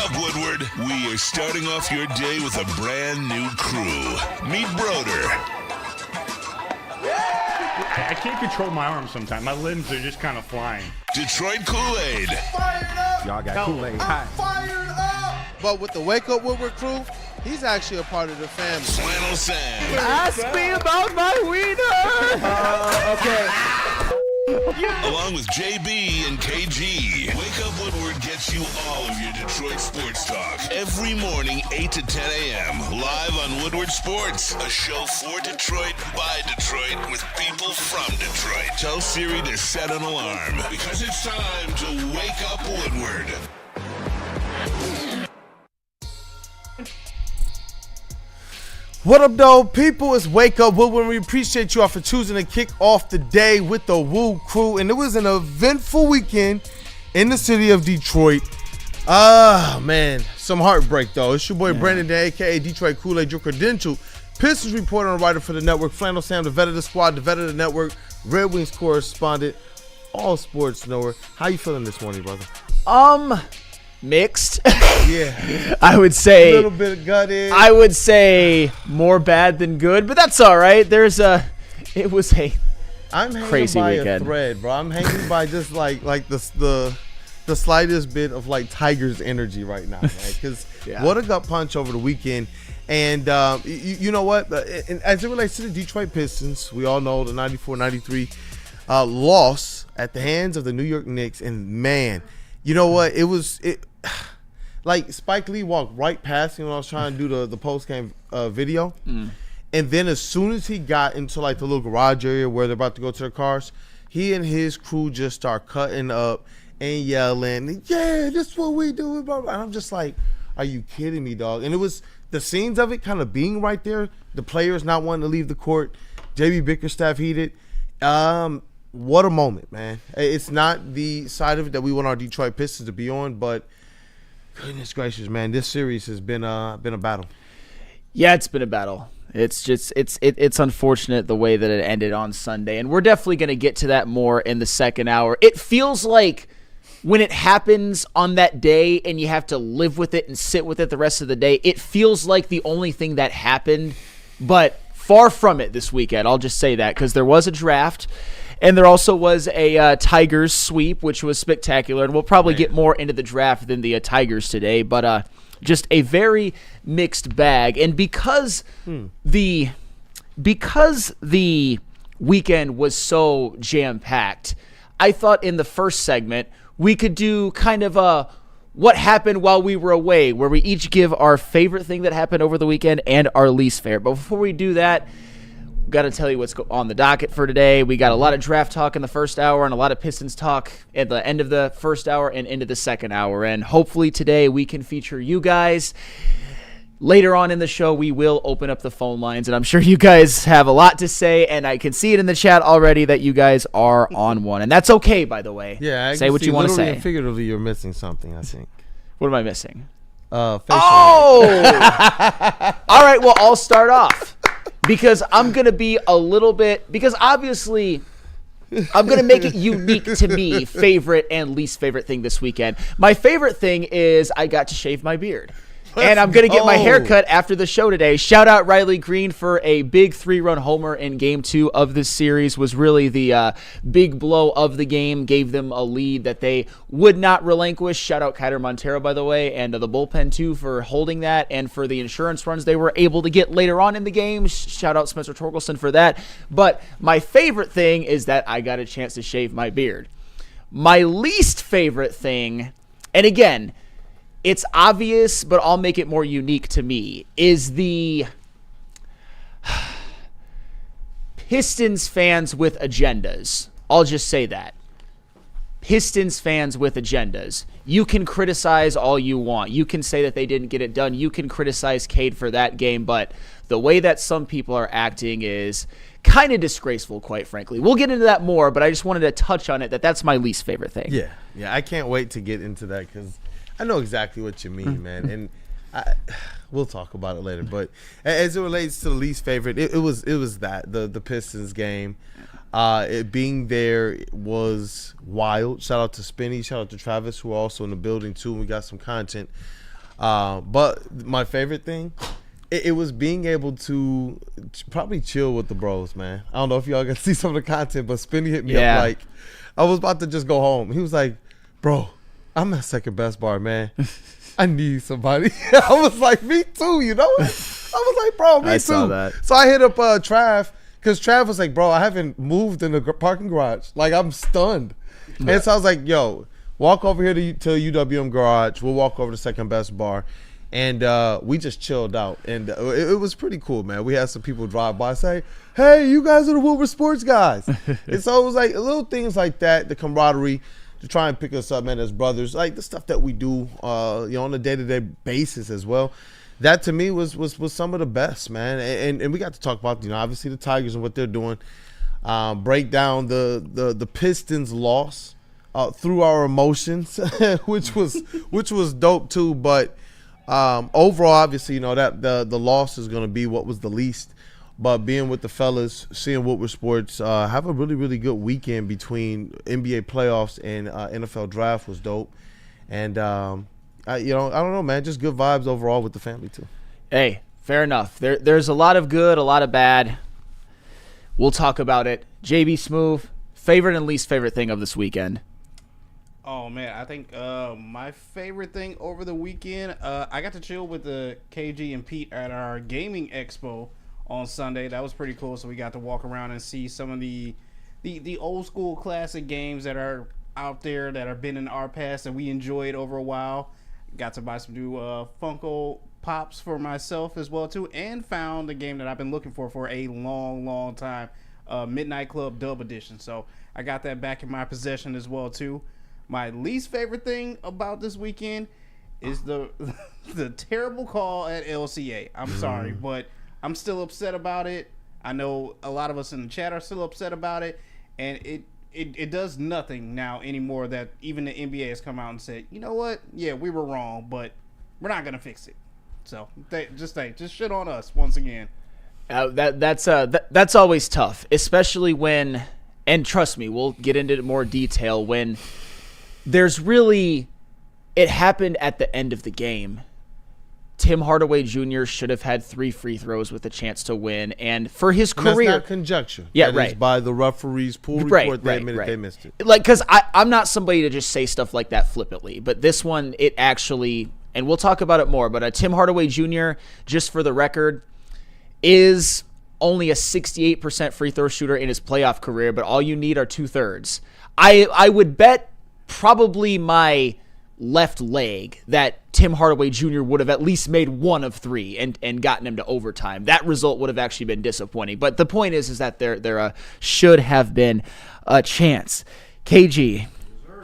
up, Woodward. We are starting off your day with a brand new crew. Meet Broder. I can't control my arms sometimes. My limbs are just kind of flying. Detroit Kool-Aid. Fired up! Y'all got Kool-Aid I'm hot. fired up! But with the Wake Up Woodward crew, he's actually a part of the family. Flannel Sam. Ask me about my wiener. Okay. Along with JB and KG. Wake Up Woodward gets you all of your Detroit sports talk. Every morning, 8 to 10 a.m. Live on Woodward Sports. A show for Detroit, by Detroit, with people from Detroit. Tell Siri to set an alarm. Because it's time to Wake Up Woodward. What up, though, people? It's Wake Up Woodward. We appreciate you all for choosing to kick off the day with the Woo crew. And it was an eventful weekend in the city of Detroit. Man, some heartbreak, though. It's your boy Brandon, a.k.a. Detroit Kool-Aid, your credential Pistons reporter and writer for the network. Flannel Sam, the vet of the squad, the vet of the network, Red Wings correspondent, all sports knower. How you feeling this morning, brother? Mixed. Yeah. I would say a little bit of gutted. I would say more bad than good, but that's all right. It was a I'm hanging crazy by weekend. a thread, bro. I'm hanging by just like the slightest bit of like Tiger's energy right now, man. Because what a gut punch over the weekend. And you know what? And as it relates to the Detroit Pistons, we all know the 94-93 loss at the hands of the New York Knicks. And man, you know what? Like Spike Lee walked right past me when I was trying to do the post-game video. And then as soon as he got into like the little garage area where they're about to go to their cars, he and his crew just start cutting up and yelling, yeah, this is what we do. And I'm just like, are you kidding me, dog? And it was the scenes of it kind of being right there, the players not wanting to leave the court, JB Bickerstaff heated. What a moment, man. It's not the side of it that we want our Detroit Pistons to be on, but goodness gracious, man, this series has been a battle. Yeah, it's been a battle. It's just it's unfortunate the way that it ended on Sunday, and we're definitely going to get to that more in the second hour. It feels like when it happens on that day and you have to live with it and sit with it the rest of the day, it feels like the only thing that happened, but far from it this weekend. I'll just say that because there was a draft. And there also was a Tigers sweep, which was spectacular. And we'll probably get more into the draft than the Tigers today. But just a very mixed bag. And because the weekend was so jam-packed, I thought in the first segment we could do kind of a what happened while we were away, where we each give our favorite thing that happened over the weekend and our least favorite. But before we do that, got to tell you what's on the docket for today. We got a lot of draft talk in the first hour and a lot of Pistons talk at the end of the first hour and into the second hour. And hopefully today we can feature you guys. Later on in the show, we will open up the phone lines, and I'm sure you guys have a lot to say, and I can see it in the chat already that you guys are on one. And that's okay, by the way. Yeah, I say what you want to say. And figuratively, you're missing something, I think. What am I missing? Facial Oh! All right, well, I'll start off. Because I'm going to be a little bit – because obviously I'm going to make it unique to me, favorite and least favorite thing this weekend. My favorite thing is I got to shave my beard. And I'm going to get my hair cut after the show today. Shout out Riley Green for a big 3-run homer in Game 2 of this series. Was really the big blow of the game. Gave them a lead that they would not relinquish. Shout out Kyler Montero, by the way, and the bullpen, too, for holding that. And for the insurance runs they were able to get later on in the game. Shout out Spencer Torkelson for that. But my favorite thing is that I got a chance to shave my beard. My least favorite thing, and again, it's obvious, but I'll make it more unique to me, is the Pistons fans with agendas. I'll just say that. Pistons fans with agendas. You can criticize all you want. You can say that they didn't get it done. You can criticize Cade for that game, but the way that some people are acting is kind of disgraceful, quite frankly. We'll get into that more, but I just wanted to touch on it, that's my least favorite thing. Yeah, I can't wait to get into that because I know exactly what you mean, man, and we'll talk about it later. But as it relates to the least favorite, it was that the Pistons game. It being there was wild. Shout out to Spinny, shout out to Travis, who are also in the building too. We got some content But my favorite thing, it was being able to probably chill with the bros, man. I don't know if y'all can see some of the content, but Spinny hit me up like I was about to just go home. He was like, "Bro, I'm at second best bar, man. I need somebody." I was like, "Me too," you know? I was like, "Bro, me too." I saw that. So I hit up Trav, because Trav was like, "Bro, I haven't moved in the parking garage. Like, I'm stunned." And so I was like, "Yo, walk over here to UWM garage. We'll walk over to second best bar." And we just chilled out. And it was pretty cool, man. We had some people drive by say, "Hey, you guys are the Woodward Sports guys." And so it was like little things like that, the camaraderie, to try and pick us up, man, as brothers. Like the stuff that we do on a day-to-day basis as well. That to me was some of the best, man. And we got to talk about, obviously the Tigers and what they're doing. Break down the Pistons loss through our emotions, which was dope too. But overall, obviously, that the loss is going to be what was the least. But being with the fellas, seeing Woodward Sports have a really, really good weekend between NBA playoffs and NFL draft was dope. And I don't know, man, just good vibes overall with the family too. Hey, fair enough. There's a lot of good, a lot of bad. We'll talk about it. JB Smoove, favorite and least favorite thing of this weekend? Oh, man, I think my favorite thing over the weekend, I got to chill with the KG and Pete at our gaming expo on Sunday. That was pretty cool. So we got to walk around and see some of the old school classic games that are out there that have been in our past that we enjoyed over a while. Got to buy some new Funko Pops for myself as well too, and found a game that I've been looking for a long time, Midnight Club Dub Edition. So I got that back in my possession as well too. My least favorite thing about this weekend is the terrible call at LCA. I'm sorry, but I'm still upset about it. I know a lot of us in the chat are still upset about it, and it does nothing now anymore that even the NBA has come out and said, you know what? Yeah, we were wrong, but we're not gonna fix it. So just shit on us once again. That's always tough, especially when, and trust me, we'll get into more detail when there's really, it happened at the end of the game. Tim Hardaway Jr. should have had 3 free throws with a chance to win, and for his career, that's not conjecture. Yeah, that right. Is by the referee's pool report. They admitted they missed it. Like, because I'm not somebody to just say stuff like that flippantly, but this one, it actually, and we'll talk about it more. But Tim Hardaway Jr., just for the record, is only a 68% free throw shooter in his playoff career, but all you need are 2/3. I would bet probably my left leg that Tim Hardaway Jr. would have at least made 1 of 3 and gotten him to overtime. That result would have actually been disappointing. But the point is that there should have been a chance. KG,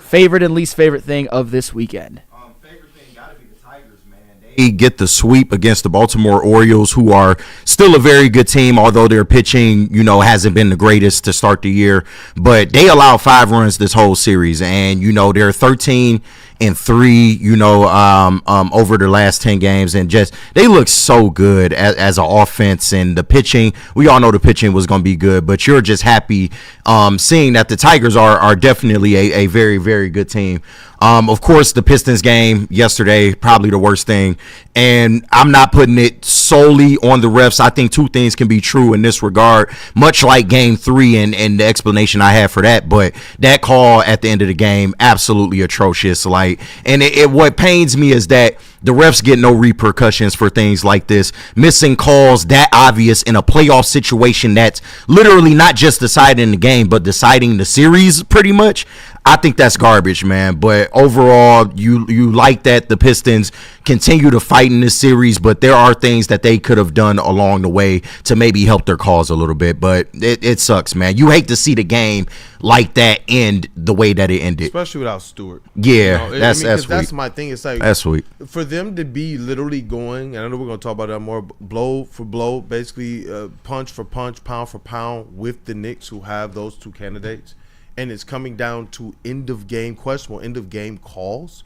favorite and least favorite thing of this weekend? Favorite thing got to be the Tigers, man. They get the sweep against the Baltimore Orioles, who are still a very good team, although their pitching, hasn't been the greatest to start the year. But they allowed 5 runs this whole series, and they're 13-3, over the last 10 games, and just they look so good as an offense. And the pitching, we all know the pitching was going to be good, but you're just happy seeing that the Tigers are definitely a very, very good team. Of course, the Pistons game yesterday, probably the worst thing. And I'm not putting it solely on the refs. I think 2 things can be true in this regard, much like game 3 and the explanation I had for that. But that call at the end of the game, absolutely atrocious. And what pains me is that the refs get no repercussions for things like this. Missing calls that obvious in a playoff situation that's literally not just deciding the game, but deciding the series pretty much. I think that's garbage, man. But overall, you like that the Pistons continue to fight in this series, but there are things that they could have done along the way to maybe help their cause a little bit. But it sucks, man. You hate to see the game like that end the way that it ended, especially without Stewart. Yeah, that's sweet. That's my thing. It's like that's sweet for them to be literally going. And I know we're going to talk about that more. Blow for blow, basically punch for punch, pound for pound with the Knicks, who have those 2 candidates. And it's coming down to end of game calls.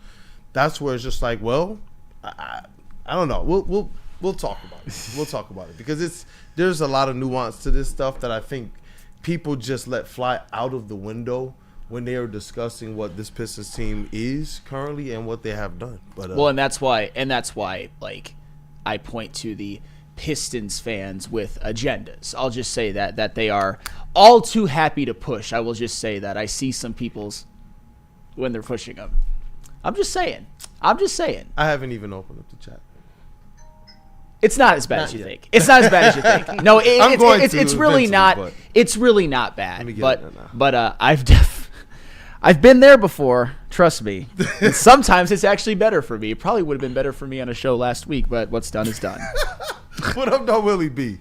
That's where it's just like, well, I don't know. We'll talk about it. We'll talk about it because there's a lot of nuance to this stuff that I think people just let fly out of the window when they are discussing what this Pistons team is currently and what they have done. But and that's why like I point to the Pistons fans with agendas. I'll just say that they are all too happy to push. I will just say that I see some people's when they're pushing them. I'm just saying. I haven't even opened up the chat. It's not as bad Not as you yet. think. It's not as bad as you think. No, it's really eventually, not. but- It's really not bad. Let me get But it now. but I've been there before. Trust me. And sometimes it's actually better for me. It probably would have been better for me on a show last week, but what's done is done. What up, though, Willie B?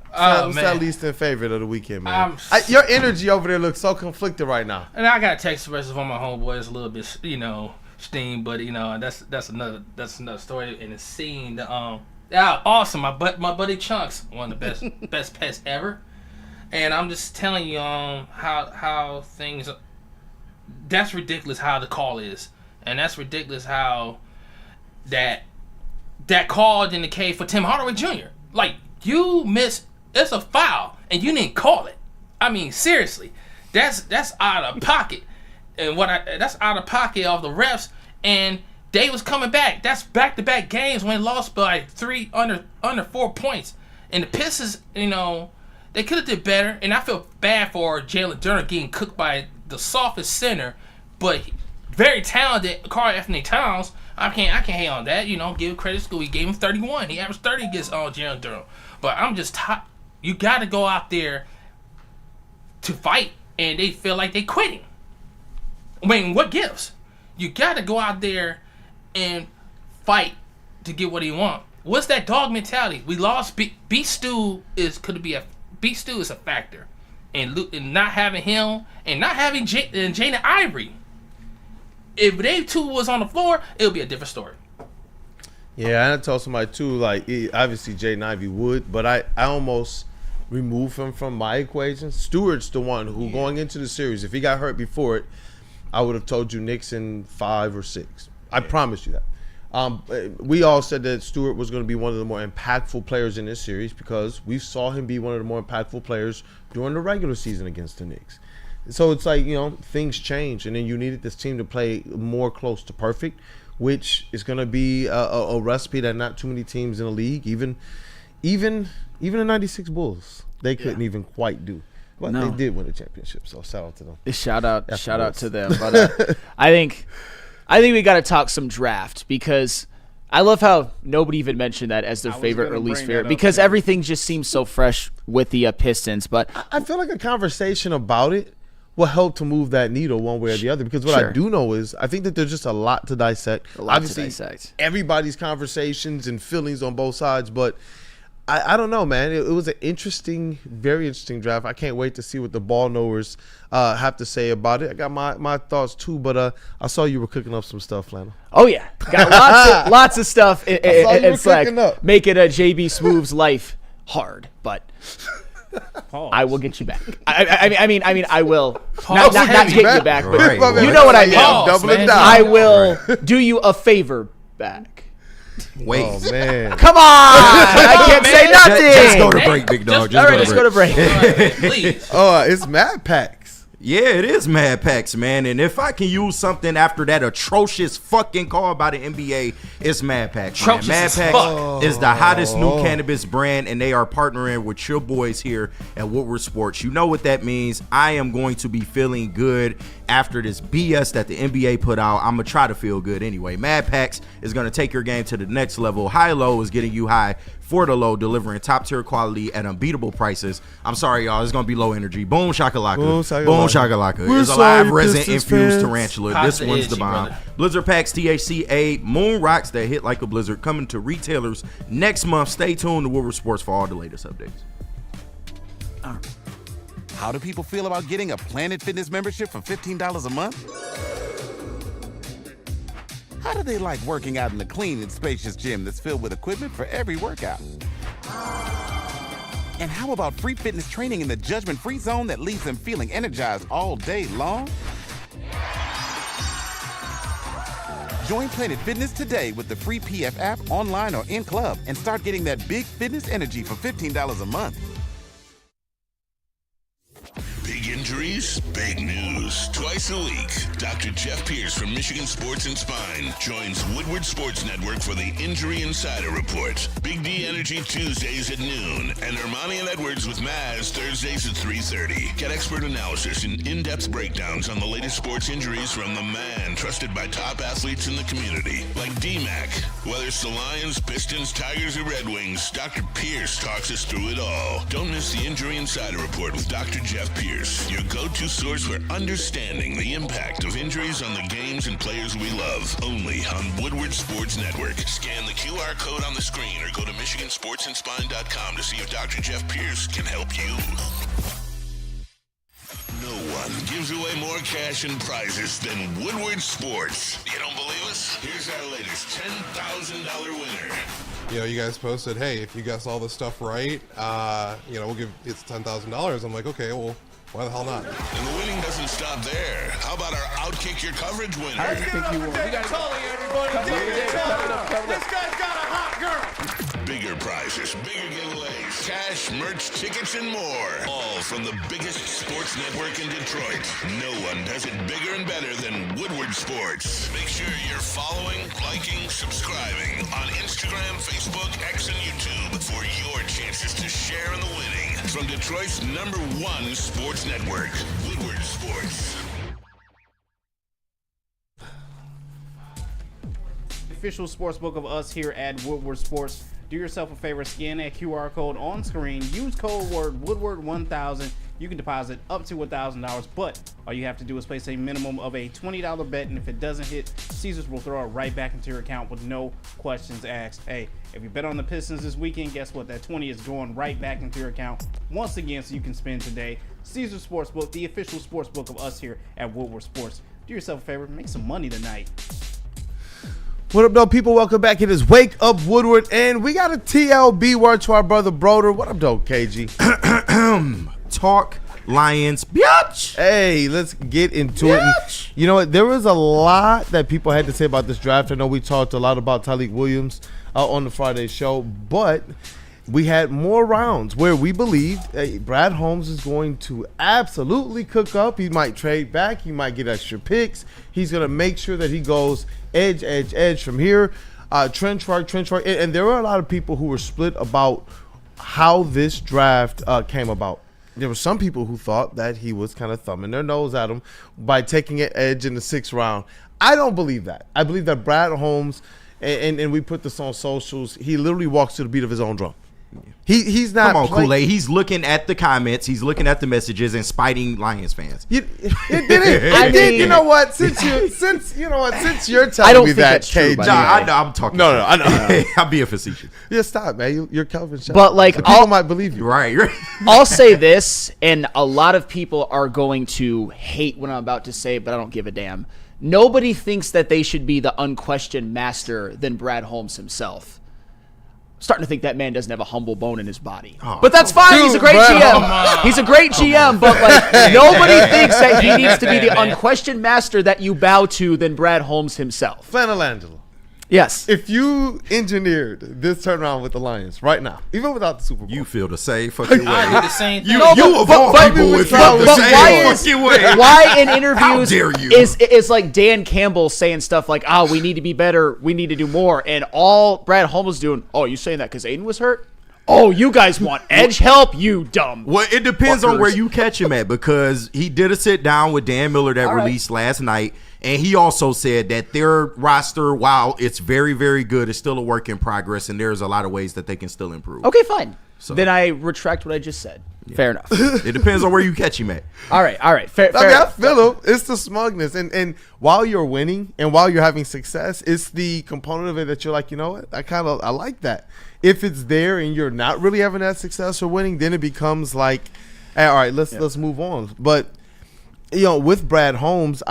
What's that least in favorite of the weekend, man? Your energy over there looks so conflicted right now. And I got text messages from my homeboys a little bit, steam, but that's another story. And the scene, awesome. My buddy Chunks, one of the best pets ever. And I'm just telling you how things. That's ridiculous how the call is, and that's ridiculous how that call in the cave for Tim Hardaway Jr. Like you missed. It's a foul, and you didn't call it. I mean, seriously, that's out of pocket, and that's out of pocket of the refs. And they was coming back. That's back-to-back games when they lost by 3 under 4 points. And the Pistons, they could have did better. And I feel bad for Jalen Durant getting cooked by the softest center, but very talented Karl-Anthony Towns. I can't hate on that. Give credit to school. He gave him 31. He averaged 30 against Jalen Durant. But I'm just you got to go out there to fight, and they feel like they quitting. I mean, what gives? You got to go out there and fight to get what you want. What's that dog mentality? We lost. Beast Stew is a factor, and not having him and not having Jaden Ivory. If they two was on the floor, it would be a different story. Yeah, I told somebody too. Like, obviously Jaden Ivey would, but I almost remove him from my equation. Stewart's the one who going into the series. If he got hurt before it, I would have told you Knicks in 5 or 6. I promise you that. We all said that Stewart was going to be one of the more impactful players in this series because we saw him be one of the more impactful players during the regular season against the Knicks. So it's like, things change, and then you needed this team to play more close to perfect, which is going to be a recipe that not too many teams in the league, even the 96 Bulls, they couldn't even quite do. But they did win a championship, so shout out to them. Shout out to them. But I think we got to talk some draft because I love how nobody even mentioned that as their favorite or least favorite because everything just seems so fresh with the Pistons. But I feel like a conversation about it will help to move that needle one way or the other because what I do know is I think that there's just a lot to dissect. Everybody's conversations and feelings on both sides, but I don't know, man. It was an interesting, very interesting draft. I can't wait to see what the ball knowers have to say about it. I got my thoughts too, but I saw you were cooking up some stuff, Flannel. Oh yeah, got lots of stuff in Slack, making JB Smooth's life hard, but I will get you back. I mean, I will not get you back, but you know what I mean. I will do you a favor back. Wait. Oh, man. Come on. I can't say nothing. Just go to break, big dog. Just go to break. Please. It's Mad Packs. Yeah, it is Mad Packs, man. And if I can use something after that atrocious fucking call by the NBA, it's Mad Packs. Man. Mad Packs is the hottest new cannabis brand, and they are partnering with your boys here at Woodward Sports. You know what that means. I am going to be feeling good after this BS that the NBA put out. I'm going to try to feel good anyway. Mad Packs is going to take your game to the next level. High Low is getting you high for the low, delivering top-tier quality at unbeatable prices. I'm sorry, y'all. It's going to be low energy. Boom shakalaka. Boom shakalaka. It's a live resin infused tarantula. This one's the bomb. Brother. Blizzard Packs, THCA, Moon Rocks that hit like a blizzard, coming to retailers next month. Stay tuned to Woodward Sports for all the latest updates. How do people feel about getting a Planet Fitness membership for $15 a month? How do they like working out in a clean and spacious gym that's filled with equipment for every workout? And how about free fitness training in the judgment-free zone that leaves them feeling energized all day long? Join Planet Fitness today with the free PF app, online or in club, and start getting that big fitness energy for $15 a month. Big injuries, big news. Twice a week, Dr. Jeff Pierce from Michigan Sports and Spine joins Woodward Sports Network for the Injury Insider Report. Big D Energy Tuesdays at noon, and Ermanni and Edwards with Maz Thursdays at 3:30. Get expert analysis and in-depth breakdowns on the latest sports injuries from the man trusted by top athletes in the community, like D-Mac. Whether it's the Lions, Pistons, Tigers, or Red Wings, Dr. Pierce talks us through it all. Don't miss the Injury Insider Report with Dr. Jeff Pierce, your go-to source for understanding the impact of injuries on the games and players we love. Only on Woodward Sports Network. Scan the QR code on the screen or go to MichiganSportsandSpine.com to see if Dr. Jeff Pierce can help you. No one gives away more cash and prizes than Woodward Sports. You don't believe us? Here's our latest $10,000 winner. You know, you guys posted, hey, if you guess all this stuff right, we'll give it's $10,000. I'm like, okay, well, why the hell not? And the winning doesn't stop there. How about our Outkick Your Coverage winner? I think you will. We got Tully, everybody. This guy's got a hot girl. Bigger prizes, bigger giveaways, cash, merch, tickets, and more. All from the biggest sports network in Detroit. No one does it bigger and better than Woodward Sports. Make sure you're following, liking, subscribing on Instagram, Facebook, X, and YouTube for your chances to share in the winning. From Detroit's #1 sports network, Woodward Sports. Official sportsbook of us here at Woodward Sports. Do yourself a favor, scan that QR code on screen, use code word Woodward1000. You can deposit up to $1,000, but all you have to do is place a minimum of a $20 bet, and if it doesn't hit, Caesars will throw it right back into your account with no questions asked. Hey, if you bet on the Pistons this weekend, guess what? That 20 is going right back into your account once again, so you can spend today. Caesars Sportsbook, the official sportsbook of us here at Woodward Sports. Do yourself a favor, make some money tonight. What up, though, people? Welcome back. It is Wake Up Woodward, and we got a TLB word to our brother Broder. What up, though, KG? Talk Lions, bitch. Hey, let's get into it. And you know what? There was a lot that people had to say about this draft. I know we talked a lot about Tyleik Williams on the Friday show, but we had more rounds where we believed Brad Holmes is going to absolutely cook up. He might trade back. He might get extra picks. He's going to make sure that he goes edge from here. Trench work. And there were a lot of people who were split about how this draft came about. There were some people who thought that he was kind of thumbing their nose at him by taking an edge in the 6th round. I don't believe that. I believe that Brad Holmes, and we put this on socials, he literally walks to the beat of his own drum. He's not. Come on, Kool-Aid. He's looking at the comments. He's looking at the messages and spiting Lions fans. I mean, you know what? Since you're telling I don't me think that, that's true, KG. by Nah, the way. I know. I'm talking. No, I know. I'm being facetious. Yeah, stop, man. You're Kelvin Shepard. But, like, The people might believe you. Right. I'll say this, and a lot of people are going to hate what I'm about to say, but I don't give a damn. Nobody thinks that they should be the unquestioned master than Brad Holmes himself. Starting to think that man doesn't have a humble bone in his body. Oh, but that's fine. He's a great GM. He's a great GM, but like nobody thinks that he needs to be the unquestioned master that you bow to than Brad Holmes himself. Flannelangelo. Yes. If you engineered this turnaround with the Lions right now, even without the Super Bowl, You feel the same fucking way. I do the same thing. You No, of all people would feel the but same fucking way. why in interviews dare you? is like Dan Campbell saying stuff like, we need to be better, we need to do more, and all Brad Holmes was doing, you saying that because Aiden was hurt? Oh, you guys want edge help, you dumb. Well, it depends on fuckers. where you catch him at, because he did a sit down with Dan Miller that released last night, and he also said that their roster, while it's very, very good, is still a work in progress, and there's a lot of ways that they can still improve. Okay, fine. So- Then I retract what I just said. Yeah. Fair enough. It depends on where you catch him at. All right. Fair I enough. feel him. It's the smugness, and while you're winning and while you're having success, it's the component of it that you're like, you know what? I like that. If it's there and you're not really having that success or winning, then it becomes like, hey, all right, let's move on. But with Brad Holmes,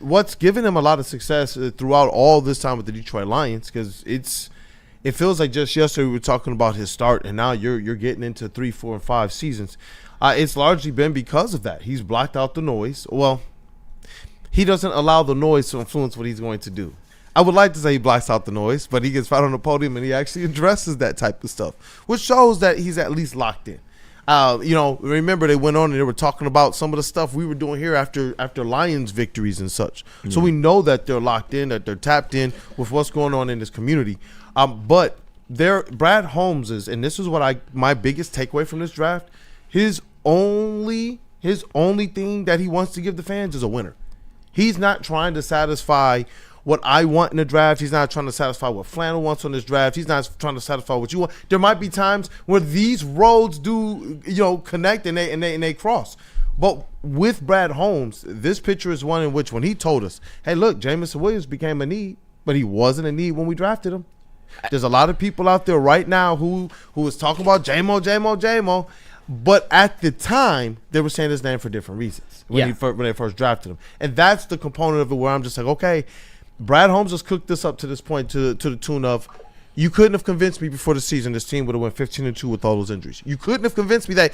what's given him a lot of success throughout all this time with the Detroit Lions, because it feels like just yesterday we were talking about his start, and now you're getting into 3, 4, and 5 seasons. It's largely been because of that. He's blocked out the noise. Well, he doesn't allow the noise to influence what he's going to do. I would like to say he blocks out the noise, but he gets found on the podium and he actually addresses that type of stuff, which shows that he's at least locked in. Remember they went on and they were talking about some of the stuff we were doing here after Lions victories and such. So we know that they're locked in, that they're tapped in with what's going on in this community. But Brad Holmes is, and this is what my biggest takeaway from this draft. His only thing that he wants to give the fans is a winner. He's not trying to satisfy what I want in the draft. He's not trying to satisfy what Flannel wants on this draft. He's not trying to satisfy what you want. There might be times where these roads do, connect and they cross. But with Brad Holmes, this picture is one in which when he told us, hey, look, Jamison Williams became a need, but he wasn't a need when we drafted him. There's a lot of people out there right now who is talking about J-Mo. But at the time, they were saying his name for different reasons when they first drafted him. And that's the component of it where I'm just like, okay, Brad Holmes has cooked this up to this point to the tune of, you couldn't have convinced me before the season this team would have went 15-2 with all those injuries. You couldn't have convinced me that.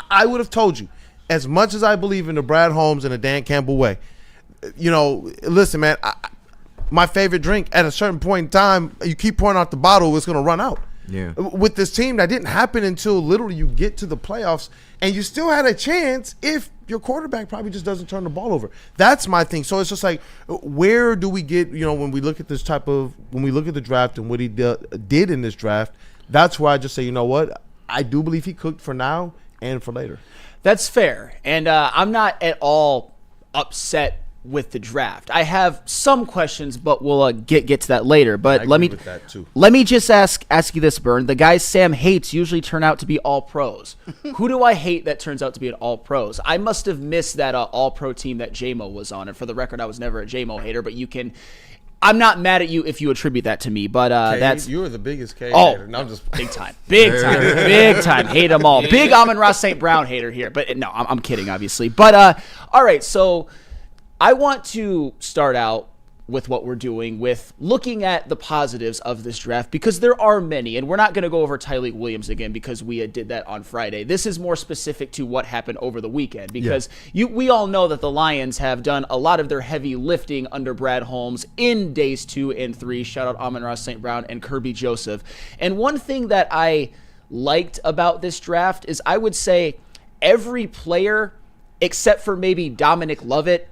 I would have told you, as much as I believe in the Brad Holmes and the Dan Campbell way, listen, man, my favorite drink at a certain point in time, you keep pouring out the bottle, it's going to run out. Yeah. With this team, that didn't happen until literally you get to the playoffs, and you still had a chance if your quarterback probably just doesn't turn the ball over. That's my thing. So it's just like, where do we get, when we look at when we look at the draft and what he did in this draft, that's where I just say, you know what? I do believe he cooked for now and for later. That's fair. And I'm not at all upset with the draft. I have some questions, but we'll get to that later. But let me just ask you this, Bern. The guys Sam hates usually turn out to be all pros. Who do I hate that turns out to be an all pros? I must have missed that all pro team that J-Mo was on. And for the record, I was never a J-Mo hater, but I'm not mad at you if you attribute that to me, but Cade, you were the biggest Cade hater. No, I'm just big time. Hate them all. Big Amon-Ra St. Brown hater here, but no, I'm kidding, obviously. But all right, so I want to start out with what we're doing with looking at the positives of this draft, because there are many, and we're not going to go over Tyleik Williams again because we did that on Friday. This is more specific to what happened over the weekend, because we all know that the Lions have done a lot of their heavy lifting under Brad Holmes in days 2 and 3. Shout out Amon-Ra St. Brown and Kirby Joseph. And one thing that I liked about this draft is I would say every player, except for maybe Dominic Lovett,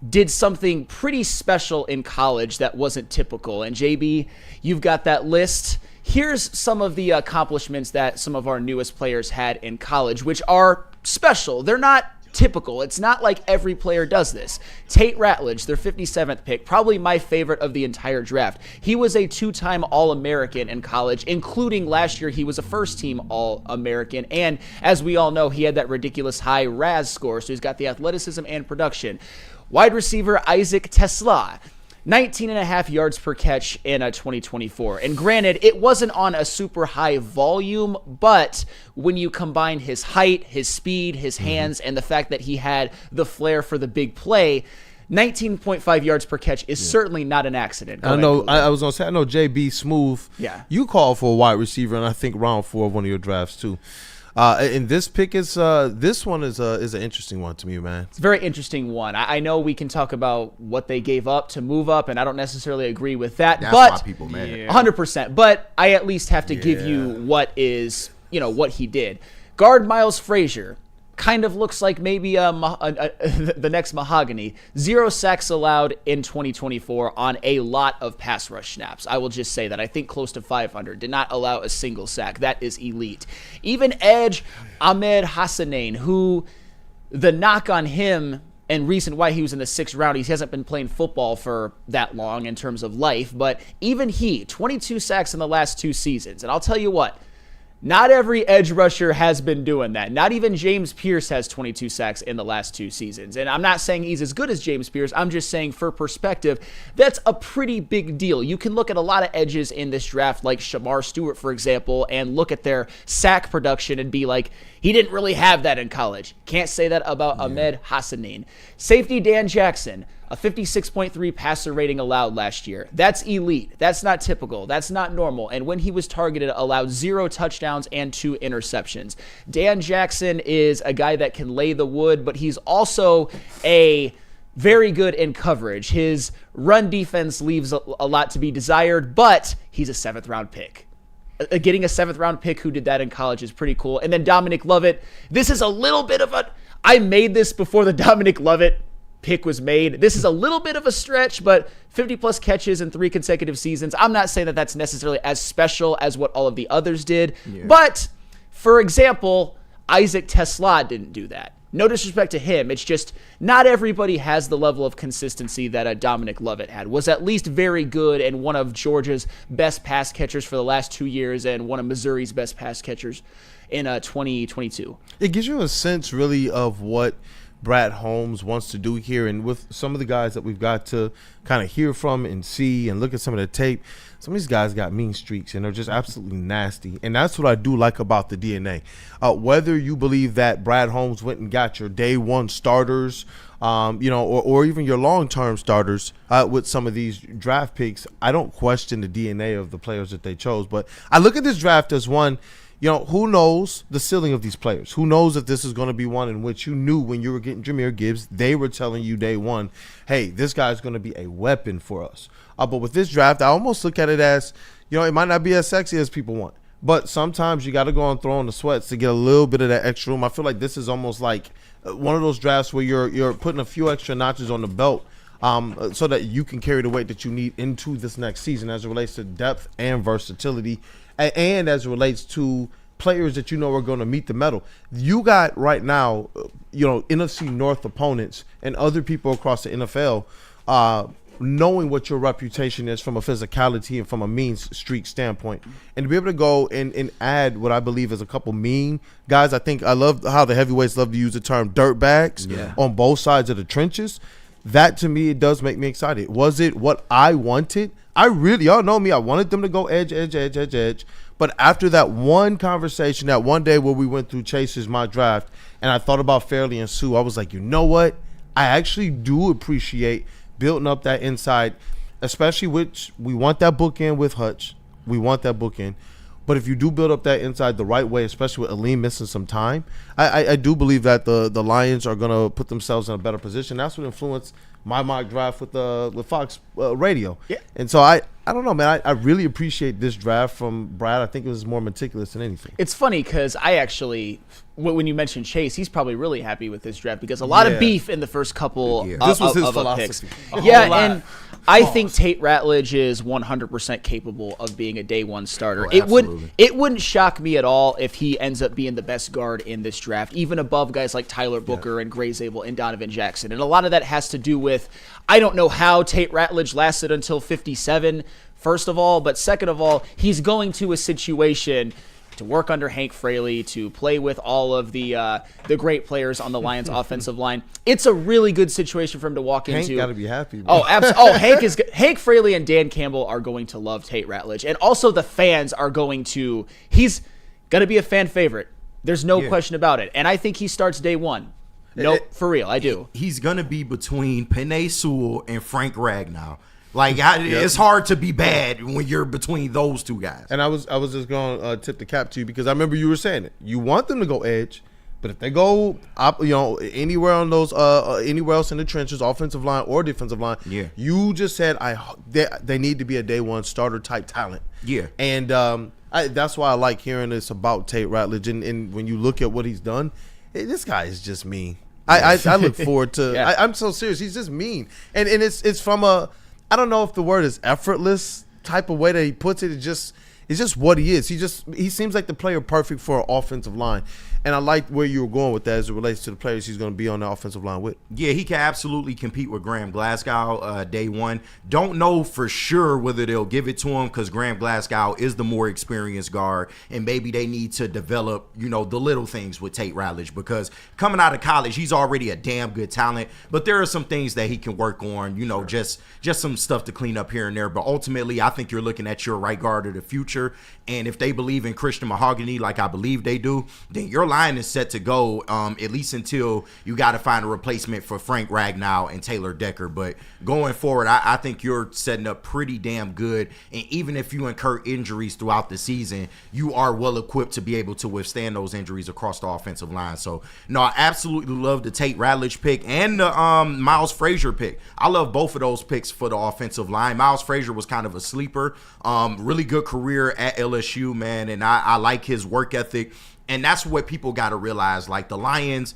did something pretty special in college that wasn't typical. And JB, you've got that list. Here's some of the accomplishments that some of our newest players had in college, which are special. They're not typical. It's not like every player does this. Tate Ratledge, their 57th pick, probably my favorite of the entire draft. He was a 2-time All-American in college, including last year he was a first-team All-American. And as we all know, he had that ridiculous high RAS score, so he's got the athleticism and production. Wide receiver Isaac Tesla, 19.5 yards per catch in 2024. And granted, it wasn't on a super high volume, but when you combine his height, his speed, his hands, and the fact that he had the flair for the big play, 19.5 yards per catch is certainly not an accident. I know JB Smooth. Yeah. You called for a wide receiver, and I think round 4 of one of your drafts too. And this pick is this one is an interesting one to me, man. It's a very interesting one. I know we can talk about what they gave up to move up, and I don't necessarily agree with that. That's but why people mad. 100%. But I at least have to give you what he did. Guard Miles Frazier kind of looks like maybe the next Mahogany. 0 sacks allowed in 2024 on a lot of pass rush snaps. I will just say that. I think close to 500. Did not allow a single sack. That is elite. Even edge Ahmed Hassanein, who the knock on him and reason why he was in the 6th round, he hasn't been playing football for that long in terms of life, but even he, 22 sacks in the last 2 seasons. And I'll tell you what, not every edge rusher has been doing that. Not even James Pierce has 22 sacks in the last 2 seasons. And I'm not saying he's as good as James Pierce. I'm just saying for perspective, that's a pretty big deal. You can look at a lot of edges in this draft, like Shamar Stewart, for example, and look at their sack production and be like, he didn't really have that in college. Can't say that about Ahmed Hassanein. Safety Dan Jackson, a 56.3 passer rating allowed last year. That's elite. That's not typical. That's not normal. And when he was targeted, allowed 0 touchdowns and 2 interceptions. Dan Jackson is a guy that can lay the wood, but he's also a very good in coverage. His run defense leaves a lot to be desired, but he's a 7th round pick. getting a 7th round pick who did that in college is pretty cool. And then Dominic Lovett. This is a little bit of I made this before the Dominic Lovett pick was made. This is a little bit of a stretch, but 50-plus catches in 3 consecutive seasons. I'm not saying that that's necessarily as special as what all of the others did. Yeah. But, for example, Isaac Tesla didn't do that. No disrespect to him. It's just not everybody has the level of consistency that Dominic Lovett had. Was at least very good and one of Georgia's best pass catchers for the last 2 years and one of Missouri's best pass catchers in 2022. It gives you a sense, really, of what Brad Holmes wants to do here. And with some of the guys that we've got to kind of hear from and see and look at some of the tape, some of these guys got mean streaks and they're just absolutely nasty. And that's what I do like about the DNA. Whether you believe that Brad Holmes went and got your day one starters, or even your long-term starters with some of these draft picks, I don't question the DNA of the players that they chose. But I look at this draft as one, who knows the ceiling of these players? Who knows if this is going to be one in which you knew when you were getting Jahmyr Gibbs, they were telling you day one, hey, this guy's going to be a weapon for us. But with this draft, I almost look at it as, it might not be as sexy as people want. But sometimes you got to go and throw on the sweats to get a little bit of that extra room. I feel like this is almost like one of those drafts where you're putting a few extra notches on the belt so that you can carry the weight that you need into this next season as it relates to depth and versatility and as it relates to players that are going to meet the medal. You got right now, NFC North opponents and other people across the NFL knowing what your reputation is from a physicality and from a mean streak standpoint. And to be able to go and add what I believe is a couple mean guys, I love how the heavyweights love to use the term dirtbags on both sides of the trenches. That, to me, it does make me excited. Was it what I wanted? Y'all know me, I wanted them to go edge. But after that one conversation, that one day where we went through Chase's mock draft, and I thought about Fairley and Sue, I was like, you know what? I actually do appreciate building up that inside, especially which we want that bookend with Hutch. We want that bookend. But if you do build up that inside the right way, especially with Aleem missing some time, I do believe that the Lions are going to put themselves in a better position. That's what influenced my mock draft with Fox Radio. Yeah. And so I don't know, man. I really appreciate this draft from Brad. I think it was more meticulous than anything. It's funny because I actually, when you mentioned Chase, he's probably really happy with this draft because a lot of beef in the first couple this was his philosophy. Picks. And I think Tate Ratledge is 100% capable of being a day one starter. It wouldn't shock me at all if he ends up being the best guard in this draft, even above guys like Tyler Booker and Gray Zabel and Donovan Jackson. And a lot of that has to do with, I don't know how Tate Ratledge lasted until 57, first of all, but second of all, he's going to a situation to work under Hank Fraley, to play with all of the great players on the Lions offensive line. It's a really good situation for him to walk into. Hank got to be happy. Bro. Hank Fraley and Dan Campbell are going to love Tate Ratledge, and also the fans are he's going to be a fan favorite. There's no question about it, and I think he starts day one. For real, I do. He's going to be between Penei Sewell and Frank Ragnow. It's hard to be bad when you're between those two guys. And I was just going to tip the cap to you because I remember you were saying it. You want them to go edge, but if they go up, anywhere on those, anywhere else in the trenches, offensive line or defensive line, you just said they need to be a day one starter type talent. Yeah, and that's why I like hearing this about Tate Ratledge. And when you look at what he's done, this guy is just mean. I look forward to. I'm so serious. He's just mean, and it's from a. I don't know if the word is effortless type of way that he puts it. It's just what he is. He seems like the player perfect for an offensive line. And I like where you were going with that as it relates to the players he's going to be on the offensive line with. Yeah, he can absolutely compete with Graham Glasgow day one. Don't know for sure whether they'll give it to him because Graham Glasgow is the more experienced guard, and maybe they need to develop, the little things with Tate Ratledge because coming out of college, he's already a damn good talent, but there are some things that he can work on, just some stuff to clean up here and there. But ultimately, I think you're looking at your right guard of the future, and if they believe in Christian Mahogany like I believe they do, then your line is set to go at least until you got to find a replacement for Frank Ragnow and Taylor Decker. But going forward, I think you're setting up pretty damn good. And even if you incur injuries throughout the season, you are well equipped to be able to withstand those injuries across the offensive line. So, no, I absolutely love the Tate Ratledge pick and the Miles Frazier pick. I love both of those picks for the offensive line. Miles Frazier was kind of a sleeper. Really good career year at LSU, man, and I like his work ethic. And that's what people got to realize. Like, the Lions,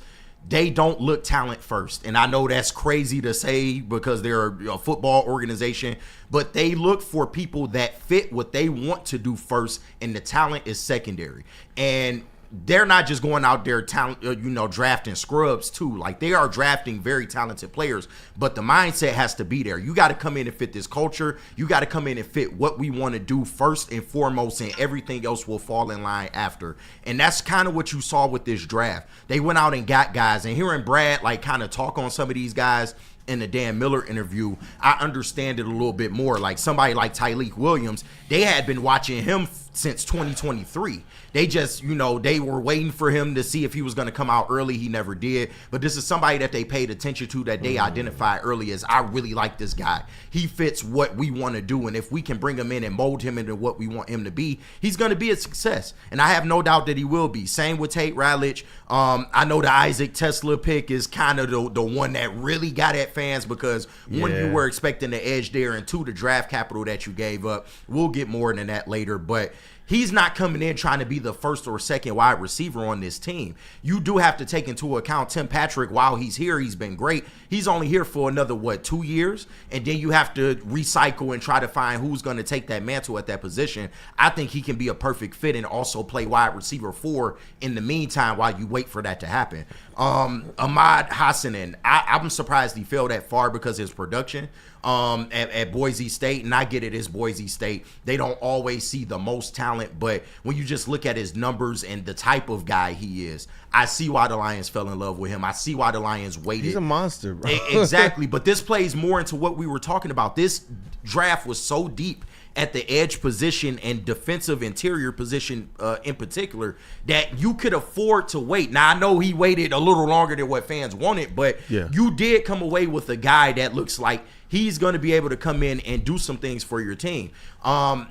they don't look talent first. And I know that's crazy to say because they're a football organization, but they look for people that fit what they want to do first, and the talent is secondary. And they're not just going out there drafting scrubs too. Like, they are drafting very talented players, but the mindset has to be there. You got to come in and fit this culture. You got to come in and fit what we want to do first and foremost, and everything else will fall in line after. And that's kind of what you saw with this draft. They went out and got guys, and hearing Brad like kind of talk on some of these guys in the Dan Miller interview, I understand it a little bit more. Like, somebody like Tyleik Williams, they had been watching him since 2023. They just, they were waiting for him to see if he was going to come out early. He never did. But this is somebody that they paid attention to, that they identified early as, I really like this guy. He fits what we want to do. And if we can bring him in and mold him into what we want him to be, he's going to be a success. And I have no doubt that he will be. Same with Tate Ratledge. I know the Isaac Tesla pick is kind of the one that really got at fans, because one, you were expecting the edge there, and two, the draft capital that you gave up. We'll get more into that later. But he's not coming in trying to be the first or second wide receiver on this team. You do have to take into account Tim Patrick. While he's here, he's been great. He's only here for another, 2 years? And then you have to recycle and try to find who's going to take that mantle at that position. I think he can be a perfect fit and also play wide receiver 4 in the meantime while you wait for that to happen. Ahmad Hassanin, I'm surprised he fell that far because of his production at Boise State. And I get it, it's Boise State. They don't always see the most talent, but when you just look at his numbers and the type of guy he is, I see why the Lions fell in love with him. I see why the Lions waited. He's a monster, bro. Exactly, but this plays more into what we were talking about. This draft was so deep at the edge position and defensive interior position in particular, that you could afford to wait. Now, I know he waited a little longer than what fans wanted, but you did come away with a guy that looks like he's going to be able to come in and do some things for your team.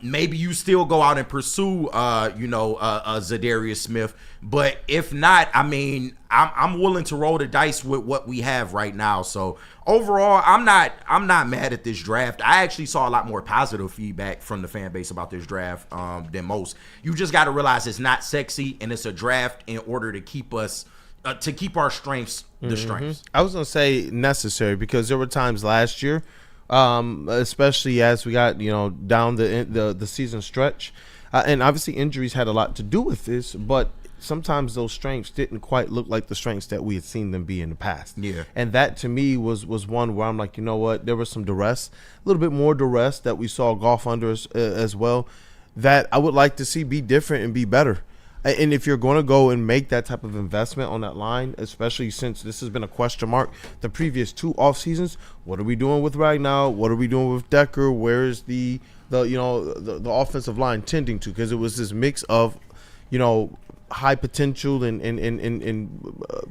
Maybe you still go out and pursue, Zadarius Smith. But if not, I mean, I'm willing to roll the dice with what we have right now. So overall, I'm not mad at this draft. I actually saw a lot more positive feedback from the fan base about this draft than most. You just got to realize it's not sexy, and it's a draft in order to keep us to keep our strengths the strengths. I was gonna say necessary, because there were times last year, especially as we got down the season stretch, and obviously injuries had a lot to do with this, but sometimes those strengths didn't quite look like the strengths that we had seen them be in the past. Yeah. And that to me was one where I'm like, you know what, there was some duress, a little bit more duress that we saw golf under as well, that I would like to see be different and be better. And if you're going to go and make that type of investment on that line, especially since this has been a question mark the previous 2 off seasons, what are we doing with right now? What are we doing with Decker? Where is the offensive line tending to? Because it was this mix of, high potential and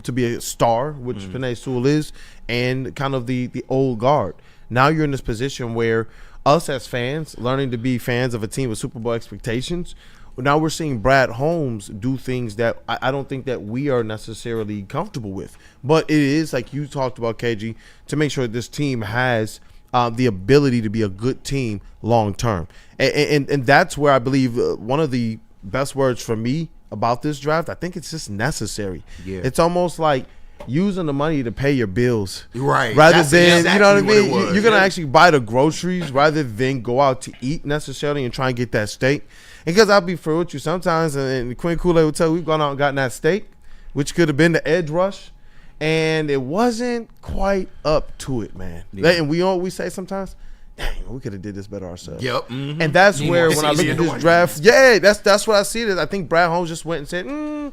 to be a star, which Penei Sewell is, and kind of the old guard. Now you're in this position where us as fans, learning to be fans of a team with Super Bowl expectations, now we're seeing Brad Holmes do things that I don't think that we are necessarily comfortable with. But it is, like you talked about, KG, to make sure that this team has the ability to be a good team long term. And that's where I believe one of the best words for me about this draft, I think it's just necessary. Yeah. It's almost like using the money to pay your bills. Right. Rather than, exactly, you know what I mean? You're going to actually buy the groceries rather than go out to eat necessarily and try and get that steak. And because I'll be fair with you, sometimes, and Quinn Kool-Aid will tell you, we've gone out and gotten that steak, which could have been the edge rush, and it wasn't quite up to it, man. Yeah. And we say sometimes, dang, we could have did this better ourselves. Yep. Mm-hmm. And that's where when I look at this draft, that's what I see it as. I think Brad Holmes just went and said, I'm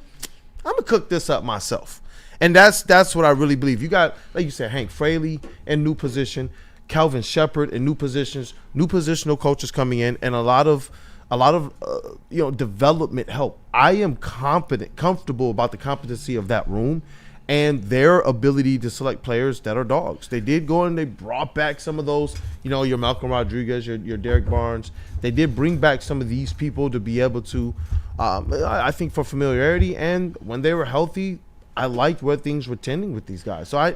going to cook this up myself. And that's what I really believe. You got, like you said, Hank Fraley in new position, Calvin Shepard in new positions, new positional coaches coming in, and a lot of development help. I am comfortable about the competency of that room and their ability to select players that are dogs. They did go and they brought back some of those, your Malcolm Rodriguez, your Derek Barnes. They did bring back some of these people to be able to, I think, for familiarity. And when they were healthy, I liked where things were tending with these guys. So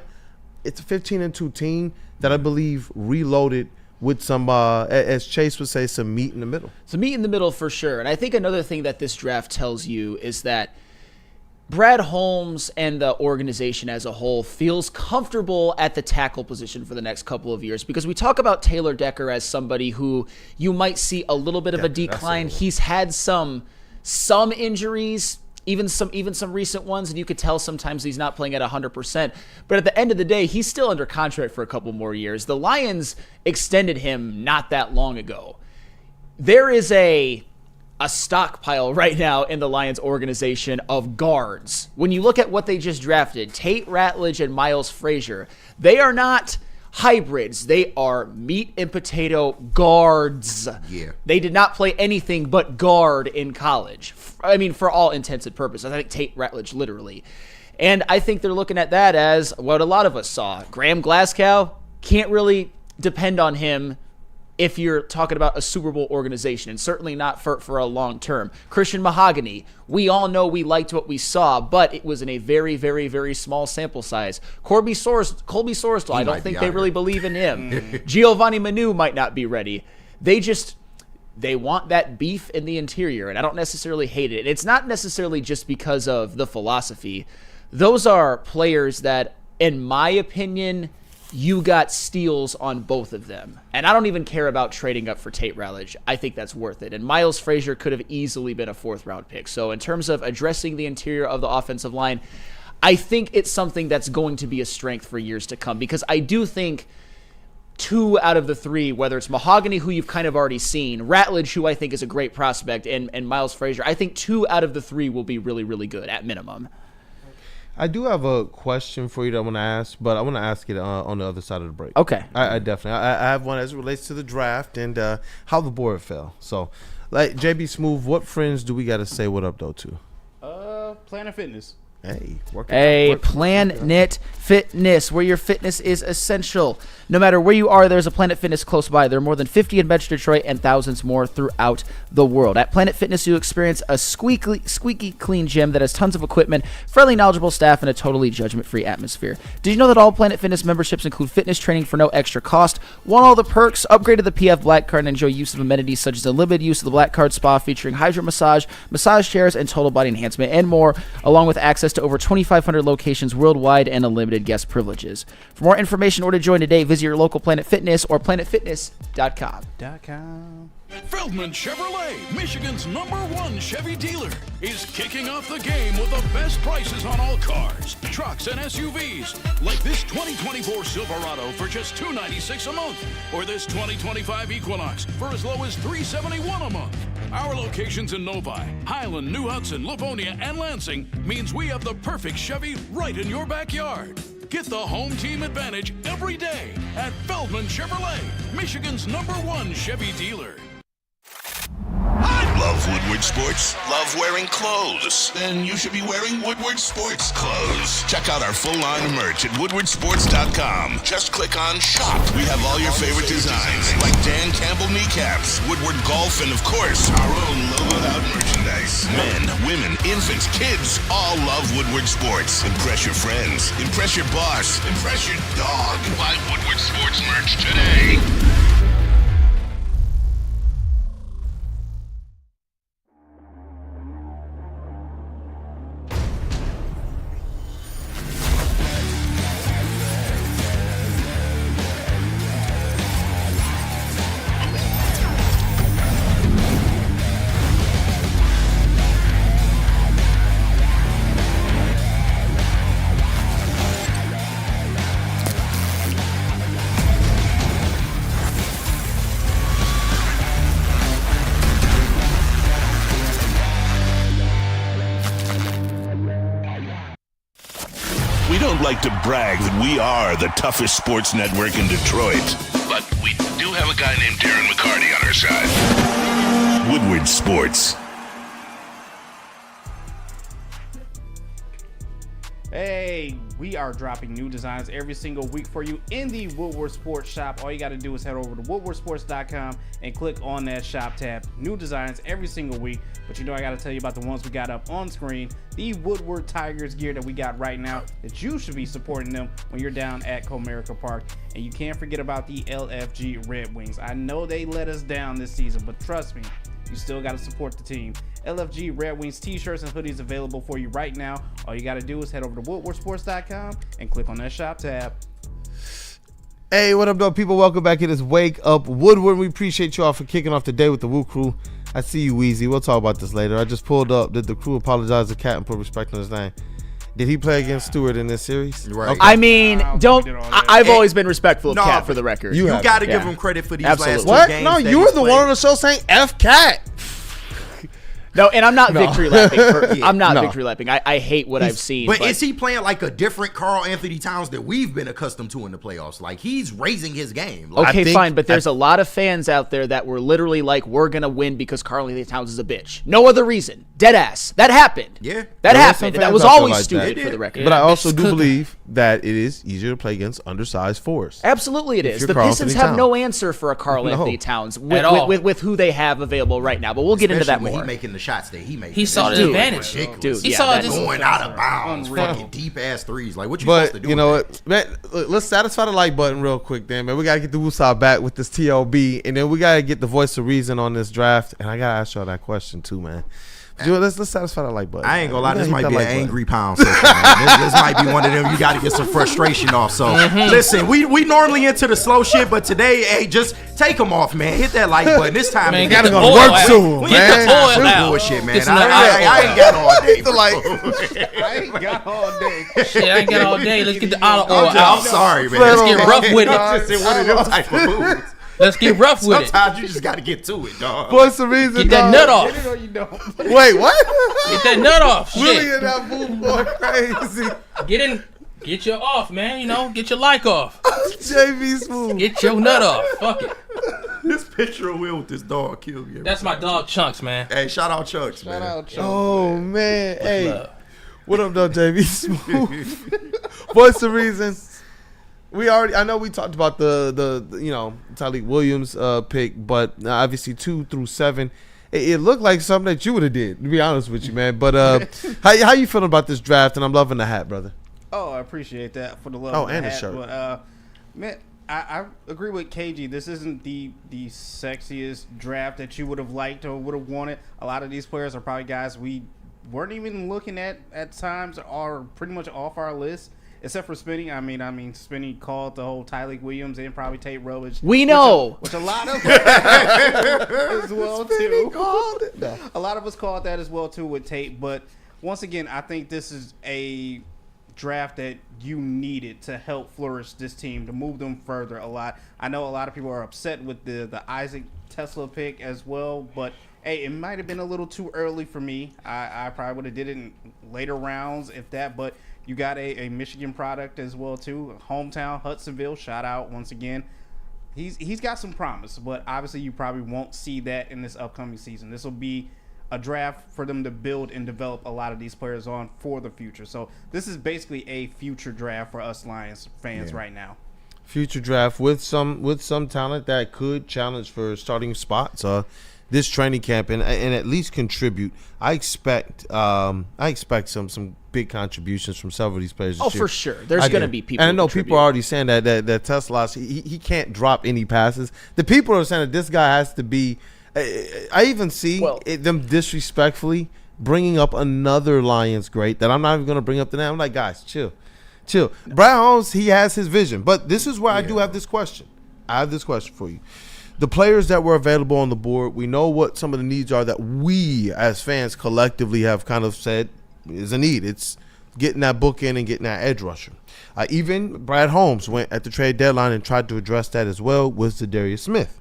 it's a 15-2 team that I believe reloaded with some, as Chase would say, some meat in the middle. Some meat in the middle for sure. And I think another thing that this draft tells you is that Brad Holmes and the organization as a whole feels comfortable at the tackle position for the next couple of years, because we talk about Taylor Decker as somebody who you might see a little bit of a decline. He's had some injuries, even some recent ones, and you could tell sometimes he's not playing at 100%. But at the end of the day, he's still under contract for a couple more years. The Lions extended him not that long ago. There is a stockpile right now in the Lions organization of guards. When you look at what they just drafted, Tate Ratledge and Miles Frazier, they are not hybrids. They are meat and potato guards. Yeah. They did not play anything but guard in college. I mean, for all intents and purposes. I think Tate Ratledge, literally. And I think they're looking at that as what a lot of us saw. Graham Glasgow, can't really depend on him if you're talking about a Super Bowl organization, and certainly not for a long term. Christian Mahogany, we all know we liked what we saw, but it was in a very, very, very small sample size. Colby Sorsdal, I don't think they really believe in him. Giovanni Manu might not be ready. They want that beef in the interior, and I don't necessarily hate it. It's not necessarily just because of the philosophy. Those are players that, in my opinion, you got steals on both of them. And I don't even care about trading up for Tate Ratledge. I think that's worth it. And Miles Frazier could have easily been a 4th-round pick. So in terms of addressing the interior of the offensive line, I think it's something that's going to be a strength for years to come, because I do think 2 out of the 3, whether it's Mahogany, who you've kind of already seen, Ratledge, who I think is a great prospect, and Miles Frazier, I think 2 out of the 3 will be really, really good at minimum. I do have a question for you that I want to ask, but I want to ask it on the other side of the break. Okay. I definitely. I have one as it relates to the draft and how the board fell. So, like, JB Smooth, what friends do we got to say what up, though, to? Planet Fitness. Hey, Planet Fitness, where your fitness is essential. No matter where you are, there's a Planet Fitness close by. There are more than 50 in Metro Detroit and thousands more throughout the world. At Planet Fitness, you experience a squeaky clean gym that has tons of equipment, friendly, knowledgeable staff, and a totally judgment-free atmosphere. Did you know that all Planet Fitness memberships include fitness training for no extra cost? Want all the perks? Upgrade to the PF Black Card and enjoy use of amenities such as unlimited use of the Black Card Spa featuring hydro massage chairs, and total body enhancement, and more, along with access to over 2,500 locations worldwide and unlimited guest privileges. For more information or to join today, visit your local Planet Fitness or planetfitness.com. Feldman Chevrolet, Michigan's #1 Chevy dealer, is kicking off the game with the best prices on all cars, trucks, and SUVs, like this 2024 Silverado for just $296 a month, or this 2025 Equinox for as low as $371 a month. Our locations in Novi, Highland, New Hudson, Livonia, and Lansing means we have the perfect Chevy right in your backyard. Get the home team advantage every day at Feldman Chevrolet, Michigan's #1 Chevy dealer. Love Woodward Sports? Love wearing clothes? Then you should be wearing Woodward Sports clothes. Check out our full line of merch at woodwardsports.com. Just click on shop. We have all your favorite designs, like Dan Campbell kneecaps, Woodward golf, and of course, our own logoed out merchandise. Men, women, infants, kids all love Woodward Sports. Impress your friends. Impress your boss. Impress your dog. Buy Woodward Sports merch today. We don't like to brag that we are the toughest sports network in Detroit, but we do have a guy named Darren McCarty on our side. Woodward Sports. Hey, we are dropping new designs every single week for you in the Woodward Sports Shop. All you got to do is head over to woodwardsports.com and click on that shop tab. New designs every single week. But I got to tell you about the ones we got up on screen. The Woodward Tigers gear that we got right now that you should be supporting them when you're down at Comerica Park. And you can't forget about the LFG Red Wings. I know they let us down this season, but trust me, you still got to support the team. LFG Red Wings t-shirts and hoodies available for you right now. All you got to do is head over to woodwardsports.com and click on that shop tab. Hey, what up, though, people? Welcome back. It is Wake Up Woodward. We appreciate you all for kicking off the day with the Woo Crew. I see you, Weezy. We'll talk about this later. I just pulled up. Did the crew apologize to Cat and put respect on his name? Did he play against Stewart in this series? Right. Okay. I mean, I've always been respectful of Cat for the record. You got to give him credit for these last two what? games. No, you were the one on the show saying F Cat. No, and I'm not victory lapping. I'm not victory lapping. I hate what I've seen. But is he playing like a different Karl Anthony Towns that we've been accustomed to in the playoffs? Like, he's raising his game. Like, okay, fine, but there's a lot of fans out there that were literally like, we're going to win because Karl Anthony Towns is a bitch. No other reason. Dead ass. That happened. Yeah. That happened. That was always stupid for the record. But I also do believe that it is easier to play against undersized fours. Absolutely it is. The Pistons have no answer for a Karl Anthony Towns with who they have available right now. But we'll get into that more. When he making the shots that he makes. He saw the advantage. Dude, he saw just going out of bounds, fucking deep ass threes. Like, what you but supposed to do? You know what, man? Look, let's satisfy the like button real quick, then, man. We gotta get the Woosah back with this TLB, and then we gotta get the voice of reason on this draft. And I gotta ask y'all that question too, man. Let's satisfy the like button. I ain't gonna lie, this might be an angry pound session, man. This might be one of them you got to get some frustration off. So listen, we normally into the slow shit, but today, hey, just take them off, man. Hit that like button. This time, man, we gotta go to work soon, man. Get the bullshit, man. I ain't got all day. I ain't got all day. Shit, I ain't got all day. Let's get the olive oil out. I'm sorry, man. Let's get rough with it. It's one of them type of moves. Let's get rough with it. Sometimes you just got to get to it, dog. What's the reason? Get that nut off. Get it or you don't. Wait, what? Get that nut off. Willie Shit. in that move going crazy. Get in. Get your off, man. Get your like off. JV Smooth. Get your nut off. Fuck it. This picture of Will with this dog killed me. That's my dog Chunks, man. Hey, shout out Chunks, man. Shout out, Chunks. Oh, man. Hey. Love. What up, though, JV Smooth? What's the reason? I know we talked about the Tyleik Williams pick, but obviously 2 through 7, it looked like something that you would have did, to be honest with you, man. But how you feeling about this draft? And I'm loving the hat, brother. Oh, I appreciate that for the love. Oh, of the and the hat, shirt. But man, I agree with KG. This isn't the sexiest draft that you would have liked or would have wanted. A lot of these players are probably guys we weren't even looking at times, are pretty much off our list. Except for Spinny. I mean, Spinny called the whole Tyleik Williams and probably Tate Rowage. We know. Which a lot of as well too. Called it. No. A lot of us called that as well too with Tate. But once again, I think this is a draft that you needed to help flourish this team, to move them further a lot. I know a lot of people are upset with the Isaac Tesla pick as well, but hey, it might have been a little too early for me. I probably would have did it in later rounds if that, but you got a Michigan product as well too. Hometown, Hudsonville, shout out once again. He's got some promise, but obviously you probably won't see that in this upcoming season. This will be a draft for them to build and develop a lot of these players on for the future. So this is basically a future draft for us Lions fans right now. Future draft with some talent that could challenge for starting spots this training camp and at least contribute. I expect some big contributions from several of these players this year. For sure. There's going to be people. And I know people are already saying that Tesla, he can't drop any passes. The people are saying that this guy has to be. I even see them disrespectfully bringing up another Lions great that I'm not even going to bring up the name. I'm like, guys, chill. Brian Holmes, he has his vision. But this is where I do have this question. I have this question for you. The players that were available on the board, we know what some of the needs are that we as fans collectively have kind of said is a need. It's getting that book in and getting that edge rusher. Even Brad Holmes went at the trade deadline and tried to address that as well with Zadarius Smith.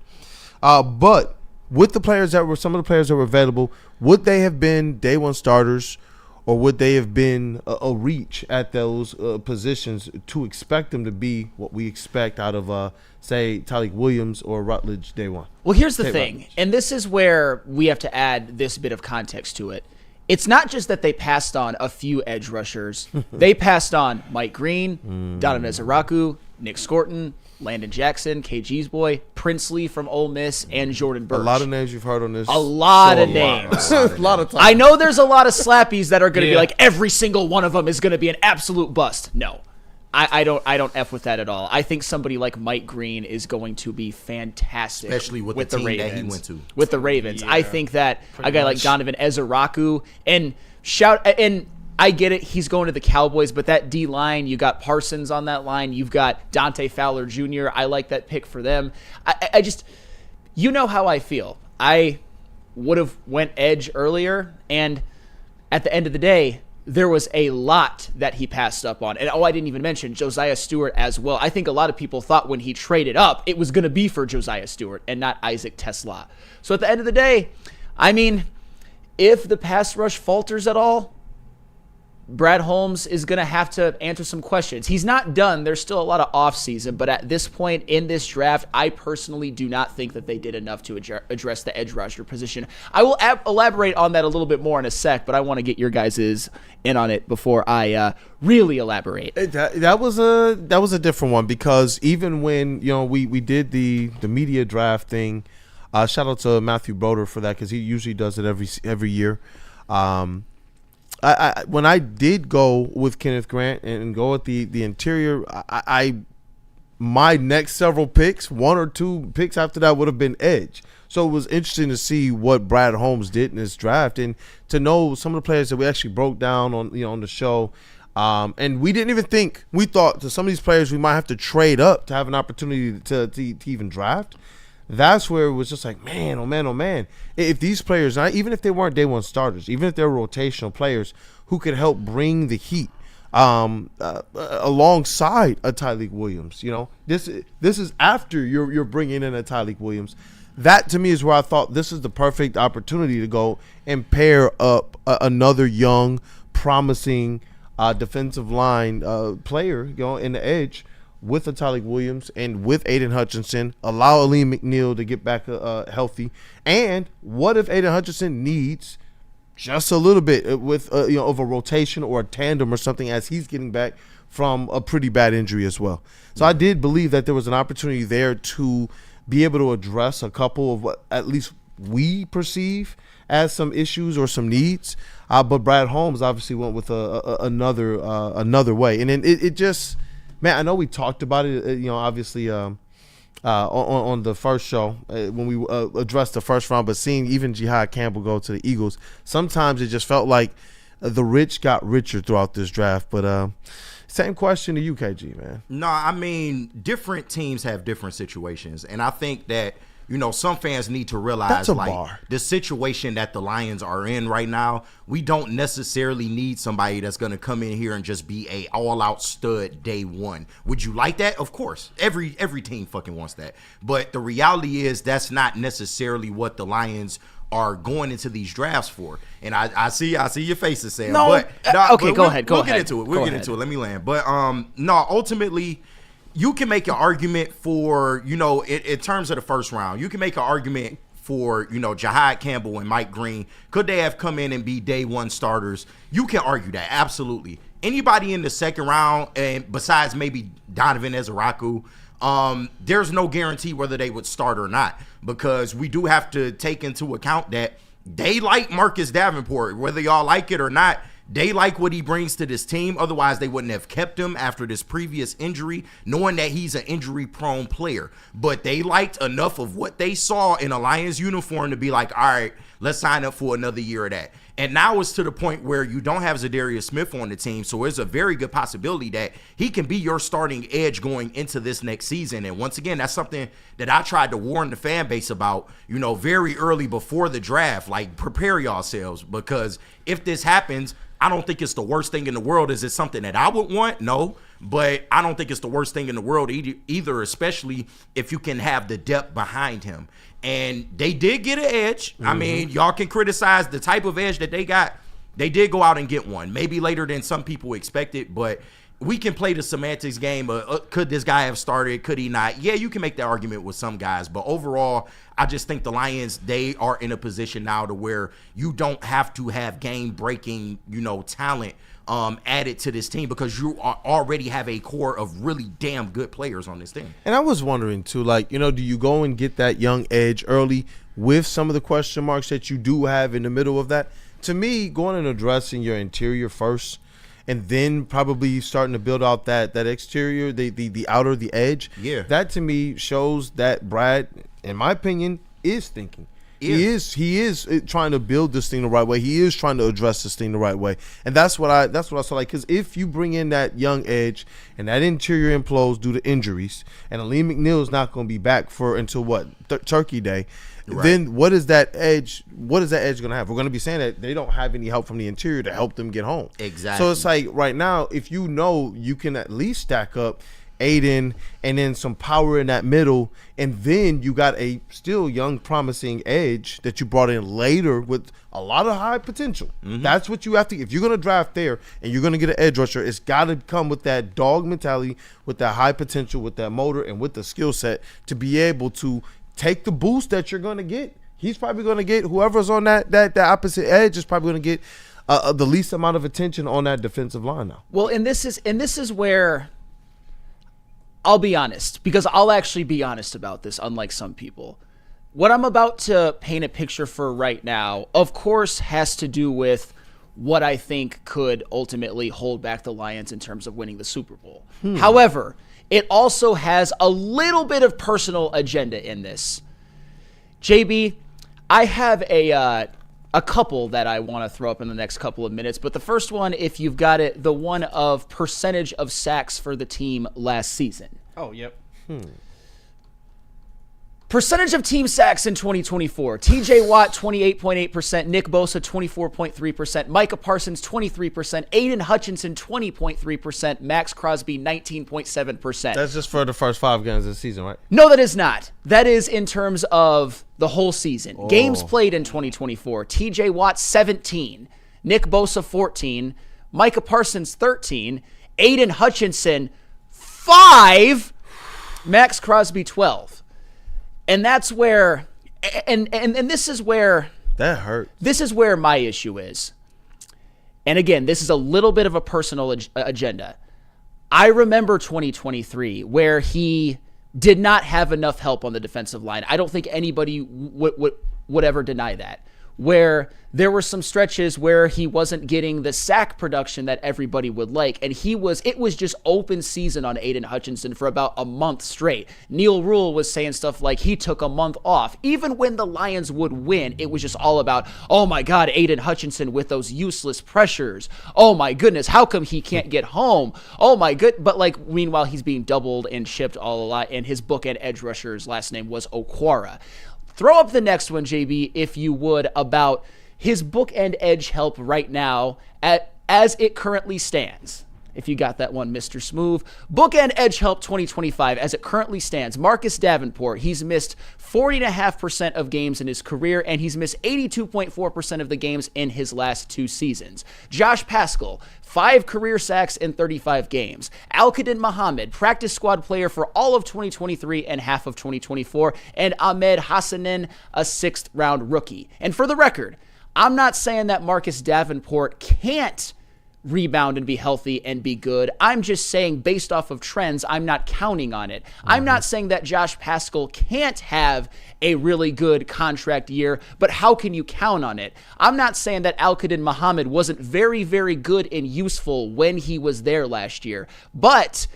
But with the players some of the players that were available, would they have been day one starters, or would they have been a reach at those positions to expect them to be what we expect out of, say, Tyleik Williams or Rutledge day one? Well, here's the thing, and this is where we have to add this bit of context to it. it's not just that they passed on a few edge rushers. They passed on Mike Green, Donovan Ezeraku, Nick Scorton, Landon Jackson, KG's boy, Princely from Ole Miss, and Jordan Burch. A lot of names you've heard on this. A lot of names. A lot of times. I know there's a lot of slappies that are going to be like, every single one of them is going to be an absolute bust. No. I don't F with that at all. I think somebody like Mike Green is going to be fantastic. Especially with the team Ravens. that he went to. With the Ravens. Yeah, I think that a guy like much. Donovan Ezeraku and I get it, he's going to the Cowboys, but that D-line, you got Parsons on that line, you've got Dante Fowler Jr. I like that pick for them. I just, you know how I feel. I would have went edge earlier, and at the end of the day, there was a lot that he passed up on. And I didn't even mention Josiah Stewart as well. I think a lot of people thought when he traded up, it was going to be for Josiah Stewart and not Isaac Tesla. So at the end of the day, I mean, if the pass rush falters at all, Brad Holmes is going to have to answer some questions. He's not done. There's still a lot of offseason, but at this point in this draft, I personally do not think that they did enough to address the edge rusher position. I will elaborate on that a little bit more in a sec, but I want to get your guys' in on it before I really elaborate. That was a different one, because even when we did the media draft thing, shout out to Matthew Broder for that, because he usually does it every year. When I did go with Kenneth Grant and go with the interior, my next several picks, 1 or 2 picks after that, would have been edge. So it was interesting to see what Brad Holmes did in this draft, and to know some of the players that we actually broke down on the show. And we didn't even think, we thought to some of these players we might have to trade up to have an opportunity to even draft. That's where it was just like, man, oh man, oh man. If these players, even if they weren't day one starters, even if they're rotational players who could help bring the heat alongside a Tyreek Williams, this is after you're bringing in a Tyreek Williams. That to me is where I thought this is the perfect opportunity to go and pair up another young, promising defensive line player, in the edge, with a Tyreek Williams and with Aiden Hutchinson, allow Aleem McNeil to get back healthy. And what if Aiden Hutchinson needs just a little bit with of a rotation or a tandem or something as he's getting back from a pretty bad injury as well. So I did believe that there was an opportunity there to be able to address a couple of what at least we perceive as some issues or some needs. But Brad Holmes obviously went with another way. And then it just, man, I know we talked about it, obviously on the first show when we addressed the first round, but seeing even Jihad Campbell go to the Eagles, sometimes it just felt like the rich got richer throughout this draft. But same question to you, KG, man. No, I mean, different teams have different situations, and I think that some fans need to realize the situation that the Lions are in right now. We don't necessarily need somebody that's going to come in here and just be a all-out stud day one. Would you like that? Of course. Every team fucking wants that. But the reality is that's not necessarily what the Lions are going into these drafts for. And I see your faces, Sam. No. Okay, go ahead. We'll get into it. We'll get into it. Let me land. But ultimately, you can make an argument for, in terms of the first round, you can make an argument for, Jihad Campbell and Mike Green. Could they have come in and be day one starters? You can argue that, absolutely. Anybody in the second round, and besides maybe Donovan Ezeraku, there's no guarantee whether they would start or not, because we do have to take into account that they like Marcus Davenport, whether y'all like it or not. They like what he brings to this team. Otherwise, they wouldn't have kept him after this previous injury, knowing that he's an injury-prone player. But they liked enough of what they saw in a Lions uniform to be like, all right, let's sign up for another year of that. And now it's to the point where you don't have Zadarius Smith on the team, so it's a very good possibility that he can be your starting edge going into this next season. And once again, that's something that I tried to warn the fan base about, very early before the draft. Like, prepare yourselves, because if this happens, I don't think it's the worst thing in the world. Is it something that I would want? No. But I don't think it's the worst thing in the world either, especially if you can have the depth behind him. And they did get an edge. Mm-hmm. I mean, y'all can criticize the type of edge that they got. They did go out and get one. Maybe later than some people expected, but we can play the semantics game. Could this guy have started? Could he not? Yeah, you can make that argument with some guys. But overall, I just think the Lions, they are in a position now to where you don't have to have game-breaking, talent added to this team because you already have a core of really damn good players on this team. And I was wondering, too, do you go and get that young edge early with some of the question marks that you do have in the middle of that? To me, going and addressing your interior first and then probably starting to build out that exterior, the outer, the edge. Yeah. That to me shows that Brad, in my opinion, is thinking. Yeah. He is trying to build this thing the right way. He is trying to address this thing the right way. And that's what I saw. Because if you bring in that young edge and that interior implodes due to injuries, and Aleem McNeil is not going to be back until Turkey Day. Right. Then what is that edge going to have? We're going to be saying that they don't have any help from the interior to help them get home. Exactly. So it's like right now, if you can at least stack up Aiden and then some power in that middle, and then you got a still young, promising edge that you brought in later with a lot of high potential. Mm-hmm. That's what you have to. If you're going to draft there and you're going to get an edge rusher, it's got to come with that dog mentality, with that high potential, with that motor, and with the skill set to be able to take the boost that you're going to get. He's probably going to get whoever's on that opposite edge is probably going to get the least amount of attention on that defensive line now. Well, and this is where I'll be honest, because I'll actually be honest about this, unlike some people. What I'm about to paint a picture for right now, of course, has to do with what I think could ultimately hold back the Lions in terms of winning the Super Bowl. However, it also has a little bit of personal agenda in this. JB, I have a couple that I want to throw up in the next couple of minutes, but the first one, if you've got it, the one of percentage of sacks for the team last season. Oh, yep. Percentage of team sacks in 2024. TJ Watt, 28.8%. Nick Bosa, 24.3%. Micah Parsons, 23%. Aiden Hutchinson, 20.3%. Max Crosby, 19.7%. That's just for the first 5 games of the season, right? No, that is not. That is in terms of the whole season. Games played in 2024. TJ Watt, 17. Nick Bosa, 14. Micah Parsons, 13. Aiden Hutchinson, 5. Max Crosby, 12. And that's where, and this is where that hurts. This is where my issue is. And again, this is a little bit of a personal agenda. I remember 2023 where he did not have enough help on the defensive line. I don't think anybody would ever deny that. Where there were some stretches where he wasn't getting the sack production that everybody would like, and it was just open season on Aiden Hutchinson for about a month straight. Neil Rule was saying stuff like he took a month off. Even when the Lions would win, it was just all about, oh my God, Aiden Hutchinson with those useless pressures. Oh my goodness, how come he can't get home? Oh my good, but meanwhile he's being doubled and shipped all a lot, and his bookend edge rusher's last name was Okwara. Throw up the next one, JB, if you would, about his bookend edge help right now as it currently stands. If you got that one, Mr. Smooth. Bookend edge help 2025 as it currently stands. Marcus Davenport, he's missed 40.5% of games in his career, and he's missed 82.4% of the games in his last 2 seasons. Josh Paschal, 5 career sacks in 35 games. Al-Qadim Muhammad, practice squad player for all of 2023 and half of 2024. And Ahmed Hassanin, a 6th-round rookie. And for the record, I'm not saying that Marcus Davenport can't rebound and be healthy and be good. I'm just saying based off of trends, I'm not counting on it. I'm not saying that Josh Paschal can't have a really good contract year, but how can you count on it? I'm not saying that Al-Qadim Muhammad wasn't very, very good and useful when he was there last year, but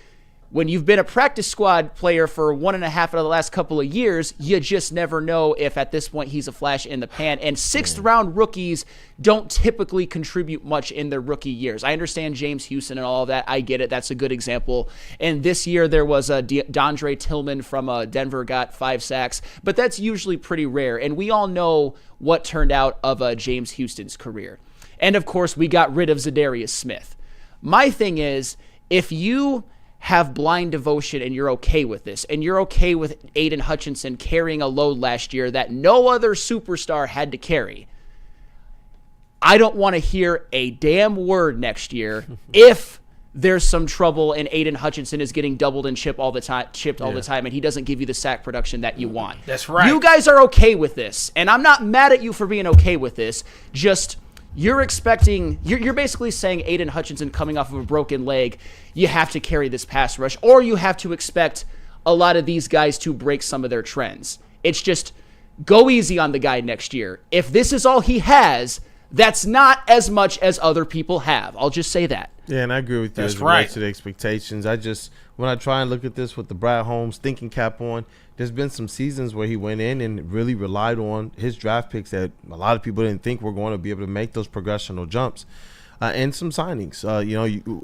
when you've been a practice squad player for 1.5 of the last couple of years, you just never know if at this point he's a flash in the pan. And 6th-round rookies don't typically contribute much in their rookie years. I understand James Houston and all of that. I get it. That's a good example. And this year there was Dondre Tillman from Denver got 5 sacks, but that's usually pretty rare. And we all know what turned out of James Houston's career. And, of course, we got rid of Zadarius Smith. My thing is, if you have blind devotion and you're okay with this, and you're okay with Aiden Hutchinson carrying a load last year that no other superstar had to carry, I don't want to hear a damn word next year if there's some trouble and Aiden Hutchinson is getting doubled and chipped all the time, and he doesn't give you the sack production that you want. That's right. You guys are okay with this, and I'm not mad at you for being okay with this. Just you're basically saying Aiden Hutchinson coming off of a broken leg, you have to carry this pass rush, or you have to expect a lot of these guys to break some of their trends. It's just go easy on the guy next year. If this is all he has, that's not as much as other people have. I'll just say that. Yeah, and I agree with you That's as it relates right. to the expectations. When I try and look at this with the Brad Holmes thinking cap on, there's been some seasons where he went in and really relied on his draft picks that a lot of people didn't think were going to be able to make those progressional jumps. And some signings.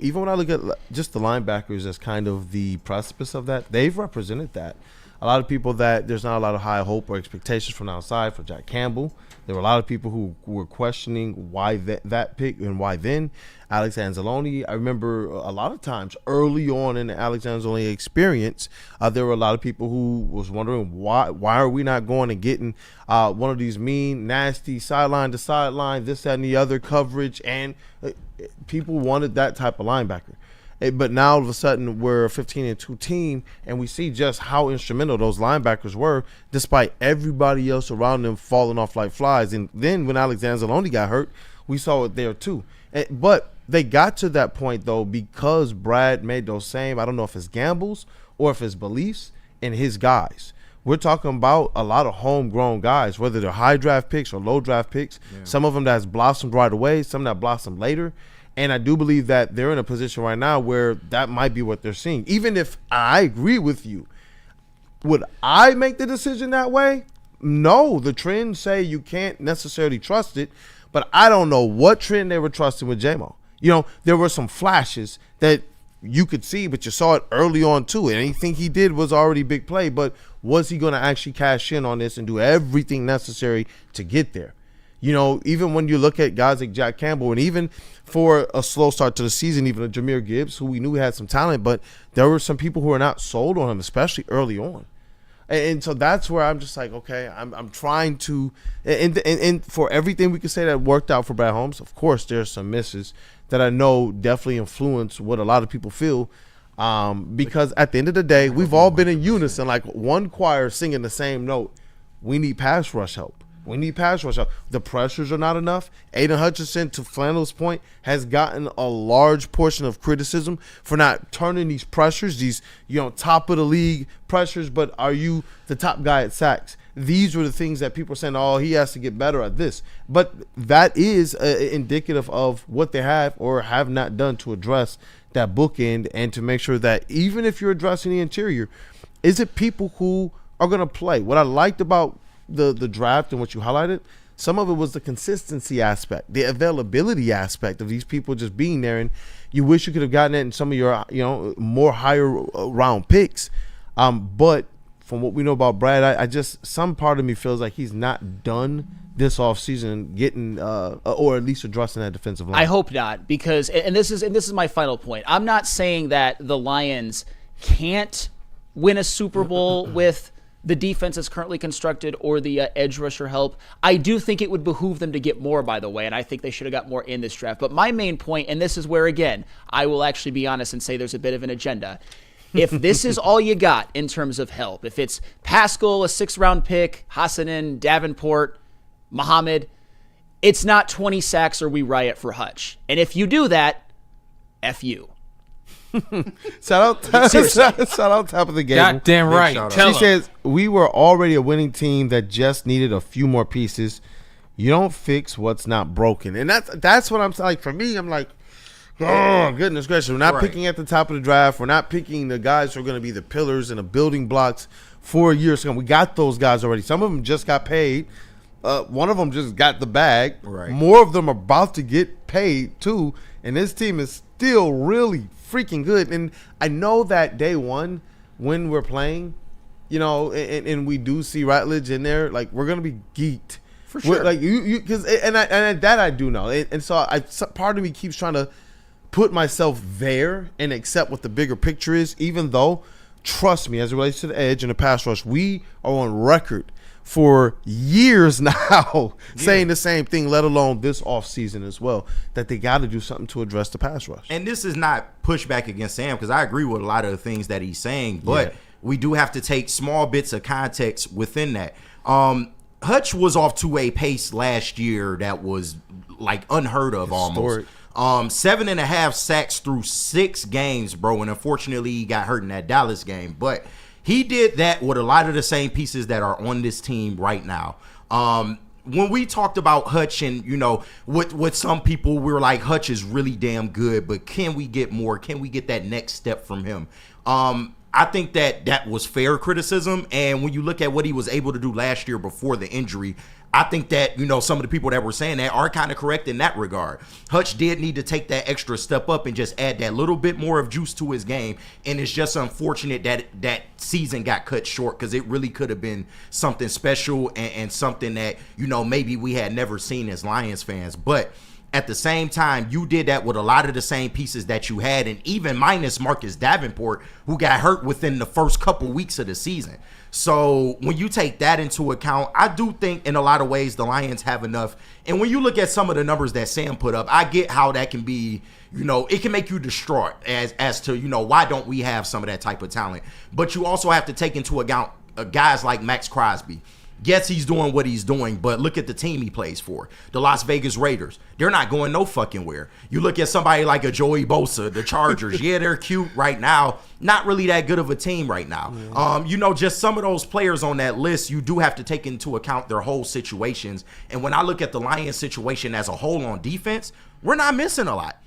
Even when I look at just the linebackers as kind of the precipice of that, they've represented that. A lot of people that there's not a lot of high hope or expectations from outside for Jack Campbell. There were a lot of people who were questioning why that pick and why then. Alex Anzalone, I remember a lot of times early on in the Alex Anzalone experience, there were a lot of people who was wondering why are we not going and getting one of these mean, nasty sideline to sideline, this, that, and the other coverage, and people wanted that type of linebacker. But now all of a sudden we're a 15-2 team, and we see just how instrumental those linebackers were, despite everybody else around them falling off like flies. And then when Alex Anzalone got hurt, we saw it there too. But they got to that point though because Brad made those same, I don't know if it's gambles or if it's beliefs in his guys. We're talking about a lot of homegrown guys, whether they're high draft picks or low draft picks. Yeah. Some of them that's blossomed right away, some that blossomed later. And I do believe that they're in a position right now where that might be what they're seeing. Even if I agree with you, would I make the decision that way? No. The trends say you can't necessarily trust it, but I don't know what trend they were trusting with J-Mo. There were some flashes that you could see, but you saw it early on too. And anything he did was already big play, but was he going to actually cash in on this and do everything necessary to get there? Even when you look at guys like Jack Campbell, and even for a slow start to the season, even a Jahmyr Gibbs, who we knew had some talent, but there were some people who were not sold on him, especially early on. And so that's where I'm just like, okay, I'm trying to, and for everything we could say that worked out for Brad Holmes, of course, there's some misses that I know definitely influence what a lot of people feel. Because at the end of the day, we've all been in unison, like one choir singing the same note. We need pass rush help. We need pass rush help. The pressures are not enough. Aiden Hutchinson, to Flannel's point, has gotten a large portion of criticism for not turning these pressures, these top of the league pressures, but are you the top guy at sacks? These were the things that people are saying, oh, he has to get better at this. But that is indicative of what they have or have not done to address that bookend and to make sure that even if you're addressing the interior, is it people who are going to play? What I liked about the draft and what you highlighted, some of it was the consistency aspect, the availability aspect of these people just being there, and you wish you could have gotten it in some of your more higher round picks, but from what we know about Brad, I just, some part of me feels like he's not done this offseason getting or at least addressing that defensive line. I hope not, because and this is my final point. I'm not saying that the Lions can't win a Super Bowl with the defense is currently constructed or the edge rusher help. I do think it would behoove them to get more, by the way, and I think they should have got more in this draft. But my main point, and this is where, again, I will actually be honest and say there's a bit of an agenda. If this is all you got in terms of help, if it's Pascal, a 6th-round pick, Hassanin, Davenport, Muhammad, it's not 20 sacks or we riot for Hutch. And if you do that, F you. Shout out top of the game. Goddamn right. She says, we were already a winning team that just needed a few more pieces. You don't fix what's not broken. And that's what I'm like. For me, I'm like, oh, goodness gracious. We're not picking at the top of the draft. We're not picking the guys who are going to be the pillars and the building blocks for years to come. We got those guys already. Some of them just got paid. One of them just got the bag. Right. More of them are about to get paid too. And this team is still really freaking good. And I know that day one when we're playing, and we do see Rutledge in there, like, we're gonna be geeked for sure. Like you because and that I do know. And so part of me keeps trying to put myself there and accept what the bigger picture is, even though, trust me, as it relates to the edge and the pass rush, we are on record for years now saying the same thing, let alone this offseason as well, that they got to do something to address the pass rush. And this is not pushback against Sam, because I agree with a lot of the things that he's saying, but we do have to take small bits of context within that. Hutch was off to a pace last year that was like unheard of. Historic. Almost. 7.5 sacks through 6 games, bro, and unfortunately he got hurt in that Dallas game, but he did that with a lot of the same pieces that are on this team right now. When we talked about Hutch and, you know, with some people, we were like, Hutch is really damn good, but can we get more? Can we get that next step from him? I think that was fair criticism. And when you look at what he was able to do last year before the injury, I think that, you know, some of the people that were saying that are kind of correct in that regard. Hutch did need to take that extra step up and just add that little bit more of juice to his game. And it's just unfortunate that that season got cut short, because it really could have been something special and something that, you know, maybe we had never seen as Lions fans. But at the same time, you did that with a lot of the same pieces that you had, and even minus Marcus Davenport, who got hurt within the first couple weeks of the season. So when you take that into account, I do think in a lot of ways the Lions have enough. And when you look at some of the numbers that Sam put up, I get how that can be, you know, it can make you distraught as to, you know, why don't we have some of that type of talent? But you also have to take into account guys like Max Crosby. Yes, he's doing what he's doing, but look at the team he plays for, the Las Vegas Raiders. They're not going no fucking where. You look at somebody like a Joey Bosa, the Chargers. Yeah, they're cute right now. Not really that good of a team right now. You know, just some of those players on that list, you do have to take into account their whole situations. And when I look at the Lions situation as a whole on defense, we're not missing a lot.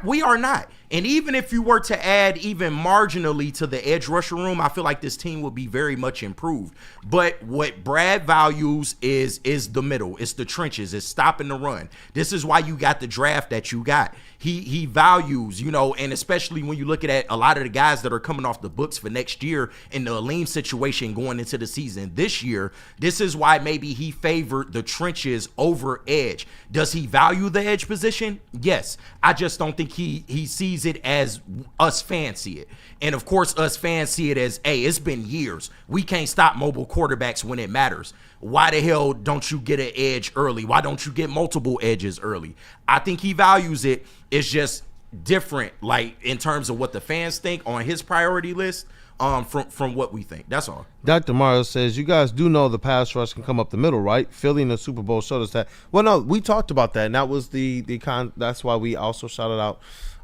We are not. And even if you were to add even marginally to the edge rusher room, I feel like this team would be very much improved. But what Brad values is the middle. It's the trenches. It's stopping the run. This is why you got the draft that you got. He values, you know, and especially when you look at a lot of the guys that are coming off the books for next year in the Aleem situation going into the season this year, this is why maybe he favored the trenches over edge. Does he value the edge position? Yes. I just don't think he sees it as us fans see it. And of course, us fans see it as, hey, it's been years. We can't stop mobile quarterbacks when it matters. Why the hell don't you get an edge early? Why don't you get multiple edges early? I think he values it. It's just different, like in terms of what the fans think on his priority list from what we think. That's all. Dr. Mario says, you guys do know the pass rush can come up the middle, right? Philly in the Super Bowl showed us that. Well, no, we talked about that, and that was that's why we also shouted out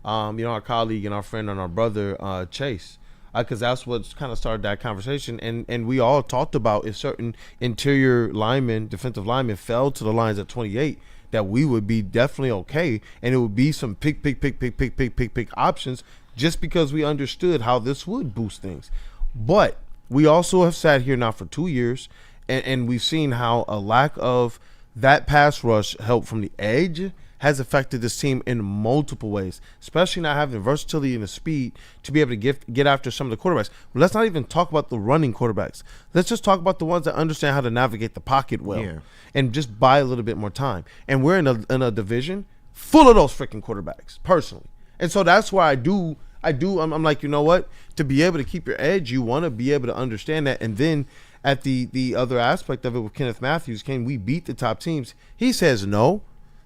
you know, our colleague and our friend and our brother Chase, because that's what kind of started that conversation. And we all talked about if certain interior linemen, defensive linemen, fell to the Lions at 28, that we would be definitely okay, and it would be some pick options, just because we understood how this would boost things. But we also have sat here now for 2 years, and we've seen how a lack of that pass rush help from the edge has affected this team in multiple ways, especially not having the versatility and the speed to be able to get after some of the quarterbacks. But let's not even talk about the running quarterbacks. Let's just talk about the ones that understand how to navigate the pocket well and just buy a little bit more time. And we're in a division full of those freaking quarterbacks, personally. And so that's why I'm like, you know what? To be able to keep your edge, you want to be able to understand that. And then at the other aspect of it with Kenneth Matthews, can we beat the top teams? He says no.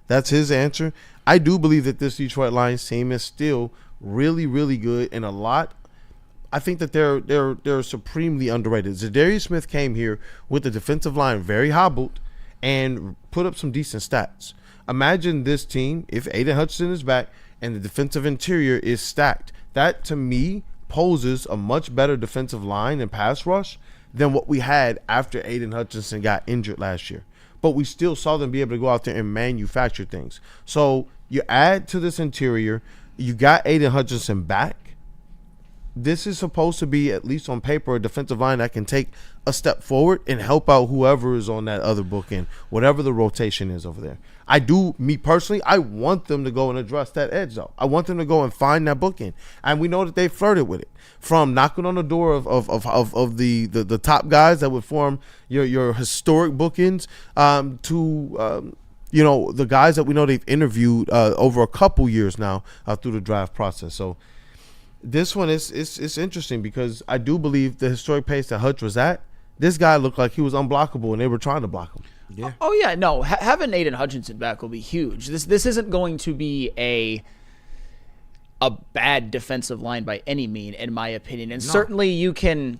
That's his answer. I do believe that this Detroit Lions team is still really, really good, and a lot. I think that they're supremely underrated. Zadarius Smith came here with the defensive line very hobbled and put up some decent stats. Imagine this team if Aiden Hutchinson is back and the defensive interior is stacked. That, to me, poses a much better defensive line and pass rush than what we had after Aiden Hutchinson got injured last year. But we still saw them be able to go out there and manufacture things. So you add to this interior, you got Aiden Hutchinson back. This is supposed to be, at least on paper, a defensive line that can take a step forward and help out whoever is on that other bookend, whatever the rotation is over there. Me personally, I want them to go and address that edge, though. I want them to go and find that bookend. And we know that they flirted with it. From knocking on the door of the top guys that would form your historic bookends to you know, the guys that we know they've interviewed over a couple years now through the draft process. So this one is interesting because I do believe the historic pace that Hutch was at, this guy looked like he was unblockable, and they were trying to block him. Yeah. Oh yeah, no. Having Aiden Hutchinson back will be huge. This isn't going to be a bad defensive line by any mean, in my opinion. And certainly you can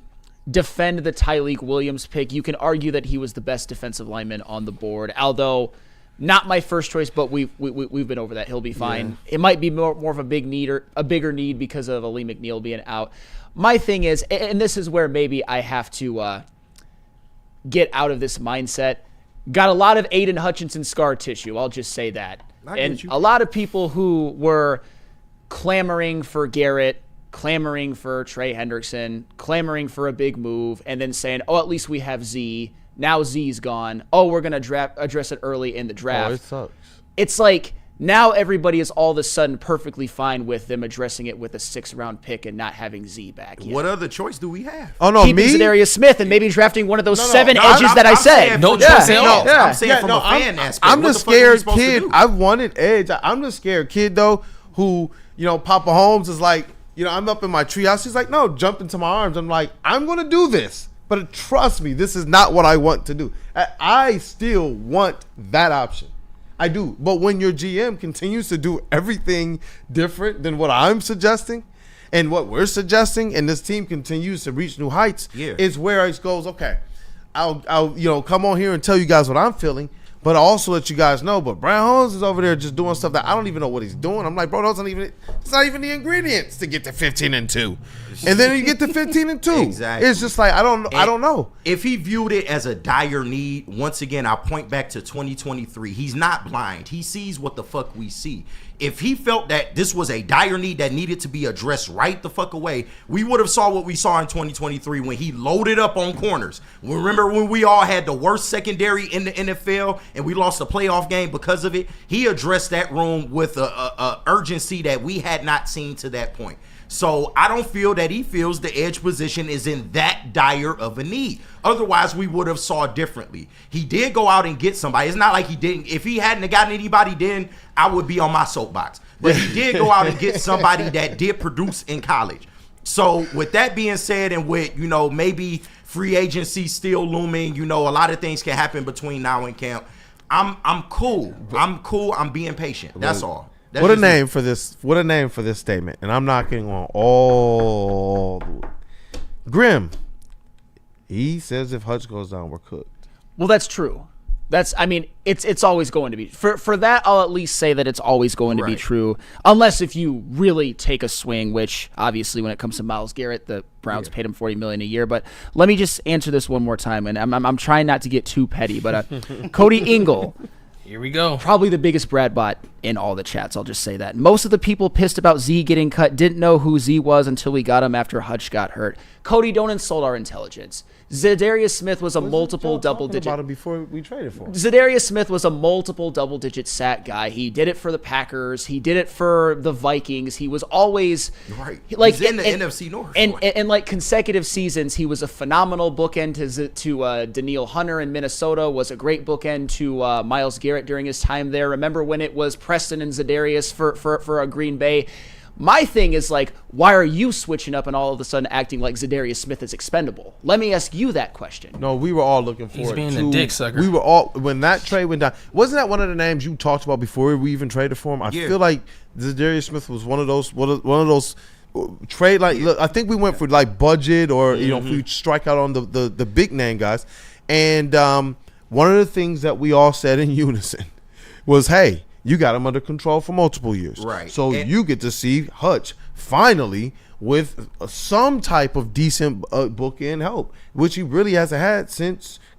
defend the Tyleik Williams pick. You can argue that he was the best defensive lineman on the board, although not my first choice. But we've been over that. He'll be fine. Yeah. It might be more of a big need or a bigger need because of Ali McNeil being out. My thing is, and this is where maybe I have to get out of this mindset. Got a lot of Aiden Hutchinson scar tissue. I'll just say that. And a lot of people who were clamoring for Garrett, clamoring for Trey Hendrickson, clamoring for a big move, and then saying, oh, at least we have Z. Now Z's gone. Oh, we're going to address it early in the draft. Oh, it sucks. It's like now everybody is all of a sudden perfectly fine with them addressing it with a 6th-round pick and not having Z back yet. What other choice do we have? Oh, no, Keeping Zadarius Smith and maybe drafting one of those seven edges that I said. No choice at all. I'm saying from a fan aspect. I'm the scared kid. I wanted edge. I'm the scared kid, though, who, Papa Holmes is like, I'm up in my treehouse. He's like, no, jump into my arms. I'm like, I'm going to do this. But trust me, this is not what I want to do. I still want that option. I do. But when your GM continues to do everything different than what I'm suggesting and what we're suggesting, and this team continues to reach new heights, is where it goes, okay, I'll come on here and tell you guys what I'm feeling, but I'll also let you guys know, but Brian Holmes is over there just doing stuff that I don't even know what he's doing. I'm like, bro, it's not even the ingredients to get to 15-2. And then you get to 15-2. Exactly. It's just like, I don't know. If he viewed it as a dire need, once again, I'll point back to 2023. He's not blind. He sees what the fuck we see. If he felt that this was a dire need that needed to be addressed right the fuck away, we would have saw what we saw in 2023 when he loaded up on corners. Remember when we all had the worst secondary in the NFL and we lost a playoff game because of it? He addressed that room with a urgency that we had not seen to that point. So I don't feel that he feels the edge position is in that dire of a need. Otherwise, we would have saw differently. He did go out and get somebody. It's not like he didn't. If he hadn't gotten anybody, then I would be on my soapbox. But he did go out and get somebody that did produce in college. So with that being said, and with, maybe free agency still looming, a lot of things can happen between now and camp. I'm cool. I'm being patient. That's all. What a name for this! What a name for this statement! And I'm knocking on all Grim. He says if Hutch goes down, we're cooked. Well, that's true. It's always going to be for that. I'll at least say that it's always going to be true, unless if you really take a swing. Which obviously, when it comes to Myles Garrett, the Browns paid him $40 million a year. But let me just answer this one more time, and I'm trying not to get too petty. But Cody Ingle. Here we go. Probably the biggest Brad bot in all the chats. I'll just say that. Most of the people pissed about Z getting cut didn't know who Z was until we got him after Hutch got hurt. Cody, don't insult our intelligence. Zadarius Smith was a multiple double-digit. About him before we traded for him. Zadarius Smith was a multiple double-digit sack guy. He did it for the Packers. He did it for the Vikings. He was always like he's in the NFC North. And like consecutive seasons, he was a phenomenal bookend to Danielle Hunter in Minnesota. Was a great bookend to Myles Garrett during his time there. Remember when it was Preston and Zadarius for a Green Bay? My thing is like, why are you switching up and all of a sudden acting like Zadarius Smith is expendable? Let me ask you that question. No, we were all looking forward to. He's being a dick sucker. We were all, when that trade went down, wasn't that one of the names you talked about before we even traded for him? I feel like Zadarius Smith was one of those trade, like, look, I think we went for like budget or if we strike out on the big name guys. And one of the things that we all said in unison was, hey, you got him under control for multiple years. Right. So you get to see Hutch finally with some type of decent bookend help, which he really hasn't had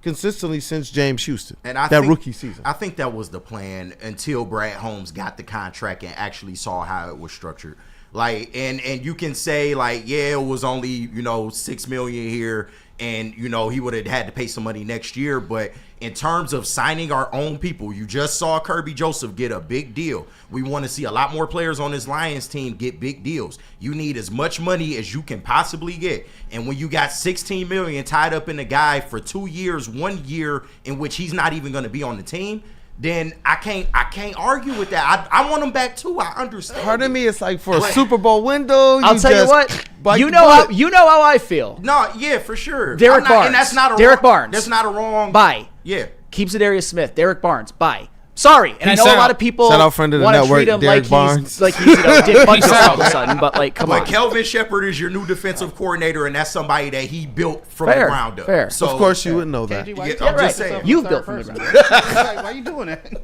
consistently since James Houston, and rookie season. I think that was the plan until Brad Holmes got the contract and actually saw how it was structured. Like, and you can say like, yeah, it was only, $6 million here, and he would have had to pay some money next year. But in terms of signing our own people, you just saw Kirby Joseph get a big deal. We want to see a lot more players on this Lions team get big deals. You need as much money as you can possibly get. And when you got $16 million tied up in a guy for 2 years, 1 year in which he's not even going to be on the team, then I can't argue with that. I want him back too. I understand. Pardon me, it's like for a Super Bowl window. I'll tell you what. You know how I feel. No, yeah, for sure. Derek Barnes. And that's not a Derek wrong, Barnes. That's not a wrong. Bye. Yeah. Keeps Darius Smith. Derek Barnes. Bye. Sorry, and I know a lot of people Shout out friend of the want to network, treat him Derek like Barnes. he's Dick Butkus all of a sudden, but like, come But on. Kelvin Shepard is your new defensive coordinator, and that's somebody that he built from the ground up. Fair. So Of course, you wouldn't know that. KG, why Yeah, you I'm talking just saying. yourself in You've third built from the person? ground Why you doing that?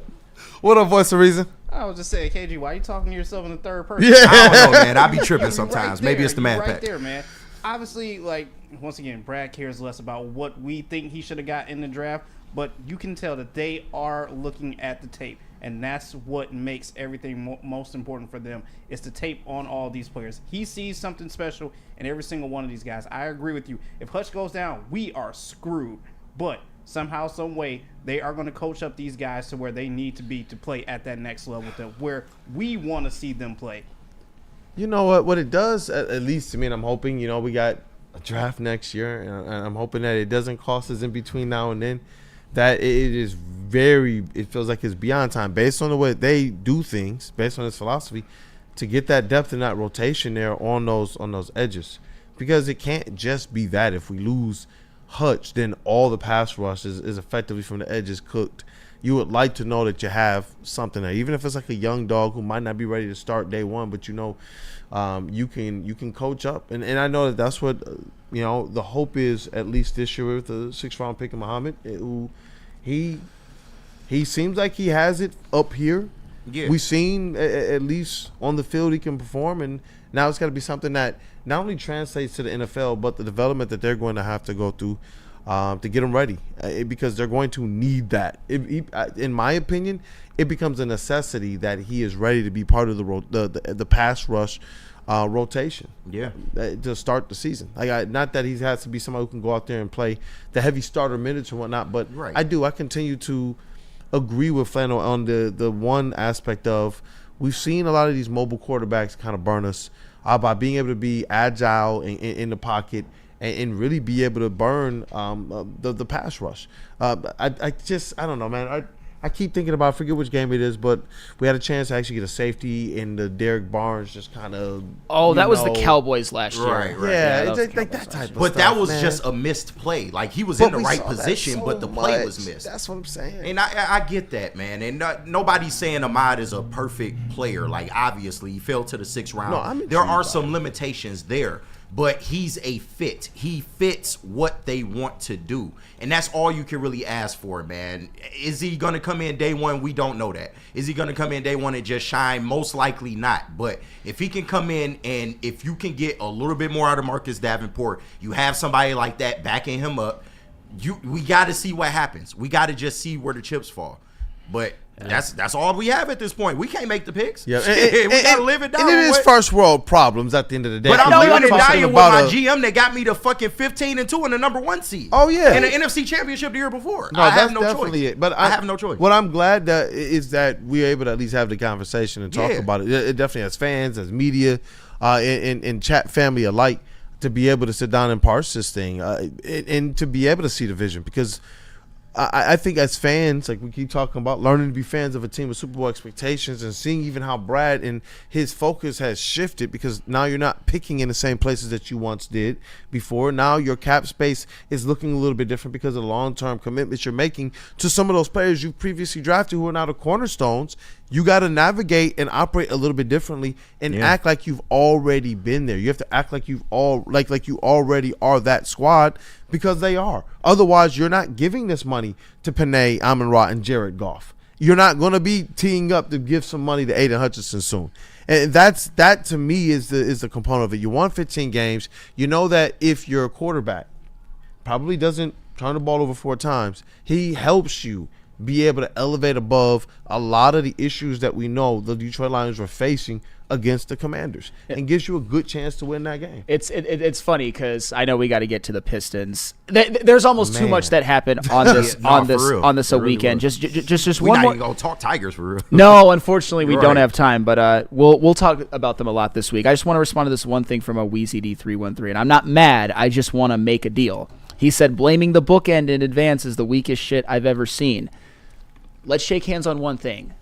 What up, voice of reason? I was just saying, KG, why you talking to yourself in the third person? Yeah. I don't know, man. I be tripping You sometimes. right Maybe there. it's the You man right pack. there, man. Obviously, like, once again, Brad cares less about what we think he should have got in the draft, but you can tell that they are looking at the tape, and that's what makes everything most important for them is the tape on all these players. He sees something special in every single one of these guys. I agree with you. If Hutch goes down, we are screwed, but somehow, some way, they are going to coach up these guys to where they need to be to play at that next level, to where we want to see them play. You know what it does, at least to me, and I'm hoping, we got a draft next year, and I'm hoping that it doesn't cost us in between now and then, that it feels like it's beyond time, based on the way they do things, based on his philosophy, to get that depth in that rotation there on those edges. Because it can't just be that. If we lose Hutch, then all the pass rush is effectively from the edges cooked. You would like to know that you have something there, even if it's like a young dog who might not be ready to start day one, but you can coach up, and I know that's what the hope is, at least this year with the 6th round pick of Muhammad, who he seems like he has it up here. Yeah. We've seen at least on the field he can perform, and now it's got to be something that not only translates to the NFL, but the development that they're going to have to go through to get them ready, because they're going to need that. In my opinion, it becomes a necessity that he is ready to be part of the pass rush rotation. Yeah, to start the season. Not that he has to be somebody who can go out there and play the heavy starter minutes or whatnot, but right. I continue to agree with Flannel on the one aspect of we've seen a lot of these mobile quarterbacks kind of burn us by being able to be agile in the pocket and really be able to burn the pass rush. I don't know, man. I keep thinking about, I forget which game it is, but we had a chance to actually get a safety in the Derek Barnes just kind of. Oh, that was the Cowboys last year. Right. Yeah, it's like that type of But stuff, that was man. just a missed play. Like, he was in the right position, but the play was missed. That's what I'm saying. And I get that, man. And nobody's saying Ahmad is a perfect player. Like, obviously, he fell to the 6th round. No, I'm there are intrigued by some limitations there. But he's a fit. He fits what they want to do. And that's all you can really ask for, man. Is he going to come in day one? We don't know that. Is he going to come in day one and just shine? Most likely not. But if he can come in and if you can get a little bit more out of Marcus Davenport, you have somebody like that backing him up, we got to see what happens. We got to just see where the chips fall. But that's all we have at this point. We can't make the picks. Yeah, we got to live it down. And it is first world problems at the end of the day. But I'm living and dying with about my GM that got me to fucking 15-2 in the number 1 seed. Oh yeah, and the NFC Championship the year before. No, I that's have no definitely choice. it. But I have no choice. What I'm glad that is that we're able to at least have the conversation and talk about it. It definitely as fans, as media, and chat family alike, to be able to sit down and parse this thing, and to be able to see the vision, because I think as fans, like we keep talking about, learning to be fans of a team with Super Bowl expectations and seeing even how Brad and his focus has shifted, because now you're not picking in the same places that you once did before. Now your cap space is looking a little bit different because of the long-term commitments you're making to some of those players you've previously drafted who are now the cornerstones. You got to navigate and operate a little bit differently and act like you've already been there. You have to act like you already are that squad, because they are. Otherwise, you're not giving this money to Panay, Amon-Ra, and Jared Goff. You're not going to be teeing up to give some money to Aiden Hutchinson soon. And that to me is the component of it. You won 15 games. You know that if your quarterback probably doesn't turn the ball over 4 times, he helps you be able to elevate above a lot of the issues that we know the Detroit Lions were facing against the Commanders, and gives you a good chance to win that game. It's funny because I know we got to get to the Pistons. There's almost too much that happened on this on this weekend. Just we one not more. even gonna talk Tigers for real. No, unfortunately, we You're don't right. have time. But we'll talk about them a lot this week. I just want to respond to this one thing from a WeezyD313, and I'm not mad. I just want to make a deal. He said blaming the bookend in advance is the weakest shit I've ever seen. Let's shake hands on one thing.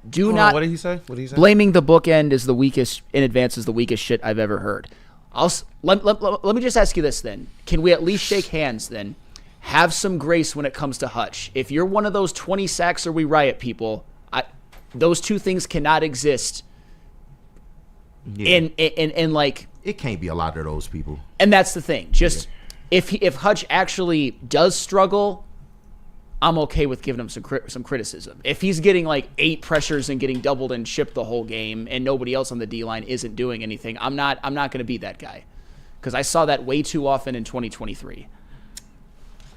What did he say? Blaming the bookend is the weakest in advance is the weakest shit I've ever heard. Let me just ask you this then. Can we at least shake hands then? Have some grace when it comes to Hutch. If you're one of those 20 sacks or we riot people, those two things cannot exist. In like, it can't be a lot of those people. And that's the thing. Just if Hutch actually does struggle, I'm okay with giving him some criticism. If he's getting like 8 pressures and getting doubled and shipped the whole game, and nobody else on the D line isn't doing anything, I'm not going to be that guy, because I saw that way too often in 2023.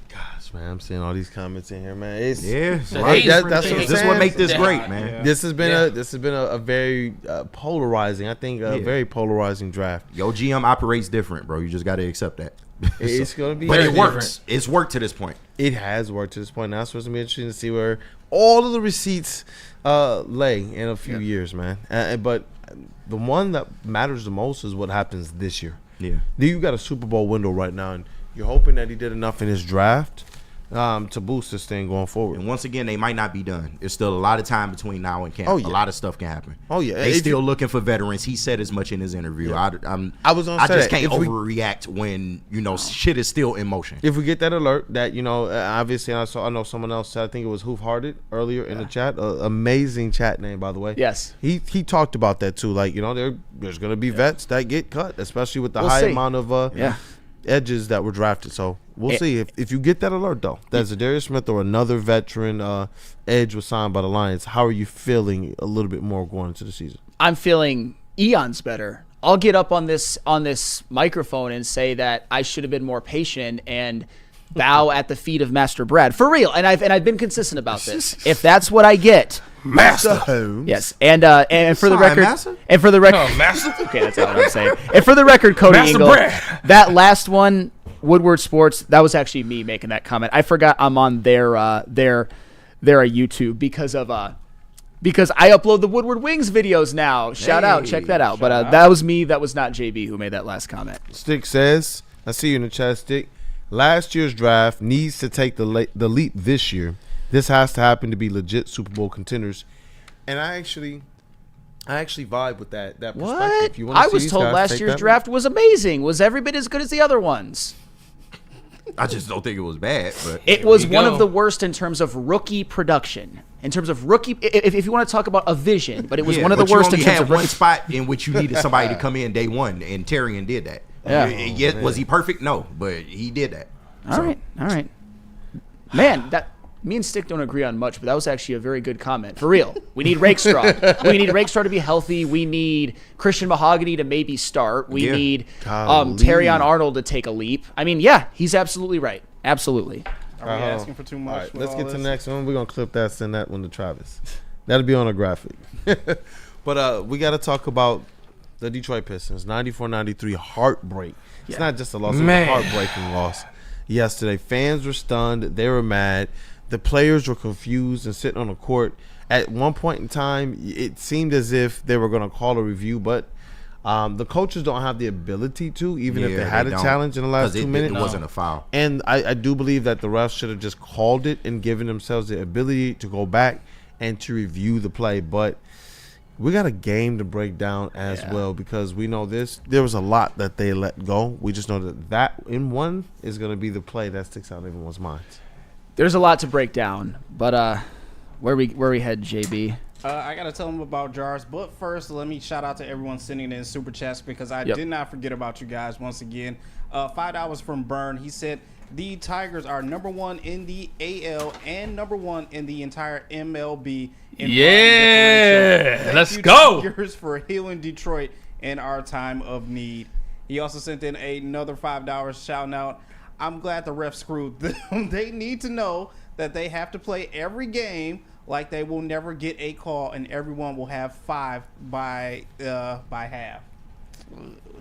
Gosh, man, I'm seeing all these comments in here, man. That's what I'm saying. This is what makes this great, man. Yeah. This has been a very polarizing, I think, very polarizing draft. Yo, GM operates different, bro. You just got to accept that. It's going to be, but it works. It's worked to this point. It has worked to this point. Now it's supposed to be interesting to see where all of the receipts lay in a few years, man. But the one that matters the most is what happens this year. Yeah. You got a Super Bowl window right now, and you're hoping that he did enough in his draft to boost this thing going forward. And once again, they might not be done. There's still a lot of time between now and camp. Oh, yeah. A lot of stuff can happen. Oh, yeah. They still looking for veterans. He said as much in his interview. Yeah. I I just can't overreact when, shit is still in motion. If we get that alert that, obviously I know someone else said, I think it was Hoof-Hearted earlier in the chat. Amazing chat name, by the way. Yes. He talked about that too. Like, there's going to be vets that get cut, especially with the high amount of edges that were drafted. So we'll see. If you get that alert, though, that Zadarius Smith or another veteran edge was signed by the Lions, how are you feeling a little bit more going into the season? I'm feeling eons better. I'll get up on this microphone and say that I should have been more patient and bow at the feet of Master Brad. For real. And I've been consistent about this. If that's what I get, Master Holmes. Yes. And for the record, Master? and for the record, Master. Okay, that's not what I'm saying. And for the record, Cody Master Engel, Brad. that last one, Woodward Sports, that was actually me making that comment. I forgot I'm on their YouTube because I upload the Woodward Wings videos now. Shout out, check that out. But that was me. That was not JB who made that last comment. Stick says, I see you in the chat, Stick. Last year's draft needs to take the leap this year. This has to happen to be legit Super Bowl contenders. And I actually vibe with that perspective. What? You wanna I see was these told guys last take year's that draft was amazing. Was every bit as good as the other ones. I just don't think it was bad. But It was one of the worst in terms of rookie production. In terms of rookie, if you want to talk about a vision, but it was one of the worst in terms of one rookie. spot in which you needed somebody to come in day one, and Terrian did that. Yeah. Was he perfect? No, but he did that. All right. Man, me and Stick don't agree on much, but that was actually a very good comment. For real. We need Rakestraw. We need Rakestraw to be healthy. We need Christian Mahogany to maybe start. We need Terrion Arnold to take a leap. I mean, yeah, he's absolutely right. Absolutely. Are we asking for too much? All right, let's get to the next one. We're going to clip that, send that one to Travis. That'll be on a graphic. But we got to talk about the Detroit Pistons. 94-93 heartbreak. It's not just a loss, it's a heartbreaking loss. Yesterday, fans were stunned. They were mad. The players were confused and sitting on the court. At one point in time, it seemed as if they were going to call a review, but the coaches don't have the ability to, even if they had a challenge in the last 2 minutes. It wasn't a foul. And I do believe that the refs should have just called it and given themselves the ability to go back and to review the play. But we got a game to break down as well, because we know there was a lot that they let go. We just know that in one is going to be the play that sticks out in everyone's minds. There's a lot to break down, but where we head, JB? I got to tell them about jars, but first let me shout out to everyone sending in super chats, because I did not forget about you guys once again. $5 from Burn. He said the Tigers are #1 in the AL and #1 in the entire MLB. Let's go. Tigers for healing Detroit in our time of need. He also sent in another $5 shouting out, I'm glad the refs screwed them. They need to know that they have to play every game like they will never get a call, and everyone will have 5 by half.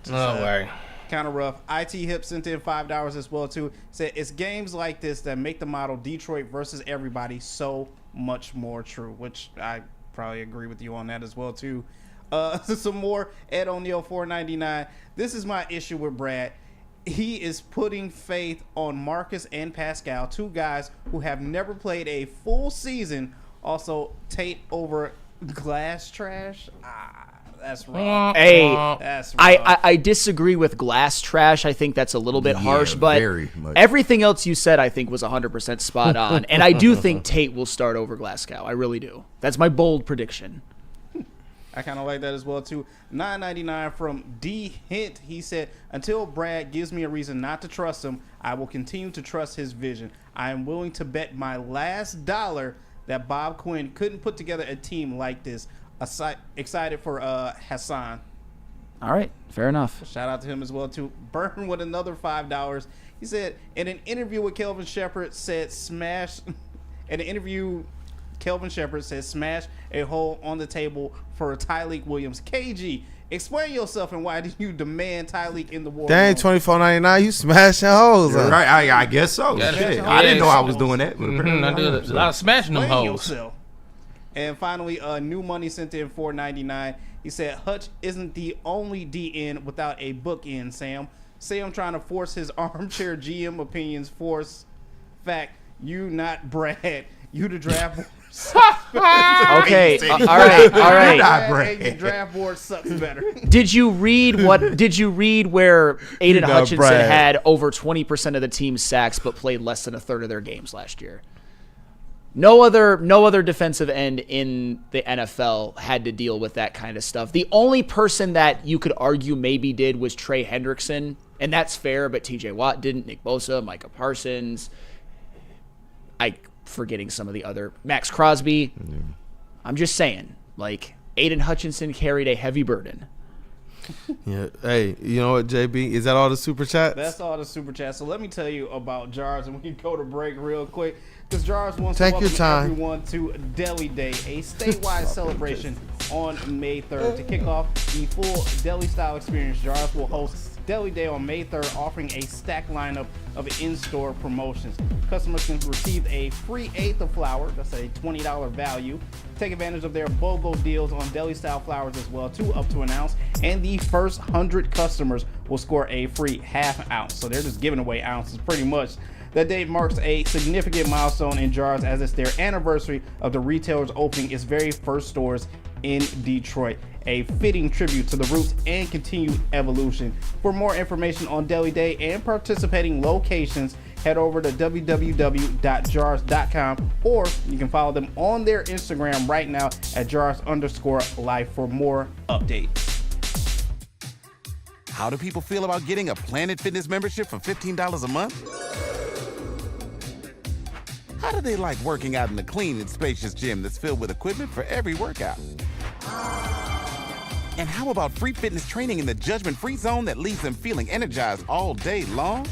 No way. Kind of rough. IT Hip sent in $5 as well too. Said it's games like this that make the model Detroit versus everybody so much more true, which I probably agree with you on that as well too. Some more. Ed O'Neill 499. This is my issue with Brad. He is putting faith on Marcus and Pascal, 2 guys who have never played a full season. Also, Tate over glass trash. That's wrong. Hey, That's wrong. I disagree with glass trash. I think that's a little bit harsh, but very much. everything else you said I think was 100% spot on. And I do think Tate will start over Glasgow. I really do. That's my bold prediction. I kind of like that as well, too. $9.99 from D. Hint. He said, until Brad gives me a reason not to trust him, I will continue to trust his vision. I am willing to bet my last dollar that Bob Quinn couldn't put together a team like this. Excited for Hassan. All right, fair enough. Shout out to him as well, too. Burn with another $5. He said, in an interview with Kelvin Shepard, said smash. In an interview, Kelvin Shepard says smash a hole on the table for Tyleek Williams. KG, explain yourself and why did you demand Tyleek in the war? Dang, $24.99, you smashing hoes. Huh? Right, I guess so. Yeah, Shit. yeah, I didn't know I was doing that. I do a lot of smashing them Explain hoes. yourself. And finally, New Money sent in $4.99. He said, Hutch isn't the only DN without a bookend, Sam. Sam trying to force his armchair GM opinions force. Fact, you not Brad. You the draft board. Okay, all right. Brad, draft board sucks better. Did you read where Aiden know, Hutchinson Brad. had over 20% of the team's sacks but played less than a third of their games last year? No other defensive end in the NFL had to deal with that kind of stuff. The only person that you could argue maybe did was Trey Hendrickson, and that's fair, but TJ Watt didn't, Nick Bosa, Micah Parsons. Forgetting some of the other, Max Crosby. I'm just saying, like, Aiden Hutchinson carried a heavy burden. Yeah. Hey, you know what, JB? Is that all the super chats? That's all the super chats. So let me tell you about Jars, and we can go to break real quick. Because Jars wants Take to your welcome time. everyone to Deli Day, a statewide celebration on May 3rd. To kick off the full deli-style experience, Jars will host Deli Day on May 3rd, offering a stacked lineup of in-store promotions. Customers can receive a free eighth of flour. That's a $20 value. Take advantage of their BOGO deals on deli-style flours as well, too, up to an ounce. And the first 100 customers will score a free half ounce. So they're just giving away ounces pretty much. That date marks a significant milestone in Jars as it's their anniversary of the retailer's opening its very first stores in Detroit. A fitting tribute to the roots and continued evolution. For more information on Deli Day and participating locations, head over to www.jars.com, or you can follow them on their Instagram right now at jars_life for more updates. How do people feel about getting a Planet Fitness membership for $15 a month? How do they like working out in a clean and spacious gym that's filled with equipment for every workout? And how about free fitness training in the judgment-free zone that leaves them feeling energized all day long?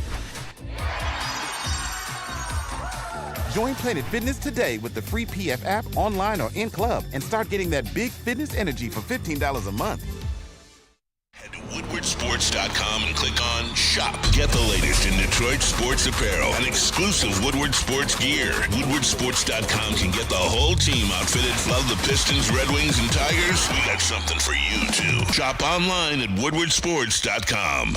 Join Planet Fitness today with the free PF app, online or in club, and start getting that big fitness energy for $15 a month. Head to woodwardsports.com and click on Shop. Get the latest in Detroit sports apparel and exclusive Woodward sports gear. Woodwardsports.com can get the whole team outfitted. Love the Pistons, Red Wings, and Tigers? We got something for you, too. Shop online at woodwardsports.com.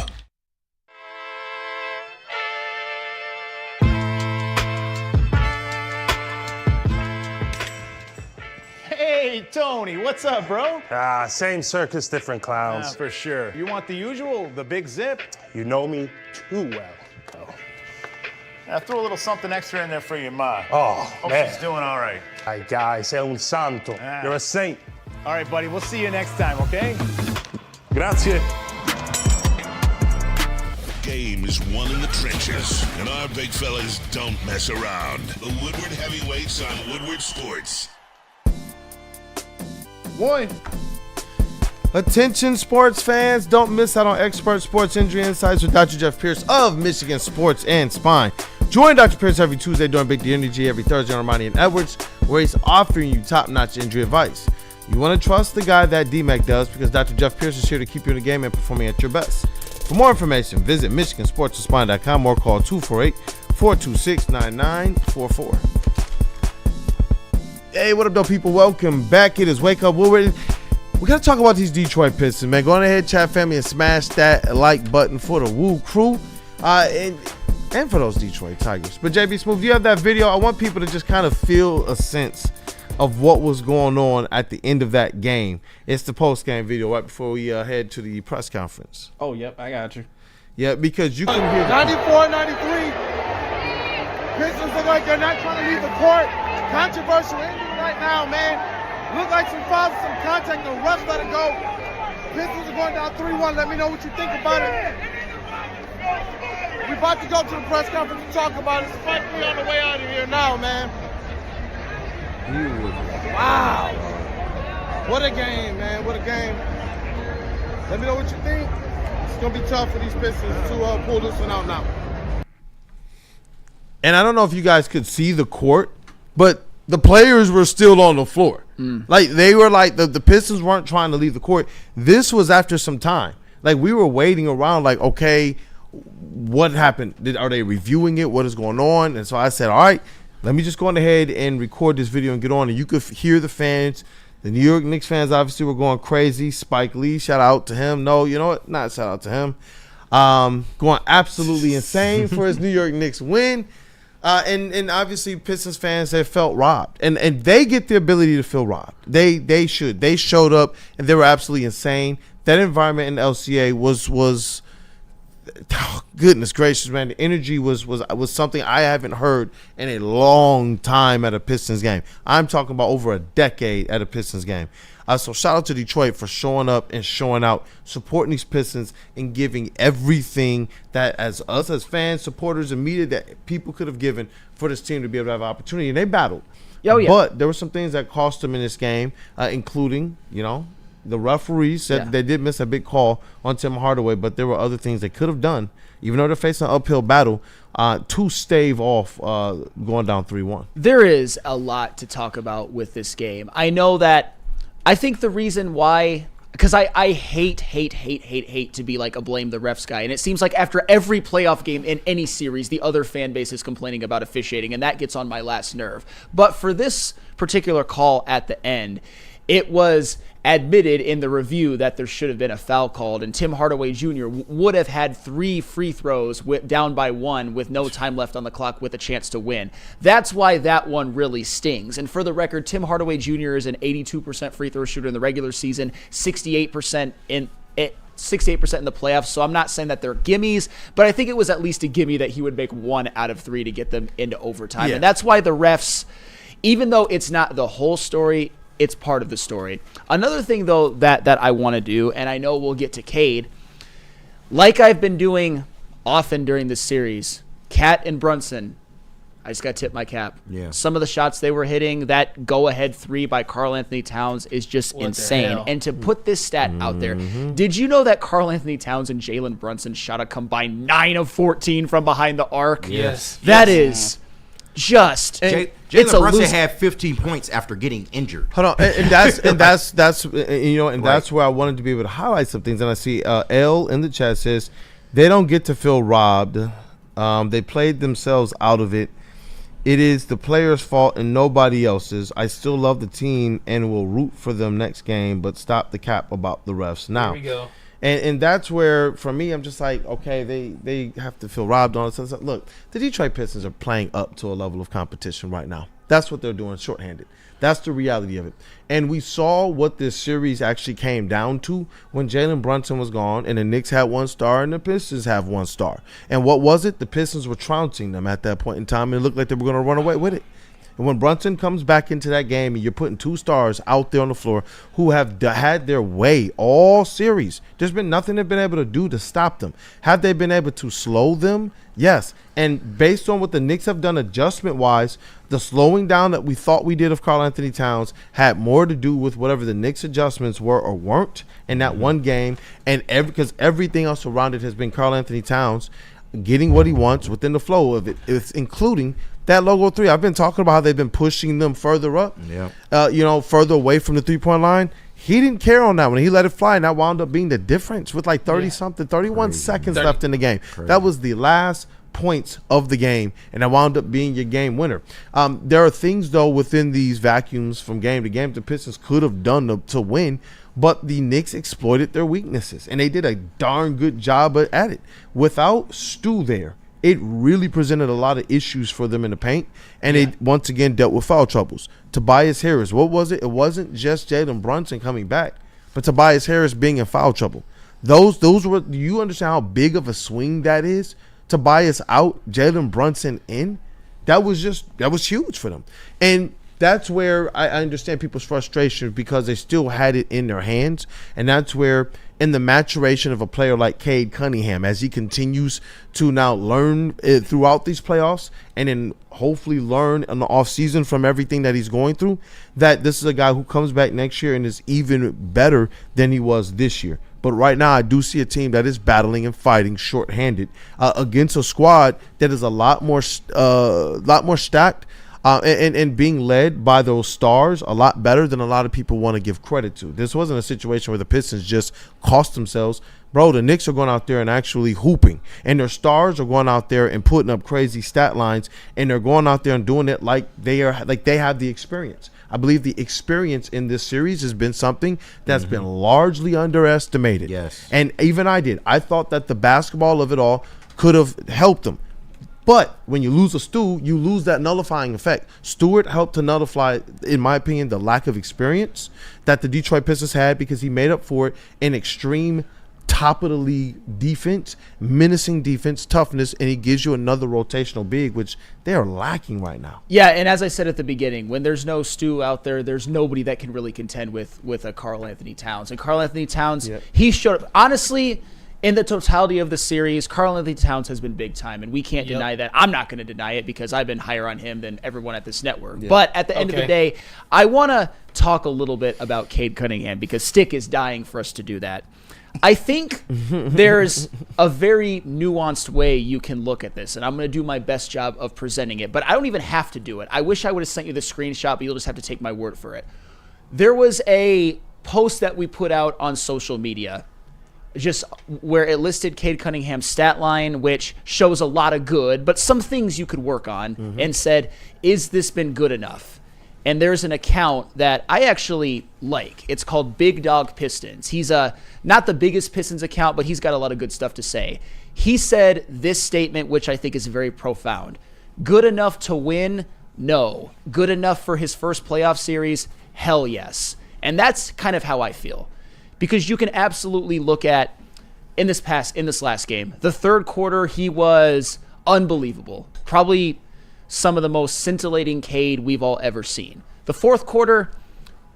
Hey, Tony, what's up, bro? Same circus, different clowns. For sure. You want the usual, the big zip? You know me too well. I threw a little something extra in there for your ma. Oh, Hope man. she's doing all right. Ay, guy, sei un santo. You're a saint. All right, buddy, we'll see you next time, okay? Grazie. Game is won in the trenches, and our big fellas don't mess around. The Woodward Heavyweights on Woodward Sports. One. Attention sports fans, don't miss out on expert sports injury insights with Dr. Jeff Pierce of Michigan Sports and Spine. Join Dr. Pierce every Tuesday during Big D Energy, every Thursday on Ermanni and Edwards, where he's offering you top-notch injury advice. You want to trust the guy that D-Mac does, because Dr. Jeff Pierce is here to keep you in the game and performing at your best. For more information, visit MichiganSportsAndSpine.com or call 248-426-9944. Hey, what up, though, people? Welcome back. It is Wake Up Woodward. We got to talk about these Detroit Pistons, man. Go on ahead, chat family, and smash that like button for the Woo crew and for those Detroit Tigers. But JB Smooth, you have that video. I want people to just kind of feel a sense of what was going on at the end of that game. It's the post-game video right before we head to the press conference. Oh, yep, I got you. Yeah, because you can hear 94-93. Pistons look like they're not trying to leave the court. Controversial ending right now, man. Look like some fouls, some contact. The refs let it go. Pistons are going down 3-1. Let me know what you think about it. We're about to go to the press conference to talk about it. Spike Lee on the way out of here now, man. Wow. What a game, man. What a game. Let me know what you think. It's going to be tough for these Pistons to pull this one out now. And I don't know if you guys could see the court, but the players were still on the floor. Like, they were like, the Pistons weren't trying to leave the court. This was after some time. Like, we were waiting around like, okay, what happened? Are they reviewing it? What is going on? And so I said, all right, let me just go on ahead and record this video and get on. And you could hear the fans. The New York Knicks fans obviously were going crazy. Spike Lee, shout out to him. No, you know what? Not shout out to him. Going absolutely insane for his New York Knicks win. And obviously Pistons fans have felt robbed. And they get the ability to feel robbed. They should. They showed up and they were absolutely insane. That environment in LCA was oh, goodness gracious, man. The energy was something I haven't heard in a long time at a Pistons game. I'm talking about over a decade at a Pistons game. So shout out to Detroit for showing up and showing out, supporting these Pistons and giving everything that as us as fans, supporters, and media that people could have given for this team to be able to have an opportunity. And they battled. Oh, yeah. But there were some things that cost them in this game, including, the referees said they did miss a big call on Tim Hardaway, but there were other things they could have done, even though they're facing an uphill battle, to stave off going down 3-1. There is a lot to talk about with this game. I think the reason why, because I hate to be like a blame the refs guy. And it seems like after every playoff game in any series, the other fan base is complaining about officiating, and that gets on my last nerve. But for this particular call at the end, it was admitted in the review that there should have been a foul called, and Tim Hardaway Jr. would have had 3 free throws down by 1 with no time left on the clock with a chance to win. That's why that one really stings. And for the record, Tim Hardaway Jr. is an 82% free throw shooter in the regular season, 68% in the playoffs. So I'm not saying that they're gimmies, but I think it was at least a gimme that he would make 1 out of 3 to get them into overtime. Yeah. And that's why the refs, even though it's not the whole story, it's part of the story. Another thing, though, that I want to do, and I know we'll get to Cade, like I've been doing often during this series, Cat and Brunson, I just got to tip my cap. Yeah. Some of the shots they were hitting, that go-ahead 3 by Karl-Anthony Towns is just insane. And to put this stat out there, did you know that Karl-Anthony Towns and Jalen Brunson shot a combined 9 of 14 from behind the arc? Yes. That is just... Jalen Brunson had 15 points after getting injured. Hold on, and that's where I wanted to be able to highlight some things. And I see L in the chat says they don't get to feel robbed. They played themselves out of it. It is the players' fault and nobody else's. I still love the team and will root for them next game, but stop the cap about the refs now. There we go. And that's where, for me, I'm just like, okay, they have to feel robbed on it. So look, the Detroit Pistons are playing up to a level of competition right now. That's what they're doing, shorthanded. That's the reality of it. And we saw what this series actually came down to when Jalen Brunson was gone and the Knicks had 1 star and the Pistons have 1 star. And what was it? The Pistons were trouncing them at that point in time, and it looked like they were going to run away with it. And when Brunson comes back into that game and you're putting 2 stars out there on the floor who have had their way all series, there's been nothing they've been able to do to stop them. Have they been able to slow them? Yes. And based on what the Knicks have done adjustment-wise, the slowing down that we thought we did of Karl-Anthony Towns had more to do with whatever the Knicks adjustments were or weren't in that one game. And because everything else around it has been Karl-Anthony Towns getting what he wants within the flow of it. It's including that logo 3. I've been talking about how they've been pushing them further up, further away from the 3-point line. He didn't care on that one. He let it fly, and that wound up being the difference with like 31 seconds left in the game. That was the last points of the game, and that wound up being your game winner. There are things, though, within these vacuums from game to game the Pistons could have done to win, but the Knicks exploited their weaknesses, and they did a darn good job at it. Without Stu there, it really presented a lot of issues for them in the paint, and it once again dealt with foul troubles. Tobias Harris, what was it? It wasn't just Jalen Brunson coming back, but Tobias Harris being in foul trouble. Those were. Do you understand how big of a swing that is? Tobias out, Jalen Brunson in. That was huge for them, and that's where I understand people's frustration because they still had it in their hands, and that's where in the maturation of a player like Cade Cunningham, as he continues to now learn throughout these playoffs and then hopefully learn in the offseason from everything that he's going through, that this is a guy who comes back next year and is even better than he was this year. But right now, I do see a team that is battling and fighting shorthanded against a squad that is a lot more stacked and being led by those stars a lot better than a lot of people want to give credit to. This wasn't a situation where the Pistons just cost themselves. Bro, the Knicks are going out there and actually hooping, and their stars are going out there and putting up crazy stat lines, and they're going out there and doing it like they have the experience. I believe the experience in this series has been something that's been largely underestimated. Yes. And even I thought that the basketball of it all could have helped them. But when you lose a Stu, you lose that nullifying effect. Stewart helped to nullify, in my opinion, the lack of experience that the Detroit Pistons had because he made up for it in extreme top-of-the-league defense, menacing defense, toughness, and he gives you another rotational big, which they are lacking right now. Yeah, and as I said at the beginning, when there's no Stu out there, there's nobody that can really contend with a Karl Anthony Towns. And Karl Anthony Towns, he showed up. Honestly, in the totality of the series, Karl Anthony Towns has been big time, and we can't deny that. I'm not going to deny it because I've been higher on him than everyone at this network. Yeah. But at the end of the day, I want to talk a little bit about Cade Cunningham because Stick is dying for us to do that. I think there's a very nuanced way you can look at this, and I'm going to do my best job of presenting it, but I don't even have to do it. I wish I would have sent you the screenshot, but you'll just have to take my word for it. There was a post that we put out on social media just where it listed Cade Cunningham's stat line, which shows a lot of good, but some things you could work on, and said, is this been good enough? And there's an account that I actually like. It's called Big Dog Pistons. He's not the biggest Pistons account, but he's got a lot of good stuff to say. He said this statement, which I think is very profound. Good enough to win? No. Good enough for his first playoff series? Hell yes. And that's kind of how I feel. Because you can absolutely look at, in this last game, the third quarter, he was unbelievable. Probably some of the most scintillating Cade we've all ever seen. The fourth quarter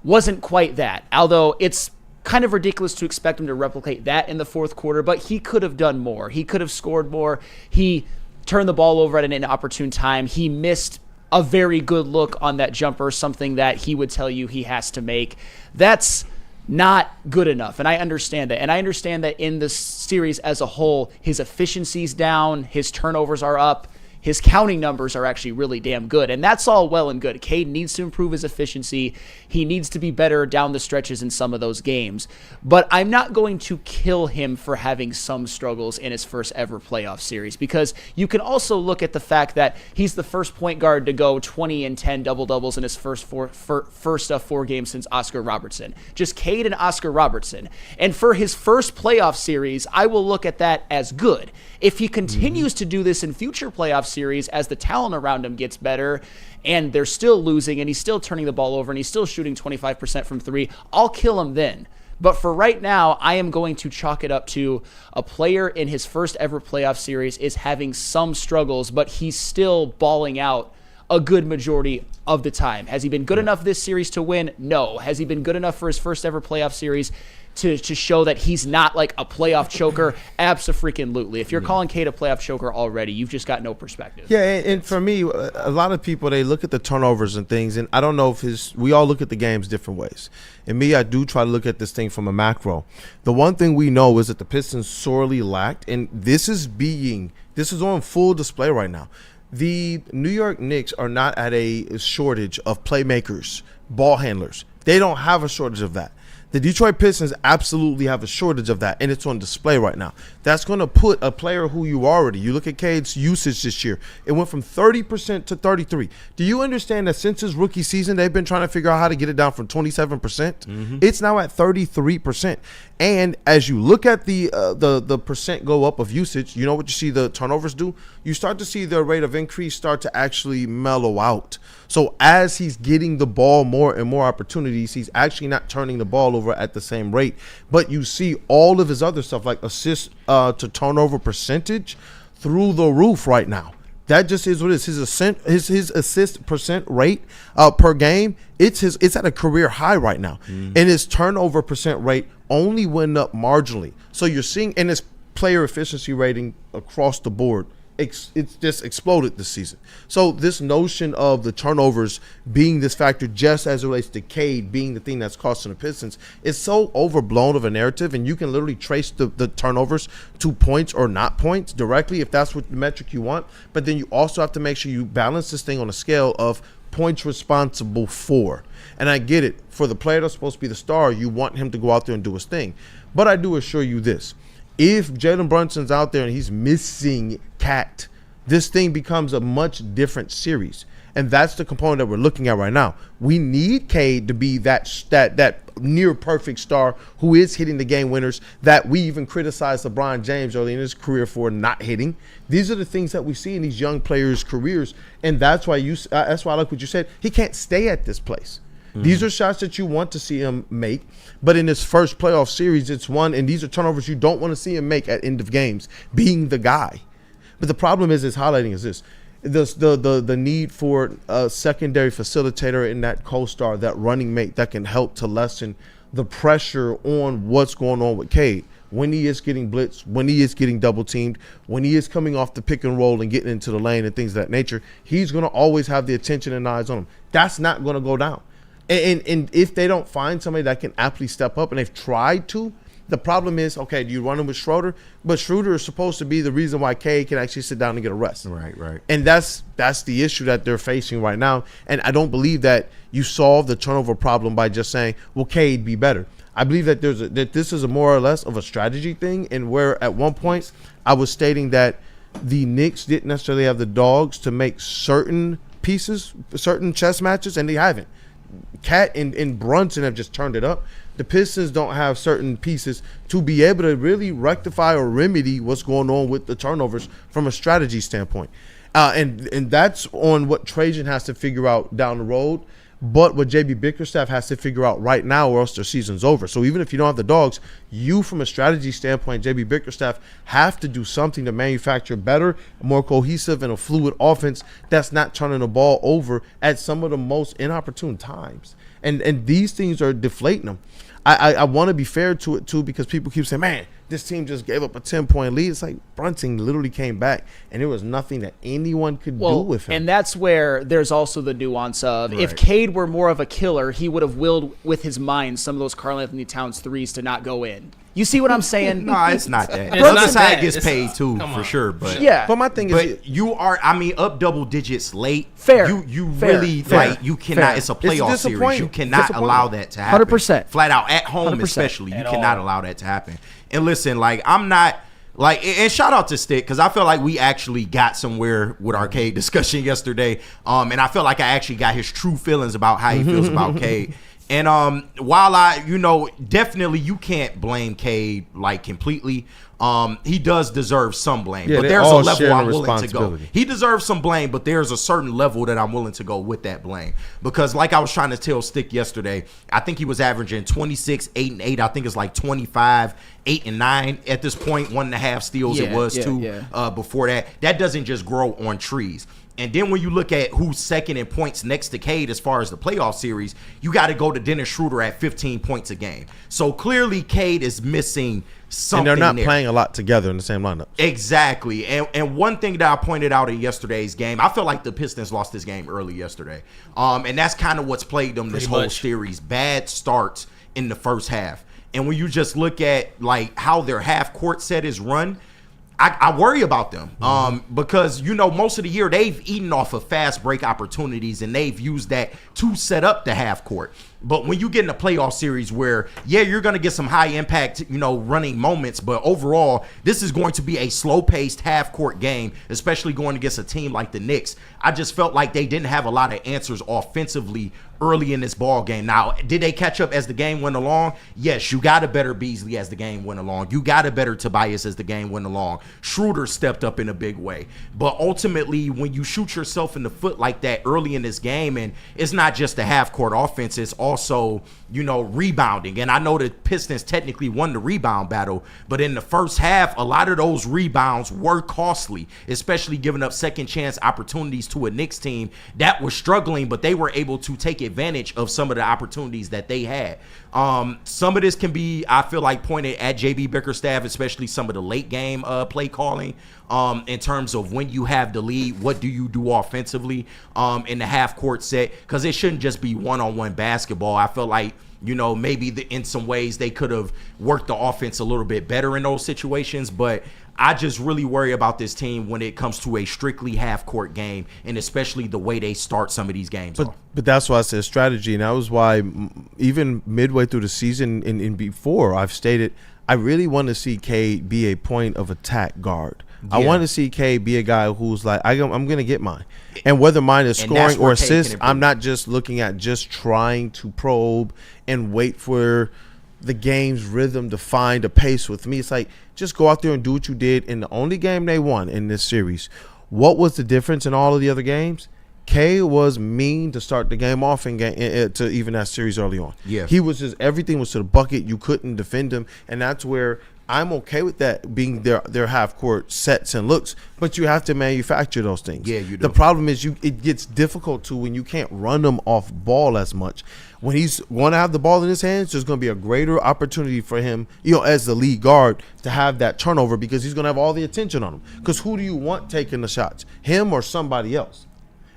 wasn't quite that, although it's kind of ridiculous to expect him to replicate that in the fourth quarter, but he could have done more. He could have scored more. He turned the ball over at an inopportune time. He missed a very good look on that jumper, something that he would tell you he has to make. That's not good enough, and I understand that. And I understand that in the series as a whole, his efficiency's down, his turnovers are up, his counting numbers are actually really damn good, and that's all well and good. Cade needs to improve his efficiency. He needs to be better down the stretches in some of those games, but I'm not going to kill him for having some struggles in his first ever playoff series, because you can also look at the fact that he's the first point guard to go 20 and 10 double-doubles in his first four games since Oscar Robertson. Just Cade and Oscar Robertson. And for his first playoff series, I will look at that as good. If he continues to do this in future playoff series as the talent around him gets better and they're still losing and he's still turning the ball over and he's still shooting 25% from three, I'll kill him then. But for right now, I am going to chalk it up to a player in his first ever playoff series is having some struggles, but he's still balling out a good majority of the time. Has he been good enough this series to win? No. Has he been good enough for his first ever playoff series to show that he's not like a playoff choker? Abso-freaking-lutely. If you're calling Cade a playoff choker already, you've just got no perspective. Yeah, and for me, a lot of people, they look at the turnovers and things, and I don't know if we all look at the games different ways. And me, I do try to look at this thing from a macro. The one thing we know is that the Pistons sorely lacked, and this is on full display right now. The New York Knicks are not at a shortage of playmakers, ball handlers. They don't have a shortage of that. The Detroit Pistons absolutely have a shortage of that, and it's on display right now. That's going to put a player who you look at Cade's usage this year. It went from 30% to 33%. Do you understand that since his rookie season, they've been trying to figure out how to get it down from 27%? Mm-hmm. It's now at 33%. And as you look at the percent go up of usage, you know what you see the turnovers do? You start to see the rate of increase start to actually mellow out. So as he's getting the ball more and more opportunities, he's actually not turning the ball over at the same rate. But you see all of his other stuff like assist to turnover percentage through the roof right now. That just is what it is. His assist percent rate per game, it's at a career high right now. Mm-hmm. And his turnover percent rate only went up marginally. So you're seeing, and his player efficiency rating across the board, it's just exploded this season. So this notion of the turnovers being this factor just as it relates to Cade being the thing that's costing the Pistons is so overblown of a narrative, and you can literally trace the turnovers to points or not points directly if that's what the metric you want. But then you also have to make sure you balance this thing on a scale of points responsible for. And I get it. For the player that's supposed to be the star, you want him to go out there and do his thing. But I do assure you this. If Jalen Brunson's out there and he's missing Cat, this thing becomes a much different series. And that's the component that we're looking at right now. We need Cade to be that near perfect star who is hitting the game winners that we even criticized LeBron James early in his career for not hitting. These are the things that we see in these young players' careers, and that's why I like what you said. He can't stay at this place. Mm-hmm. These are shots that you want to see him make, but in his first playoff series, it's one, and these are turnovers you don't want to see him make at end of games, being the guy. But the problem is highlighting is this. The need for a secondary facilitator in that co-star, that running mate that can help to lessen the pressure on what's going on with Cade. When he is getting blitzed, when he is getting double teamed, when he is coming off the pick and roll and getting into the lane and things of that nature, he's going to always have the attention and eyes on him. That's not going to go down. And if they don't find somebody that can aptly step up, and they've tried to, the problem is, okay, do you run him with Schroeder? But Schroeder is supposed to be the reason why Cade can actually sit down and get a rest. Right. And that's the issue that they're facing right now. And I don't believe that you solve the turnover problem by just saying, well, Cade be better. I believe that that this is a more or less of a strategy thing, and where at one point I was stating that the Knicks didn't necessarily have the dogs to make certain pieces, certain chess matches, and they haven't. Cat and Brunson have just turned it up. The Pistons don't have certain pieces to be able to really rectify or remedy what's going on with the turnovers from a strategy standpoint. And that's on what Trajan has to figure out down the road, but what JB Bickerstaff has to figure out right now, or else their season's over. So even if you don't have the dogs, you from a strategy standpoint, JB Bickerstaff, have to do something to manufacture better, more cohesive, and a fluid offense that's not turning the ball over at some of the most inopportune times. And these things are deflating them. I want to be fair to it, too, because people keep saying, man, this team just gave up a 10-point lead. It's like Brunson literally came back, and there was nothing that anyone could do with him. And that's where there's also the nuance of, if Cade were more of a killer, he would have willed with his mind some of those Karl-Anthony Towns threes to not go in. You see what I'm saying? No, it's not that. Brunson side gets paid too, for sure. But yeah, but my thing is, you are, up double digits late. Fair. You really like you cannot. Fair. It's a playoff series. You cannot allow that to happen. 100%. Flat out at home, 100%. especially, you cannot allow that to happen. And listen, I'm not. And shout out to Stick, because I feel like we actually got somewhere with our Cade discussion yesterday. And I feel like I actually got his true feelings about how he feels about Cade. And while definitely you can't blame Cade completely. He does deserve some blame, but there's a level I'm willing to go. He deserves some blame, but there's a certain level that I'm willing to go with that blame, because like I was trying to tell Stick yesterday, I think he was averaging 26, 8 and 8. I think it's 25, 8 and 9 at this point. 1.5 steals before that. That doesn't just grow on trees. And then when you look at who's second in points next to Cade as far as the playoff series, you got to go to Dennis Schroeder at 15 points a game. So clearly Cade is missing something. And they're not there. playing a lot together in the same lineup. Exactly. And one thing that I pointed out in yesterday's game, I feel like the Pistons lost this game early yesterday. And that's kind of what's plagued them this whole series. Bad starts in the first half. And when you just look at how their half court set is run, I worry about them because, most of the year they've eaten off of fast break opportunities, and they've used that to set up the half court. But when you get in a playoff series where, you're going to get some high impact, running moments, but overall, this is going to be a slow-paced half-court game, especially going against a team like the Knicks. I just felt like they didn't have a lot of answers offensively early in this ball game. Now, did they catch up as the game went along? Yes, you got a better Beasley as the game went along. You got a better Tobias as the game went along. Schroeder stepped up in a big way. But ultimately, when you shoot yourself in the foot like that early in this game, and it's not just a half-court offense, it's also, rebounding. And I know the Pistons technically won the rebound battle, but in the first half, a lot of those rebounds were costly, especially giving up second-chance opportunities to a Knicks team that was struggling, but they were able to take advantage of some of the opportunities that they had. Some of this can be, I feel like, pointed at JB Bickerstaff, especially some of the late game play calling, in terms of when you have the lead, what do you do offensively in the half court set? Because it shouldn't just be one-on-one basketball. I feel like, maybe in some ways they could have worked the offense a little bit better in those situations, but I just really worry about this team when it comes to a strictly half-court game, and especially the way they start some of these games off. But that's why I said strategy, and that was why even midway through the season and before, I've stated I really want to see Cade be a point of attack guard. I want to see Cade be a guy who's like, I'm going to get mine. And whether mine is scoring or assist, I'm not just looking at just trying to probe and wait for the game's rhythm to find a pace with me. It's like, just go out there and do what you did in the only game they won in this series. What was the difference in all of the other games? Cade was mean to start the game off and to even that series early on. Yeah. He was just, everything was to the bucket. You couldn't defend him. And that's where I'm okay with that being their half-court sets and looks, but you have to manufacture those things. Yeah, you do. The problem is it gets difficult to when you can't run them off ball as much. When he's going to have the ball in his hands, there's going to be a greater opportunity for him, as the lead guard, to have that turnover because he's going to have all the attention on him. Because who do you want taking the shots, him or somebody else?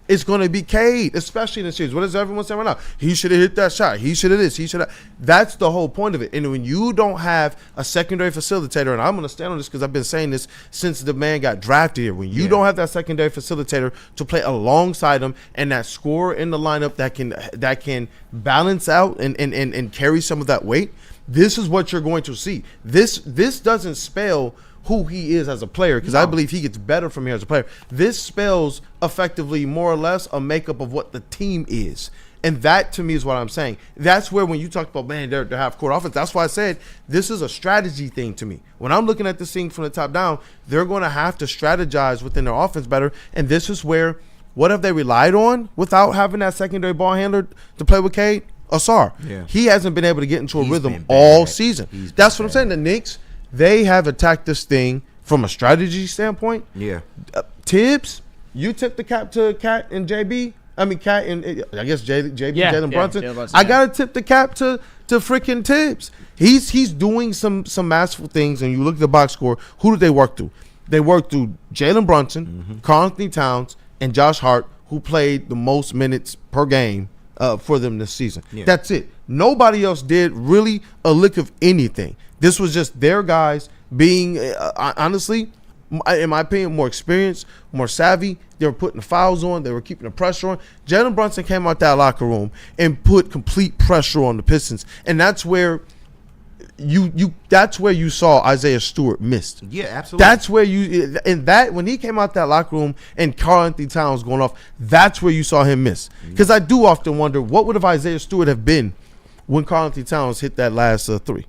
It's going to be Cade, especially in the series. What does everyone say right now? He should have hit that shot. He should have this. He should have. That's the whole point of it. And when you don't have a secondary facilitator, and I'm going to stand on this because I've been saying this since the man got drafted here. When you don't have that secondary facilitator to play alongside him and that scorer in the lineup that can balance out and carry some of that weight, this is what you're going to see. This doesn't spell who he is as a player, because I believe he gets better from here as a player. This spells effectively more or less a makeup of what the team is. And that, to me, is what I'm saying. That's where when you talk about, man, they're half-court offense, that's why I said this is a strategy thing to me. When I'm looking at this thing from the top down, they're going to have to strategize within their offense better. And this is where, what have they relied on without having that secondary ball handler to play with Cade? Asar. Yeah. He hasn't been able to get into a rhythm all season. That's what I'm saying. The Knicks, they have attacked this thing from a strategy standpoint. Yeah. Tibbs, you tipped the cap to Cat and JB. I mean, Cat and I guess JB, Jalen Brunson. I got to tip the cap to freaking Tibbs. He's doing some masterful things. And you look at the box score, who did they work through? They worked through Jalen Brunson, Karl Anthony Towns, and Josh Hart, who played the most minutes per game for them this season. Yeah. That's it. Nobody else did really a lick of anything. This was just their guys being, honestly, in my opinion, more experienced, more savvy. They were putting the fouls on. They were keeping the pressure on. Jalen Brunson came out that locker room and put complete pressure on the Pistons, and that's where you saw Isaiah Stewart missed. Yeah, absolutely. That's where when he came out that locker room and Karl Anthony Towns going off, that's where you saw him miss. Because I do often wonder, what would have Isaiah Stewart have been when Karl Anthony Towns hit that last three?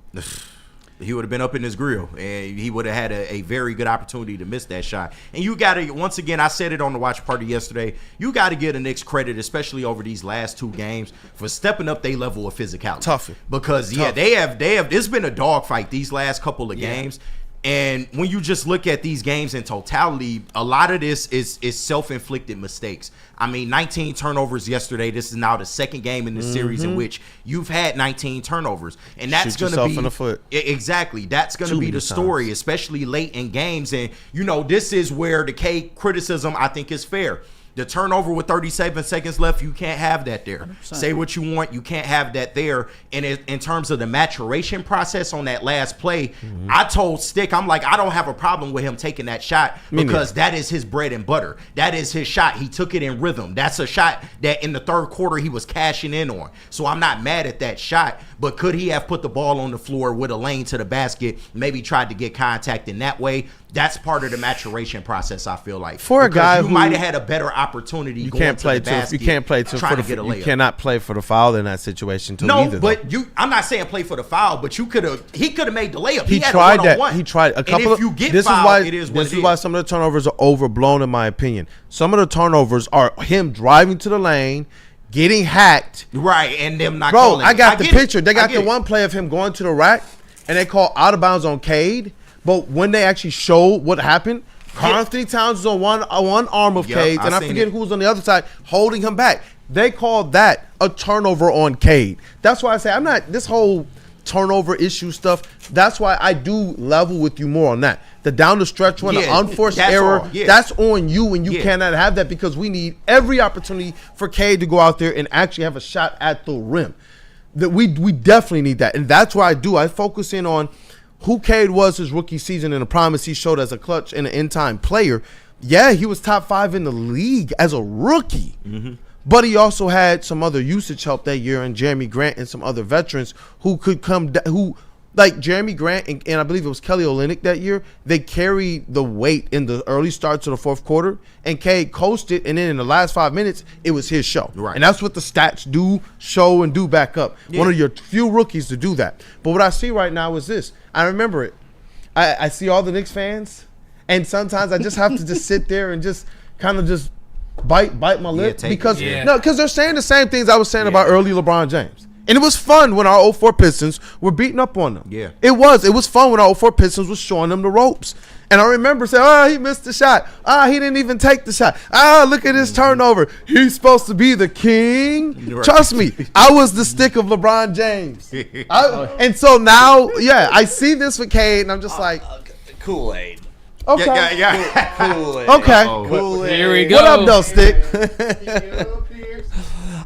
He would have been up in his grill, and he would have had a very good opportunity to miss that shot. And you got to, once again, I said it on the watch party yesterday, you got to give the Knicks credit, especially over these last two games, for stepping up their level of physicality. Tougher. Because, they have, it's been a dogfight these last couple of games. And when you just look at these games in totality, a lot of this is self-inflicted mistakes. I mean, 19 turnovers yesterday. This is now the second game in this series in which you've had 19 turnovers. And that's going to be in the foot. Exactly. That's going to be the story, especially late in games. And, this is where the Cade criticism, I think, is fair. The turnover with 37 seconds left, you can't have that there. 100%. Say what you want, you can't have that there. And in terms of the maturation process on that last play, I told Stick, I'm like, I don't have a problem with him taking that shot because that is his bread and butter. That is his shot. He took it in rhythm. That's a shot that in the third quarter he was cashing in on. So I'm not mad at that shot, but could he have put the ball on the floor with a lane to the basket, maybe tried to get contact in that way? That's part of the maturation process, I feel like. For a guy you who might have had a better opportunity. You going can't to play the basket, you can't play to trying for to get a the, layup. you cannot play for the foul in that situation too either. But I'm not saying play for the foul, but he could have made the layup. He had tried a that. one-on-one. He tried a couple. And if you get this fouled, is why this is why some of the turnovers are overblown, in my opinion. Some of the turnovers are him driving to the lane, getting hacked. Right, and them not Bro, calling. I got the picture. It. They got the one play of him going to the rack, and they call out of bounds on Cade. But when they actually showed what happened, Karl Anthony Towns was on one arm of Cade, and I forget who was on the other side holding him back. They called that a turnover on Cade. That's why I say I'm not this whole turnover issue stuff. That's why I do level with you more on that. The down the stretch one, the unforced error, that's on you, and you cannot have that because we need every opportunity for Cade to go out there and actually have a shot at the rim. That we definitely need that, and that's why I focus in on who Cade was his rookie season and the promise he showed as a clutch and an in-time player. Yeah, he was top 5 in the league as a rookie. But he also had some other usage help that year, and Jeremy Grant and some other veterans who could come, like Jeremy Grant and I believe it was Kelly Olynyk that year, they carried the weight in the early starts of the fourth quarter, and Cade coasted, and then in the last 5 minutes, it was his show. Right. And that's what the stats do, show, and do back up. One of your few rookies to do that. But what I see right now is this. I remember it. I see all the Knicks fans, and sometimes I just have to just sit there and just kind of just bite my lip because they're saying the same things I was saying about early LeBron James. And it was fun when our 04 Pistons were beating up on them. Yeah. It was fun when our 04 Pistons was showing them the ropes. And I remember saying, he missed the shot. He didn't even take the shot. Look at his turnover. He's supposed to be the king. Right. Trust me, I was the stick of LeBron James. And so now, I see this with Cade, and I'm just like. Kool-Aid. Okay. Yeah. Kool-Aid. Okay. Kool-Aid. Here we go. What up, though, Stick?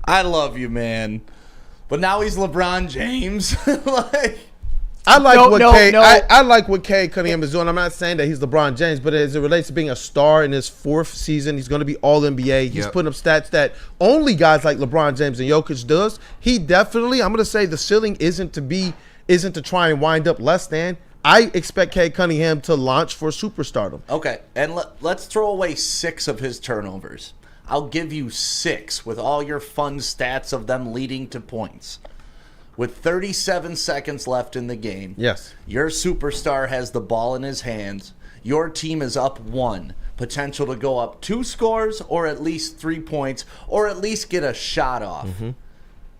I love you, man. But now he's LeBron James. I like what Cade Cunningham is doing. I'm not saying that he's LeBron James, but as it relates to being a star in his 4th season, he's going to be all NBA. He's putting up stats that only guys like LeBron James and Jokic does. He definitely, I'm going to say the ceiling isn't to try and wind up less than. I expect Cade Cunningham to launch for superstardom. Okay, and let's throw away 6 of his turnovers. I'll give you 6 with all your fun stats of them leading to points. With 37 seconds left in the game, your superstar has the ball in his hands. Your team is up 1. Potential to go up 2 scores or at least 3 points or at least get a shot off.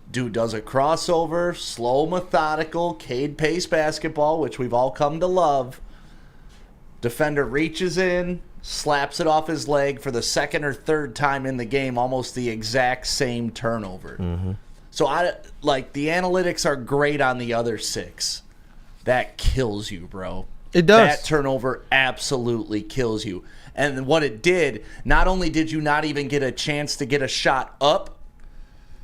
Dude does a crossover, slow, methodical, Cade pace basketball, which we've all come to love. Defender reaches in, slaps it off his leg for the 2nd or 3rd time in the game, almost the exact same turnover. So the analytics are great on the other 6. That kills you, bro. It does. That turnover absolutely kills you. And what it did, not only did you not even get a chance to get a shot up,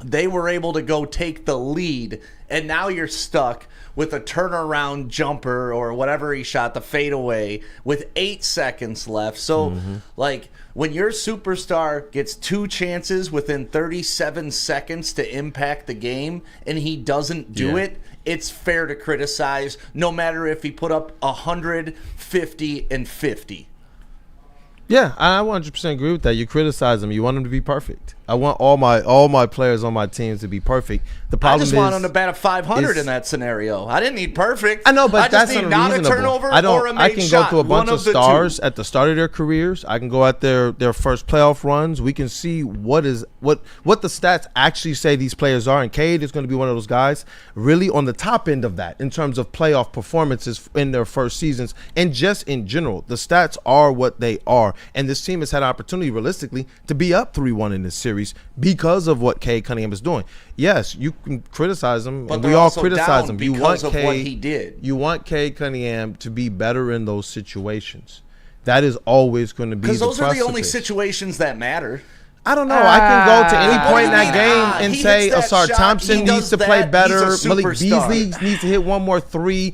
they were able to go take the lead, and now you're stuck with a turnaround jumper or whatever he shot, the fadeaway, with 8 seconds left. So, when your superstar gets 2 chances within 37 seconds to impact the game and he doesn't do it, it's fair to criticize, no matter if he put up 100, 50, and 50. Yeah, I 100% agree with that. You criticize them. You want them to be perfect. I want all my players on my teams to be perfect. The problem I just want them to bat a 500 in that scenario. I didn't need perfect. I know, but that's just need not a unreasonable. turnover or a made I can shot. go through a bunch One of the stars 2. at the start of their careers. I can go at their first playoff runs. We can see what the stats actually say these players are. And Cade is going to be one of those guys really on the top end of that in terms of playoff performances in their first seasons. And just in general, the stats are what they are. And this team has had an opportunity realistically to be up 3-1 in this series because of what Cade Cunningham is doing. Yes, you can criticize him, but and we all criticize him. Because of what he did. You want Cade Cunningham to be better in those situations. That is always going to be the because those are the only precipice. situations that matter. I don't know. I can go to any point in What do you that mean, game and he say hits that Asar shot, Thompson he needs does to play that, better. he's a Malik superstar. Beasley needs to hit one more three.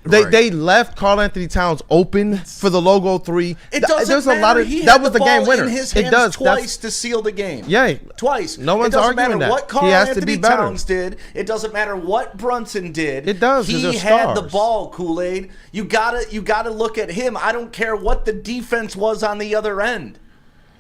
They left Karl Anthony Towns open for the logo three. It doesn't There's matter. a lot of He that had was the ball game winner. in his It hands does twice to seal the game. Yeah, twice. No one's it doesn't arguing matter that. what Karl He has to Anthony be better. Towns did. It doesn't matter what Brunson did. It does, 'cause He they're had the stars. ball. Kool-Aid. You gotta look at him. I don't care what the defense was on the other end,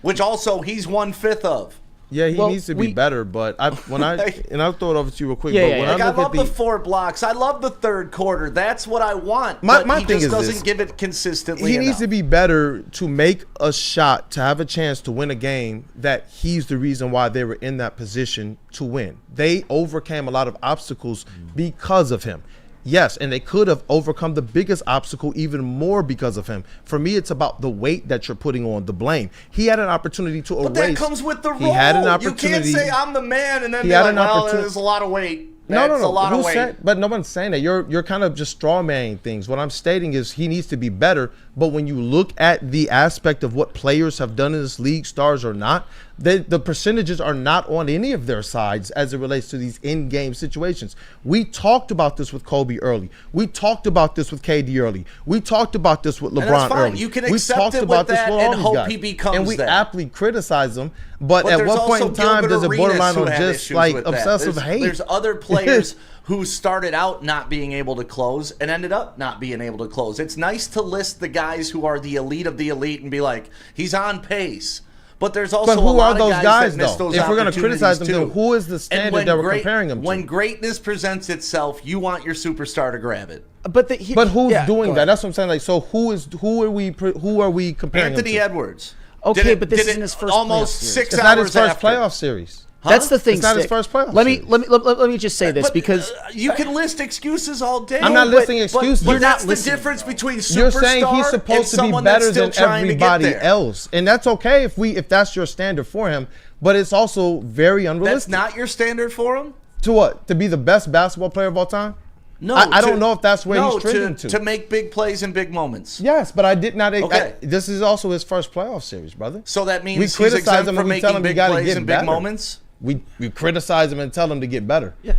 which also he's 1/5 of. Yeah, he needs to be better. But I'll throw it over to you real quick. I When I love the 4 blocks. I love the third quarter. That's what I want. My he thing just is doesn't this. give it consistently. He needs enough. to be better to make a shot, to have a chance to win a game that he's the reason why they were in that position to win. They overcame a lot of obstacles because of him. Yes, and they could have overcome the biggest obstacle even more because of him. For me, it's about the weight that you're putting on, the blame. He had an opportunity to erase. But that comes with the role. He had an opportunity. You can't say I'm the man and then He be had like, an well, opportunity. there's a lot of weight. No. That's a lot of Who weight. said? But no one's saying that. You're kind of just straw manning things. What I'm stating is he needs to be better. But when you look at the aspect of what players have done in this league, stars or not, the percentages are not on any of their sides as it relates to these in-game situations. We talked about this with Kobe early. We talked about this with KD early. We talked about this with that's LeBron fine. early. You can we accept talked it about with this that with all and these hope guys. he becomes and we that. aptly criticize them. But at there's what point also in time Gilbert does it borderline Arenas who on had just issues like with that. obsessive hate? There's other players who started out not being able to close and ended up not being able to close. It's nice to list the guys who are the elite of the elite and be like, he's on pace. But there's also But who a lot are those of guys, that miss though? those If we're going to opportunities, criticize them, too. then who is the standard that we're comparing them to? When greatness presents itself, you want your superstar to grab it. But who's doing that? That's what I'm saying. Like, so who are we comparing Anthony him to? Edwards. Okay, Did it- but this did isn't it his first almost playoff series. 6 It's hours not his first after. playoff series. That's the thing. It's not his Stick. first playoff Let me series. let me just say this because You can list excuses all day. I'm not listing excuses. But You're that's not the listening, difference between superstar You're saying he's and supposed to be someone better that's still than trying to get everybody there. else, and that's okay if that's your standard for him. But it's also very unrealistic. That's not your standard for him? To what? To be the best basketball player of all time? No, I don't know if that's where he's trending to make big plays in big moments. Yes, but I did not. Okay. This is also his first playoff series, brother. So that means we he's criticize exempt him from and we tell making him he big got to plays get in better. big moments. We criticize him and tell him to get better. Yeah.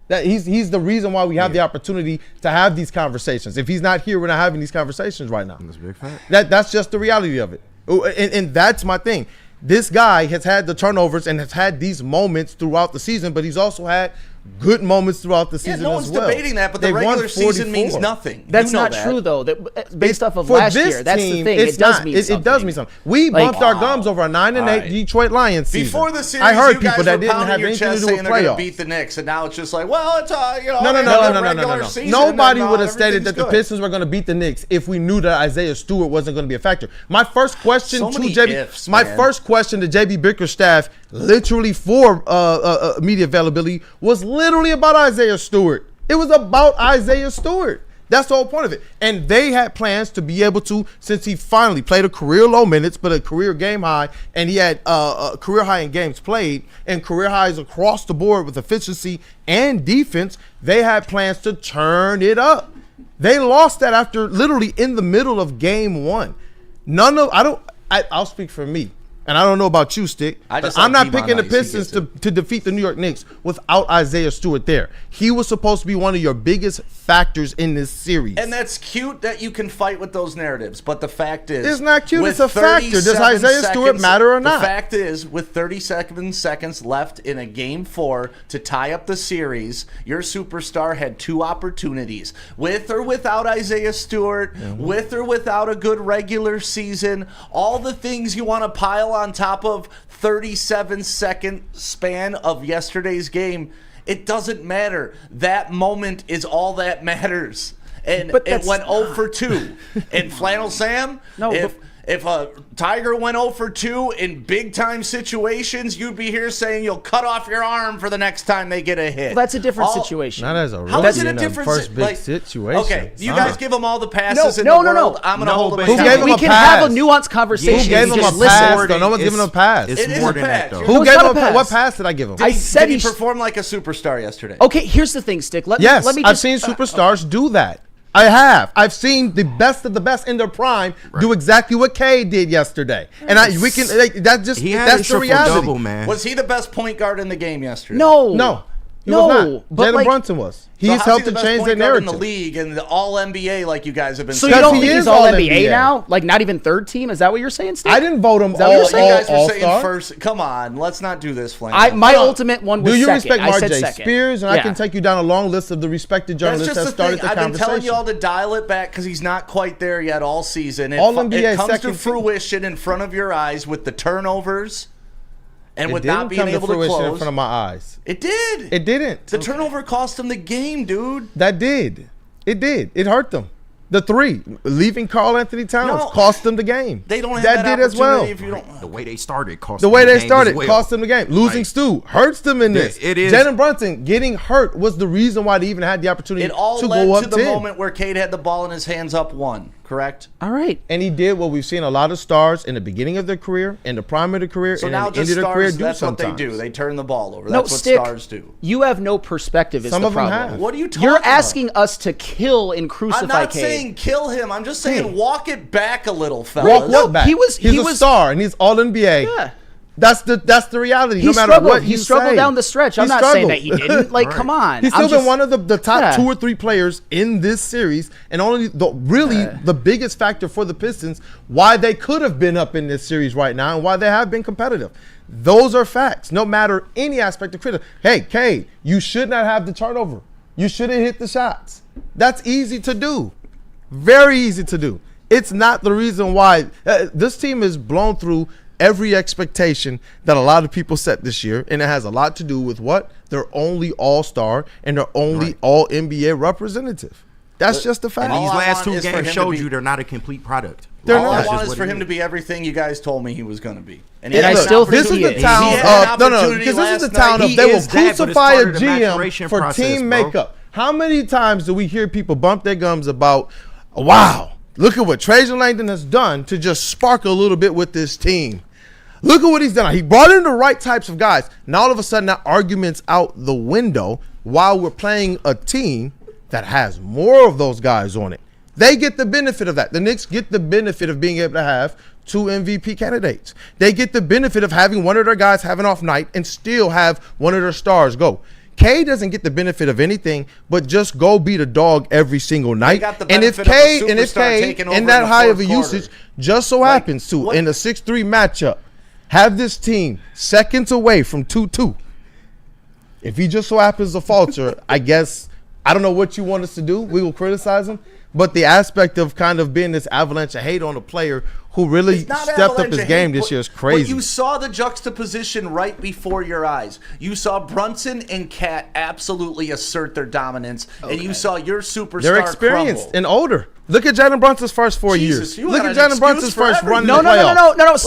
That he's the reason why we have the opportunity to have these conversations. If he's not here, we're not having these conversations right now. That's a big fact. That's just the reality of it. And that's my thing. This guy has had the turnovers and has had these moments throughout the season, but he's also had good moments throughout the season no as one's well. debating that, but the They've won regular season means 44. nothing. that's You know not that. true though. That based off of For last this year, that's the team, thing. it's It does not. mean It something. does mean something. We Like- bumped our gums over a 9-8 right. Detroit Lions season. Before the series, I heard you people guys that were didn't pounding have your anything to chest do saying with they're going to playoffs. beat the Knicks, and now it's just like, well, it's No. Season, Nobody and, would have stated that the everything's good. Pistons were going to beat the Knicks if we knew that Isaiah Stewart wasn't going to be a factor. My first question So to many JB, ifs, my man. first question to JB Bickerstaff, literally for media availability, was literally about Isaiah Stewart. It was about Isaiah Stewart. That's the whole point of it. And they had plans to be able to, since he finally played a career low minutes, but a career game high, and he had a career high in games played and career highs across the board with efficiency and defense, they had plans to turn it up. They lost that after literally in the middle of game one. I'll speak for me. And I don't know about you, Stick. just I'm like not Devon picking the Ice, he Pistons gets to defeat the New York Knicks without Isaiah Stewart there. He was supposed to be one of your biggest factors in this series. And that's cute that you can fight with those narratives, but the fact is, It's not cute, with it's a factor. Does 37 Isaiah Stewart matter or not? The fact is, with 37 seconds left in a game 4 to tie up the series, your superstar had 2 opportunities. With or without Isaiah Stewart, with or without a good regular season, all the things you want to pile on top of 37-second span of yesterday's game, it doesn't matter. That moment is all that matters. And But it that's went 0 not- for 2. And Flannel Sam, No, if a Tiger went 0 for 2 in big-time situations, you'd be here saying you'll cut off your arm for the next time they get a hit. Well, that's a different situation. Not as a How rookie is it a in the different first big like, situation. Okay, you Nah. guys give them all the passes in No, the no. world. I'm going to hold them Who gave him we a can pass? have a nuanced conversation. Who gave You him a just listen. pass? Though? No one's giving him a pass. It is more a than that, pass. though. Who No, it's gave not him a a pass. What pass did I give him? I said Did he he perform like a superstar yesterday? Okay, here's the thing, Stick. Yes, let me I've just, seen superstars do that. I have. I've seen the best of the best in their prime do exactly what Cade did yesterday, and we can. That's the reality. Double, man. Was he the best point guard in the game yesterday? No. He was not. Jalen Brunson was. He's helped to change the narrative in the league and the All NBA, like you guys have been. So saying. you don't think he's All NBA now? Like not even third team? Is that what you're saying, Steve? I didn't vote him You guys were saying first. Come on, let's not do this, Flame. My ultimate one was second. Do you second. respect I said Marjay second. Spears? And I can take you down a long list of the respected journalists that started the conversation. I've been telling you all to dial it back because he's not quite there yet all season. All NBA it comes second to fruition in front of your eyes with the turnovers. And with not being able to close in front of my eyes. It did. It didn't. The turnover cost them the game, dude. That did. It did. It hurt them. The three leaving Karl Anthony Towns cost them the game. They don't have that did as well. If you don't. The way they started cost the them way the they game started as well. cost them the game. Losing Stu hurts them in this. It is. Jalen Brunson getting hurt was the reason why they even had the opportunity It all to led go up to the 10. moment where Cade had the ball in his hands up one, correct? All right. And he did what we've seen a lot of stars in the beginning of their career, in the prime of their career, So and now in the end of just their career stars, do that's sometimes. what they do. They turn the ball over. No, That's what Stick, stars do. You have no perspective is Some the of them problem. have. What are you talking You're about? asking us to kill and crucify I'm not Cade. saying kill him. I'm just saying walk it back a little, fellas. Walk what back? He's a star, and he's all NBA. Yeah. That's the reality. He No matter struggled. what He you struggled say. down the stretch. I'm He not saying struggled. that he didn't. Like, come on. He's still I'm been just- one of the top Yeah. 2 or 3 players in this series, and only the biggest factor for the Pistons why they could have been up in this series right now and why they have been competitive. Those are facts. No matter any aspect of criticism. Hey, Cade, you should not have the turnover. You shouldn't hit the shots. That's easy to do. Very easy to do. It's not the reason why this team is blown through every expectation that a lot of people set this year, and it has a lot to do with what? They're only all-star and they're only all-NBA representative. That's just a fact. And these last 2 is for games him showed to be- you they're not a complete product. They're All not. I want is for him to be everything you guys told me he was going to be. And I still think this is he the is. town He had an of opportunity because this is the last town night. of He they will is that, but it's crucify part a of the GM maturation for process, team bro. makeup. How many times do we hear people bump their gums about, wow, look at what Trajan Langdon has done to just spark a little bit with this team. Look at what he's done. He brought in the right types of guys. Now all of a sudden that argument's out the window while we're playing a team that has more of those guys on it. They get the benefit of that. The Knicks get the benefit of being able to have 2 MVP candidates. They get the benefit of having one of their guys have an off night and still have one of their stars go. Cade doesn't get the benefit of anything but just go beat a dog every single night. got the And if benefit of a Cade superstar taking over in that in the high of a fourth quarter. usage just so happens to what- in a 6-3 matchup have this team seconds away from 2-2. If he just so happens to falter, I guess I don't know what you want us to do. We will criticize him. But the aspect of kind of being this avalanche of hate on a player who really It's not stepped up avalanche his of game hate, this but- year is crazy. But you saw the juxtaposition right before your eyes. You saw Brunson and Cat absolutely assert their dominance, and you saw your superstar They're experienced crumble. and older. Look at Jalen Brunson's first 4 Jesus, years. you Look got at an Jalen Brunson's excuse for first run in the everything. playoffs. No.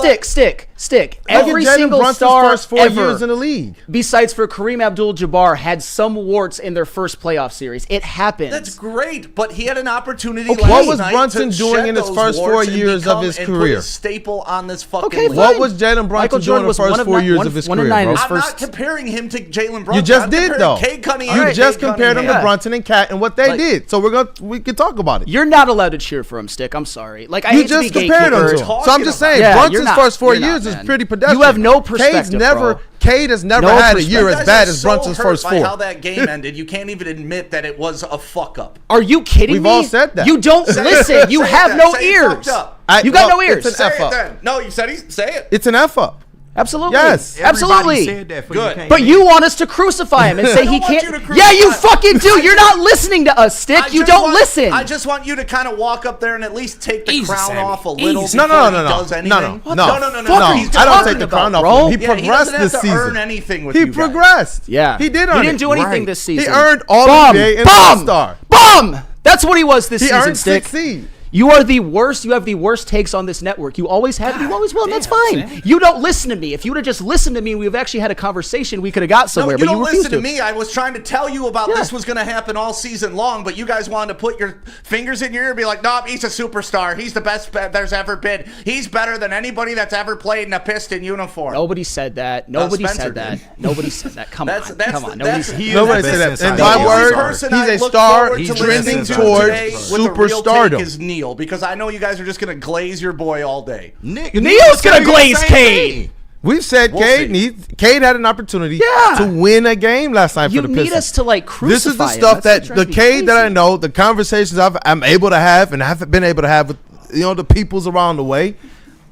Stick. Every Look at Jalen single Brunson's star first 4 ever, years in the league. besides for Kareem Abdul-Jabbar, had some warts in their first playoff series. It happens. That's great, but he had an opportunity Okay. last What was night Brunson to doing shed in his those first 4 warts and years of become- his and put career? his staple on this fucking Okay, league. What was Jalen Michael Brunson Jordan doing in the was one first of 4 nine- years one- of his one of career, nine bro? in his I'm first- not comparing him to Jalen Brunson. You just I'm did comparing though. Cade Cunningham. You just Cade compared him to Cunningham. Brunson and Cat and what they Like- did. So we can talk about it. You're not allowed to cheer for him, Stick. I'm sorry. Like I You hate to be just compared him gatekeeper. to him. So I'm just saying, Yeah, you're Brunson's not. first 4 You're not, years is man. pretty pedestrian. You have no perspective, bro. Cade has never No had a perspective. year You as guys bad are as so Brunson's hurt first by 4. how that game ended, you can't even admit that it was a fuck up. Are you kidding We've me? all said that. You don't listen. You Say have that. no Say he ears. fucked up. You got no It's ears. an Say F it up. then. No, you said say it. It's an F up. Absolutely. Yes. Absolutely. Said that for Good. you But you want us to crucify him and say he want can't. you to Yeah, you crucify- fucking do. You're not listening to us, Stick. You don't listen. I just want you to kind of walk up there and at least take the Easy, crown Sammy. off a little Easy. before No. he does anything. No. No. fuck I are don't you take the talking crown about, off bro? him. He Yeah, he progressed doesn't have this to season. earn anything with He you guys. progressed. Yeah. He did earn He didn't do anything Right. this season. He earned all Bum. NBA and Bum. All-Star. Bum. That's what he was this He season, earned Stick. 6 seed. You are the worst. You have the worst takes on this network. You always have. You always will. And that's fine. Sam. You don't listen to me. If you would have just listened to me, we've actually had a conversation. We could have got somewhere. No, you but don't you refused listen to me. I was trying to tell you about this was going to happen all season long, but you guys wanted to put your fingers in your ear and be like, "No, he's a superstar. He's the best there's ever been. He's better than anybody that's ever played in a Piston uniform." Nobody said that. Nobody said that. Nobody said that. Come on. Come on. Nobody said that. In my words, he's a star. He's trending towards superstardom. Is Neil, because I know you guys are just going to glaze your boy all day. Neil's going to glaze Cade. We've said Cade had an opportunity to win a game last night for the Pistons. You need us to like crucify This is the stuff that the Cade that I know, the conversations I'm able to have and haven't been able to have with the peoples around the way.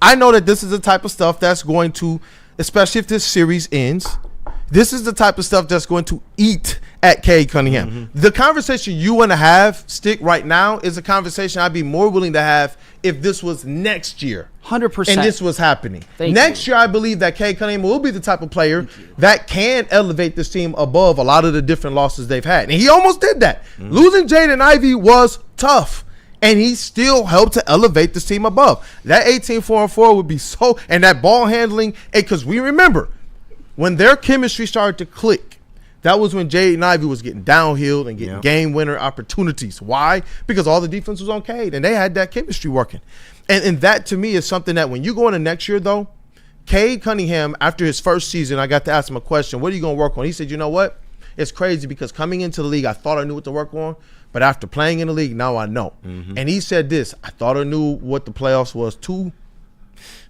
I know that this is the type of stuff that's going to, especially if this series ends, this is the type of stuff that's going to eat at Cade Cunningham. Mm-hmm. The conversation you want to have, Stick, right now is a conversation I'd be more willing to have if this was next year. 100%. And this was happening. Next year, I believe that Cade Cunningham will be the type of player that can elevate this team above a lot of the different losses they've had. And he almost did that. Losing Jaden Ivey was tough. And he still helped to elevate this team above. That 18-4-4 would be so, and that ball handling, because we remember, when their chemistry started to click, that was when Jaden Ivey was getting downhill and getting game winner opportunities. Why? Because all the defense was on Cade, and they had that chemistry working. And that, to me, is something that when you go into next year, though, Cade Cunningham, after his first season, I got to ask him a question, what are you going to work on? He said, you know what? It's crazy because coming into the league, I thought I knew what to work on, but after playing in the league, now I know. And he said this, I thought I knew what the playoffs was too,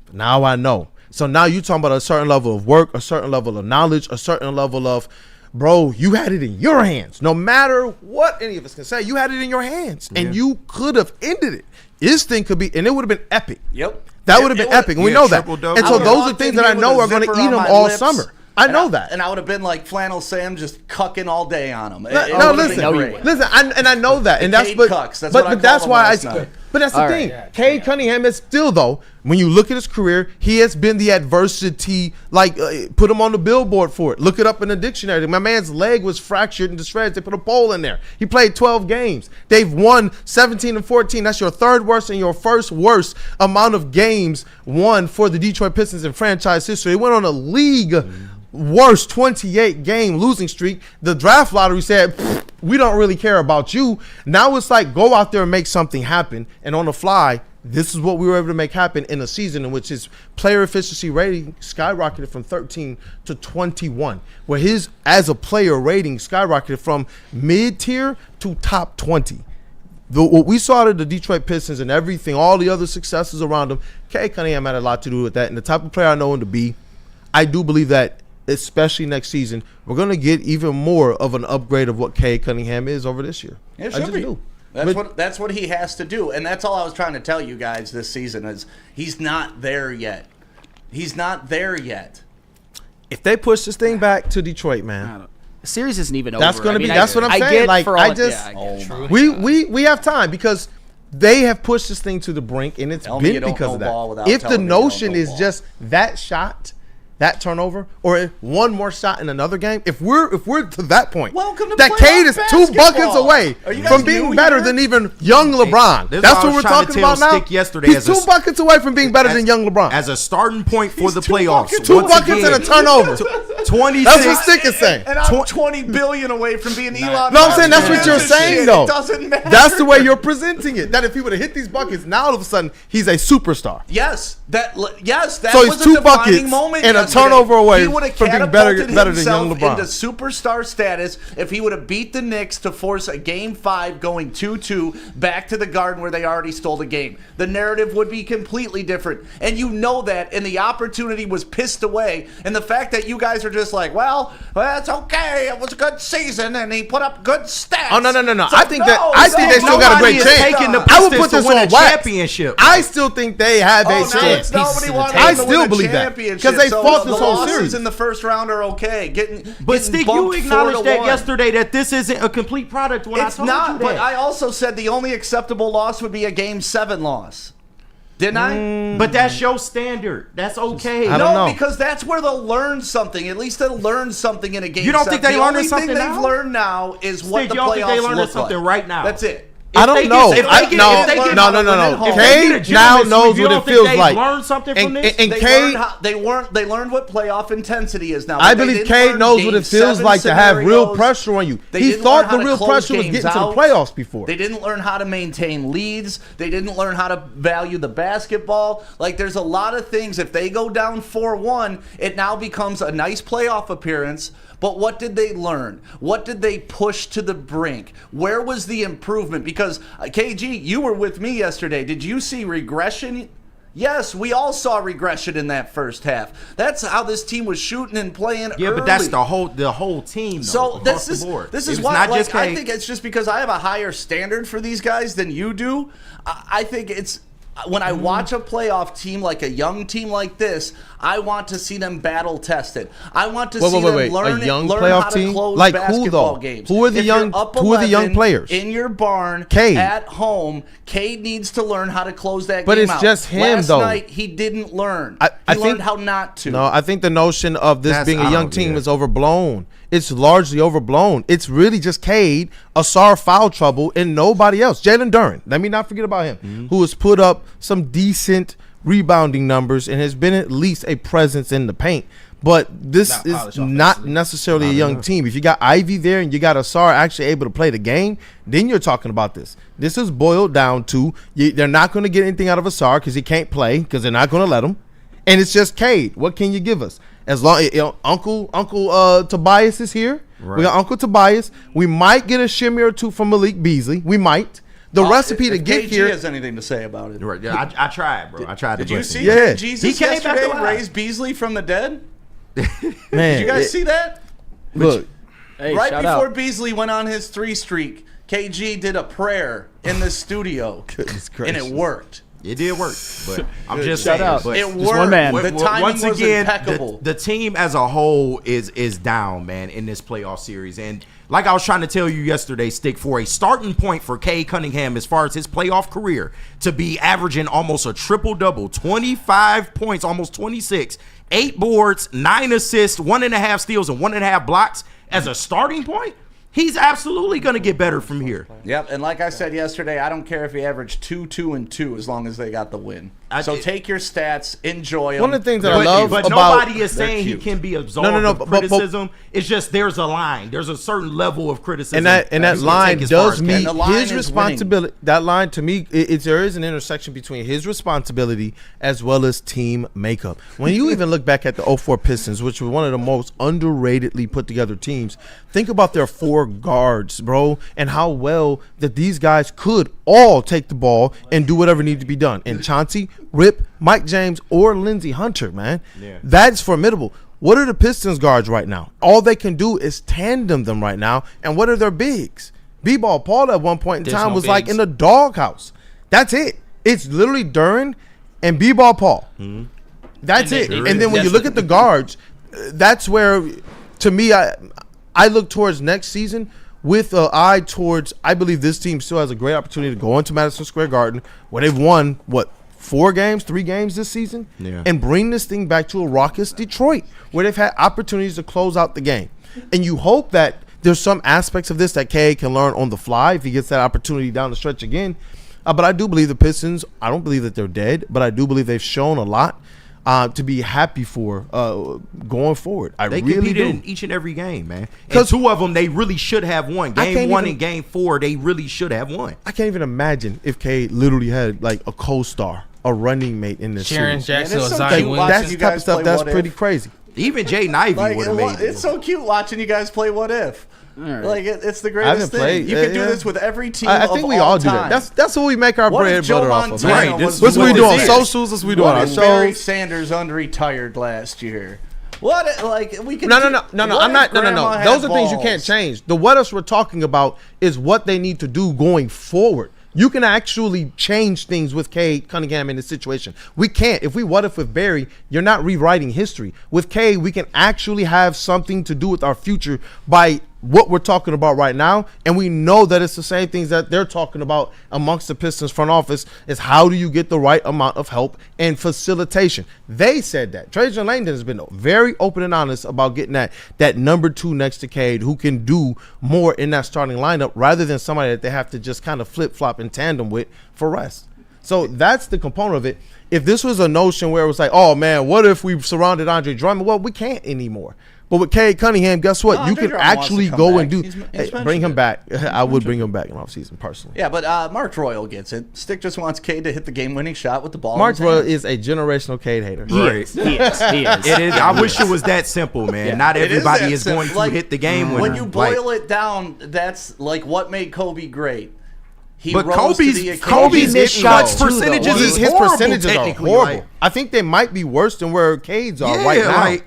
but now I know. So now you're talking about a certain level of work, a certain level of knowledge, a certain level of, bro, you had it in your hands. No matter what any of us can say, you had it in your hands, and you could have ended it. This thing could be, and it would have been epic. Yep. That would have been epic, and we know that. And so those are things that I know are going to eat them all summer. I know that. And I would have been like Flannel Sam just cucking all day on him. Listen, and I know that. And that's But that's the thing. Cade Cunningham is still, though, when you look at his career, he has been the adversity, put him on the billboard for it. Look it up in the dictionary. My man's leg was fractured into shreds. They put a pole in there. He played 12 games. They've won 17 and 14. That's your third worst and your first worst amount of games won for the Detroit Pistons in franchise history. They went on a league worst 28-game losing streak. The draft lottery said, we don't really care about you. Now it's like, go out there and make something happen. And on the fly, this is what we were able to make happen in a season in which his player efficiency rating skyrocketed from 13 to 21, where his as a player rating skyrocketed from mid-tier to top 20. What we saw to the Detroit Pistons and everything, all the other successes around him, Cade Cunningham had a lot to do with that. And the type of player I know him to be, I do believe that, especially next season, we're going to get even more of an upgrade of what Cade Cunningham is over this year. It should be. That's what he has to do. And that's all I was trying to tell you guys this season is he's not there yet. He's not there yet. If they push this thing back to Detroit, man, the series isn't even that's over. Going to be. That's what I'm saying. We have time because they have pushed this thing to the brink, and it's been because of that. If the notion is just that shot, that turnover, or one more shot in another game, if we're to that point, that Cade is 2 buckets away from being better than even young LeBron. That's what we're talking about now. He's 2 buckets away from being better than young LeBron. As a starting point for the playoffs. 2 buckets and a turnover. 26. That's what Stick is saying. And I'm $20 billion away from being Elon. No, I'm saying that's what you're saying, though. It doesn't matter. That's the way you're presenting it. That if he would have hit these buckets, now all of a sudden he's a superstar. Yes, that so was a 2 defining buckets moment and a turnover away from being better than young LeBron. Into superstar status if he would have beat the Knicks to force a Game 5 going 2-2 back to the Garden where they already stole the game. The narrative would be completely different, and you know that. And the opportunity was pissed away. And the fact that you guys are just like, well, it's okay. It was a good season, and he put up good stats. Oh no! I think they still got a great chance. I would put this on wax. I still think they have a chance. I still believe that because they fought this whole series. In the first round are okay. But Stick, you acknowledged that yesterday that this isn't a complete product. It's not. But I also said the only acceptable loss would be a Game 7 loss. Didn't I? But that's your standard. That's okay. I don't know. Because that's where they'll learn something. At least they'll learn something in a game. You don't think they learned something now? The only thing now? they've learned now is what the playoffs think they learned look something like. right now? That's it. I don't know. No. Cade now knows what it feels like. Learn something from this. And Cade, they learned what playoff intensity is now. I believe Cade knows what it feels like to have real pressure on you. He thought the real pressure was getting to the playoffs before. They didn't learn how to maintain leads. They didn't learn how to value the basketball. Like, there's a lot of things. If they go down 4-1, it now becomes a nice playoff appearance. But what did they learn? What did they push to the brink? Where was the improvement? Because, KG, you were with me yesterday. Did you see regression? Yes, we all saw regression in that first half. That's how this team was shooting and playing early. But that's the whole team, though, so across this the board. This is It's why not just I Cade. think it's just because I have a higher standard for these guys than you do. I think it's when I watch a playoff team like a young team like this, I want to see them battle tested. I want to see them learn how to close like basketball who, games. Who are the young players? In your barn, Cade. at home, Cade needs to learn how to close that But game it's out. just him, Last though. night, he didn't learn. I he think, learned how not to. No, I think the notion of this being a young team is overblown. It's largely overblown. It's really just Cade, Asar foul trouble, and nobody else. Jalen Duren, let me not forget about him, who has put up some decent rebounding numbers and has been at least a presence in the paint. But this is not necessarily a young team. If you got Ivy there and you got Asar actually able to play the game, then you're talking about this. This is boiled down to they're not going to get anything out of Asar because he can't play because they're not going to let him. And it's just Cade. What can you give us? As long Uncle Tobias is here, we got Uncle Tobias. We might get a shimmy or two from Malik Beasley. We might. The recipe to get KG here has anything to say about it. Right. Yeah, I tried, bro. I tried to. Did you see Yeah. Jesus He came back yesterday alive. raise Beasley from the dead? Man, Did you guys see that? Look, Hey, Right shout before out. Beasley went on his 3 streak, KG did a prayer in the studio, goodness and gracious. it worked. It did work, but I'm just Shout saying. out. But It Just worked. one man. The timing once was again, impeccable. the team as a whole is down, man, in this playoff series. And like I was trying to tell you yesterday, Stick, for a starting point for Cade Cunningham as far as his playoff career to be averaging almost a triple-double, 25 points, almost 26, 8 boards, 9 assists, 1.5 steals, and 1.5 blocks as a starting point, he's absolutely going to get better from here. Yep, and like I said yesterday, I don't care if he averaged 2, 2, and 2 as long as they got the win. So take your stats, enjoy them. One of the things that I love but about nobody is saying he can be absolved of but criticism. It's just there's a line. There's a certain level of criticism. and that you can line take as far does as meet can. his responsibility. That line to me, there is an intersection between his responsibility as well as team makeup. When you even look back at the 04 Pistons, which were one of the most underratedly put together teams, think about their 4 guards, bro, and how well that these guys could all take the ball and do whatever needed to be done. And Chauncey, Rip, Mike James, or Lindsey Hunter, man. Yeah. That's formidable. What are the Pistons guards right now? All they can do is tandem them right now. And what are their bigs? B-Ball Paul at one point in time was like in the doghouse. That's it. It's literally Duren and B-Ball Paul. Mm-hmm. That's it. And then when you look at the guards, that's where, to me, I look towards next season with an eye towards, I believe this team still has a great opportunity to go into Madison Square Garden where they've won, 3 games this season, and bring this thing back to a raucous Detroit where they've had opportunities to close out the game. And you hope that there's some aspects of this that Cade can learn on the fly if he gets that opportunity down the stretch again. But I do believe the Pistons, I don't believe that they're dead, but I do believe they've shown a lot to be happy for going forward. They really competed do. in each and every game, man. And 2 of them, they really should have won. Game 1 and Game 4, they really should have won. I can't even imagine if Cade literally had like a co-star, a running mate in this Sharon series. Jackson or so Zion cute Williamson. That's the type of stuff that's pretty crazy. Even Jaden Ivey would have made it. It's so cute watching you guys play What If. Right. Like it's the I greatest haven't thing. played. You can do yeah. this with every team. I think we all do that. That's what we make our bread and butter off of. Right. That's what we do on socials. That's what we do on our shows. Barry shows. Sanders unretired last year. What like we can No. I'm not. No. Those are things you can't change. The what else we're talking about is what they need to do going forward. You can actually change things with Cade Cunningham in this situation. We can't. If we what if with Barry, you're not rewriting history. With Cade, we can actually have something to do with our future by what we're talking about right now, and we know that it's the same things that they're talking about amongst the Pistons front office, is how do you get the right amount of help and facilitation. They said that. Trajan Langdon has been very open and honest about getting that number 2 next to Cade, who can do more in that starting lineup rather than somebody that they have to just kind of flip-flop in tandem with for rest. So that's the component of it. If this was a notion where it was like, oh, man, what if we surrounded Andre Drummond? Well, we can't anymore. But with Cade Cunningham, guess what? You can actually go and do bring him back. I would bring him back in offseason personally. Yeah, but Mark Royal gets it. Stick just wants Cade to hit the game-winning shot with the ball. Mark Royal is a generational Cade hater. He is. It is. I wish it was that simple, man. Yeah, not everybody is going to hit the game winner. When you boil it down, that's like what made Kobe great. But Kobe's missed shots percentages his percentages are horrible. I think they might be worse than where Cade's are right now.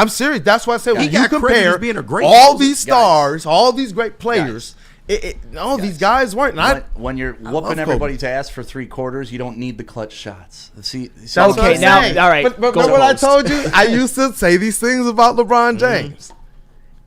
I'm serious. That's why I said when you compare all these stars, all these great players, these guys weren't. When you're whooping everybody's ass for 3 quarters, you don't need the clutch shots. See okay, now, all right. But remember what I told you? I used to say these things about LeBron James.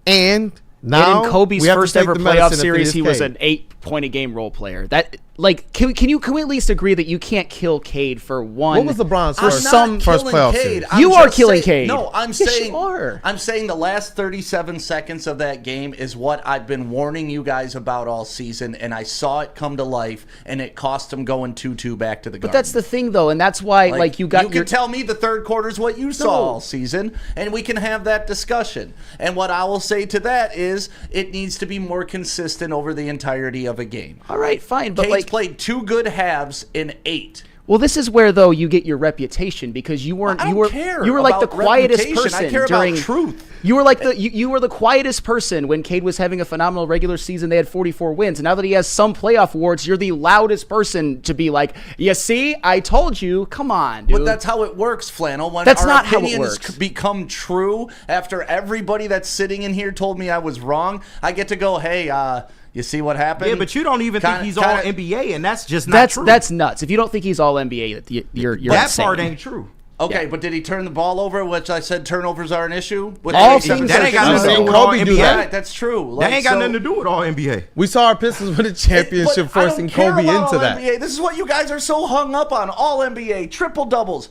And now, in Kobe's first ever playoff series, he was an 8-point-a-game role player. That, like, can we at least agree that you can't kill Cade for one? What was LeBron's first playoff series? You are killing Cade. No, I'm saying. You are. I'm saying the last 37 seconds of that game is what I've been warning you guys about all season, and I saw it come to life, and it cost him going 2-2 back to the Garden. But that's the thing, though, and that's why, you got. You can tell me the third quarter is what you saw all season, and we can have that discussion. And what I will say to that is, it needs to be more consistent over the entirety of a game. All right, fine, but Cade's played 2 good halves in 8. Well, this is where though you get your reputation because you weren't. You were like the quietest person I care during about truth. You were like you were the quietest person when Cade was having a phenomenal regular season. They had 44 wins. And now that he has some playoff awards, you're the loudest person to be like, "You see, I told you. Come on, dude." But that's how it works, Flannel. When that's our not how it opinions works. Become true after everybody that's sitting in here told me I was wrong, I get to go, "Hey, you see what happened?" Yeah, but you don't even think he's all NBA, and that's just not true. That's nuts. If you don't think he's all NBA, you're that insane. part ain't true. Okay, but did he turn the ball over, which I said turnovers are an issue? All things that ain't got nothing to do with all NBA. Right, that's true. That ain't got nothing to do with all NBA. We saw our Pistons win a championship forcing Kobe into that. NBA. This is what you guys are so hung up on. All NBA, triple doubles.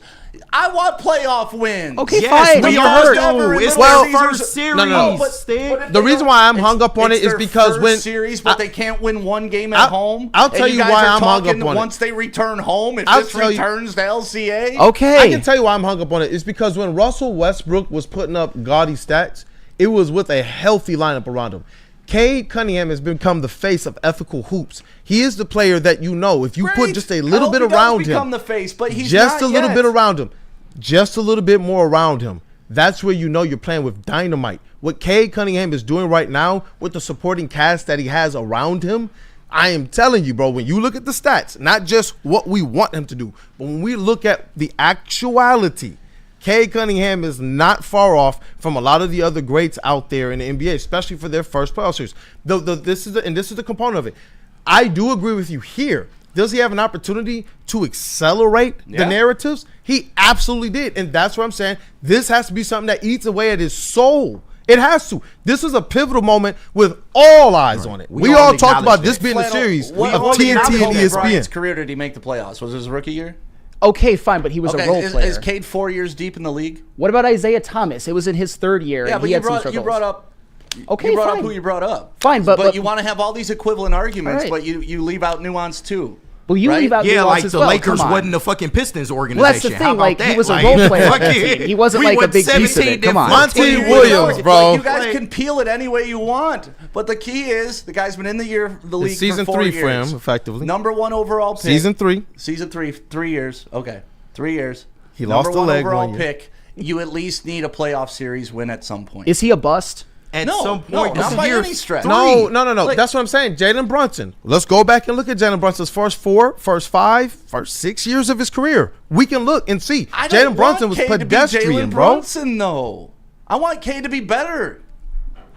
I want playoff wins. Okay, fine. We all do. It's their first series. No. But the reason why I'm hung up on it is because when series, but they can't win one game at home. I'll tell you why I'm hung up on it. Once they return home, if this returns to LCA. Okay, I can tell you why I'm hung up on it. It's because when Russell Westbrook was putting up gaudy stats, it was with a healthy lineup around him. Cade Cunningham has become the face of ethical hoops. He is the player that if you put just a little bit around him, the face, but he's just not a little yet. bit around him, just a little bit more around him. That's where you're playing with dynamite. What Cade Cunningham is doing right now with the supporting cast that he has around him, I am telling you, bro, when you look at the stats, not just what we want him to do, but when we look at the actuality, Cade Cunningham is not far off from a lot of the other greats out there in the NBA, especially for their first playoff series. This is the component of it. I do agree with you here. Does he have an opportunity to accelerate the narratives? He absolutely did. And that's what I'm saying. This has to be something that eats away at his soul. It has to. This is a pivotal moment with all eyes on it. We all talked about this being a series of TNT and ESPN. His career did he make the playoffs? Was it his rookie year? Okay, fine, but he was a role player. Is Cade 4 years deep in the league? What about Isaiah Thomas? It was in his 3rd year. Yeah, and but he you had some struggles. brought up. Okay, you brought fine. up who you brought up. Fine, but you want to have all these equivalent arguments, but you leave out nuance too. Well, you leave out nuance like as the well. Lakers wasn't the fucking Pistons organization. Well, that's the thing. How about like that? he was a role player. On that team. He wasn't like a big piece of it. Come on, Monty Williams, bro. You guys can peel it any way you want, but the key is the guy's been in the league season for 4 years. Season 3 for him, effectively. Number 1 overall pick. Season 3. Season 3, 3 years. Okay, 3 years. He lost the leg overall 1 year. pick. You at least need a playoff series win at some point. Is he a bust? At some point, not by any stretch. No. That's what I'm saying. Jalen Brunson. Let's go back and look at Jalen Brunson's first 5, first 6 years of his career. We can look and see. Jalen Brunson was pedestrian, bro. Brunson, though. I want Cade to be better.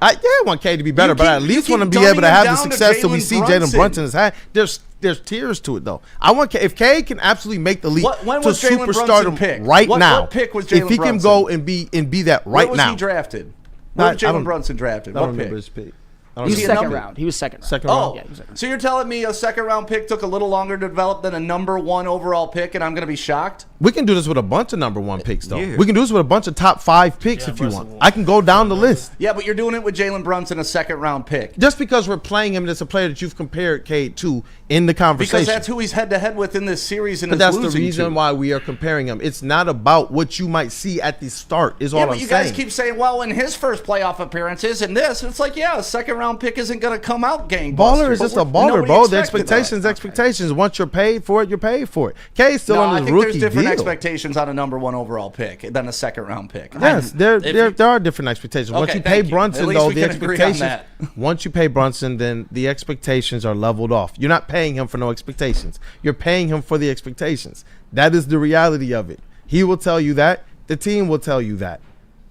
I want Cade to be better, but I at least want him to be able to have the success that we see Jalen Brunson has had. There's tears to it, though. I want if Cade can absolutely make the leap when to was Jalen superstardom picked? right now. What pick was Jalen if he can Brunson? go and be that right now. Where was he drafted? Where was Jalen Brunson drafted? I don't What remember pick? his pick. don't He was know. second round. He was second round. Second round. Oh, Yeah, he was second round. so you're telling me a second-round pick took a little longer to develop than a number 1 overall pick, and I'm going to be shocked? We can do this with a bunch of number 1 picks, though. Yeah. We can do this with a bunch of top 5 picks if you want. I can go down the list. Yeah, but you're doing it with Jalen Brunson, a second-round pick. Just because we're playing him as a player that you've compared Cade to in the conversation. Because that's who he's head-to-head with in this series and But is that's the losing reason to. why we are comparing him. It's not about what you might see at the start, is all Yeah, I'm but you saying. guys keep saying, well, in his first playoff appearances and this, it's like, yeah, a second-round pick isn't going to come out gangbusters. Baller is just a baller, Nobody bro. The expected that. expectations. Once you're paid for it, you're paid for it. Cade's still No, on I his think rookie there's different deal. expectations on a number 1 overall pick than a second-round pick. Yes, there are different expectations. Once Okay, you pay thank you. Brunson, At least though, we the can agree on expectations. that. Once you pay Brunson, then the expectations are leveled off. You're not paying him for no expectations. You're paying him for the expectations. That is the reality of it. He will tell you that. The team will tell you that.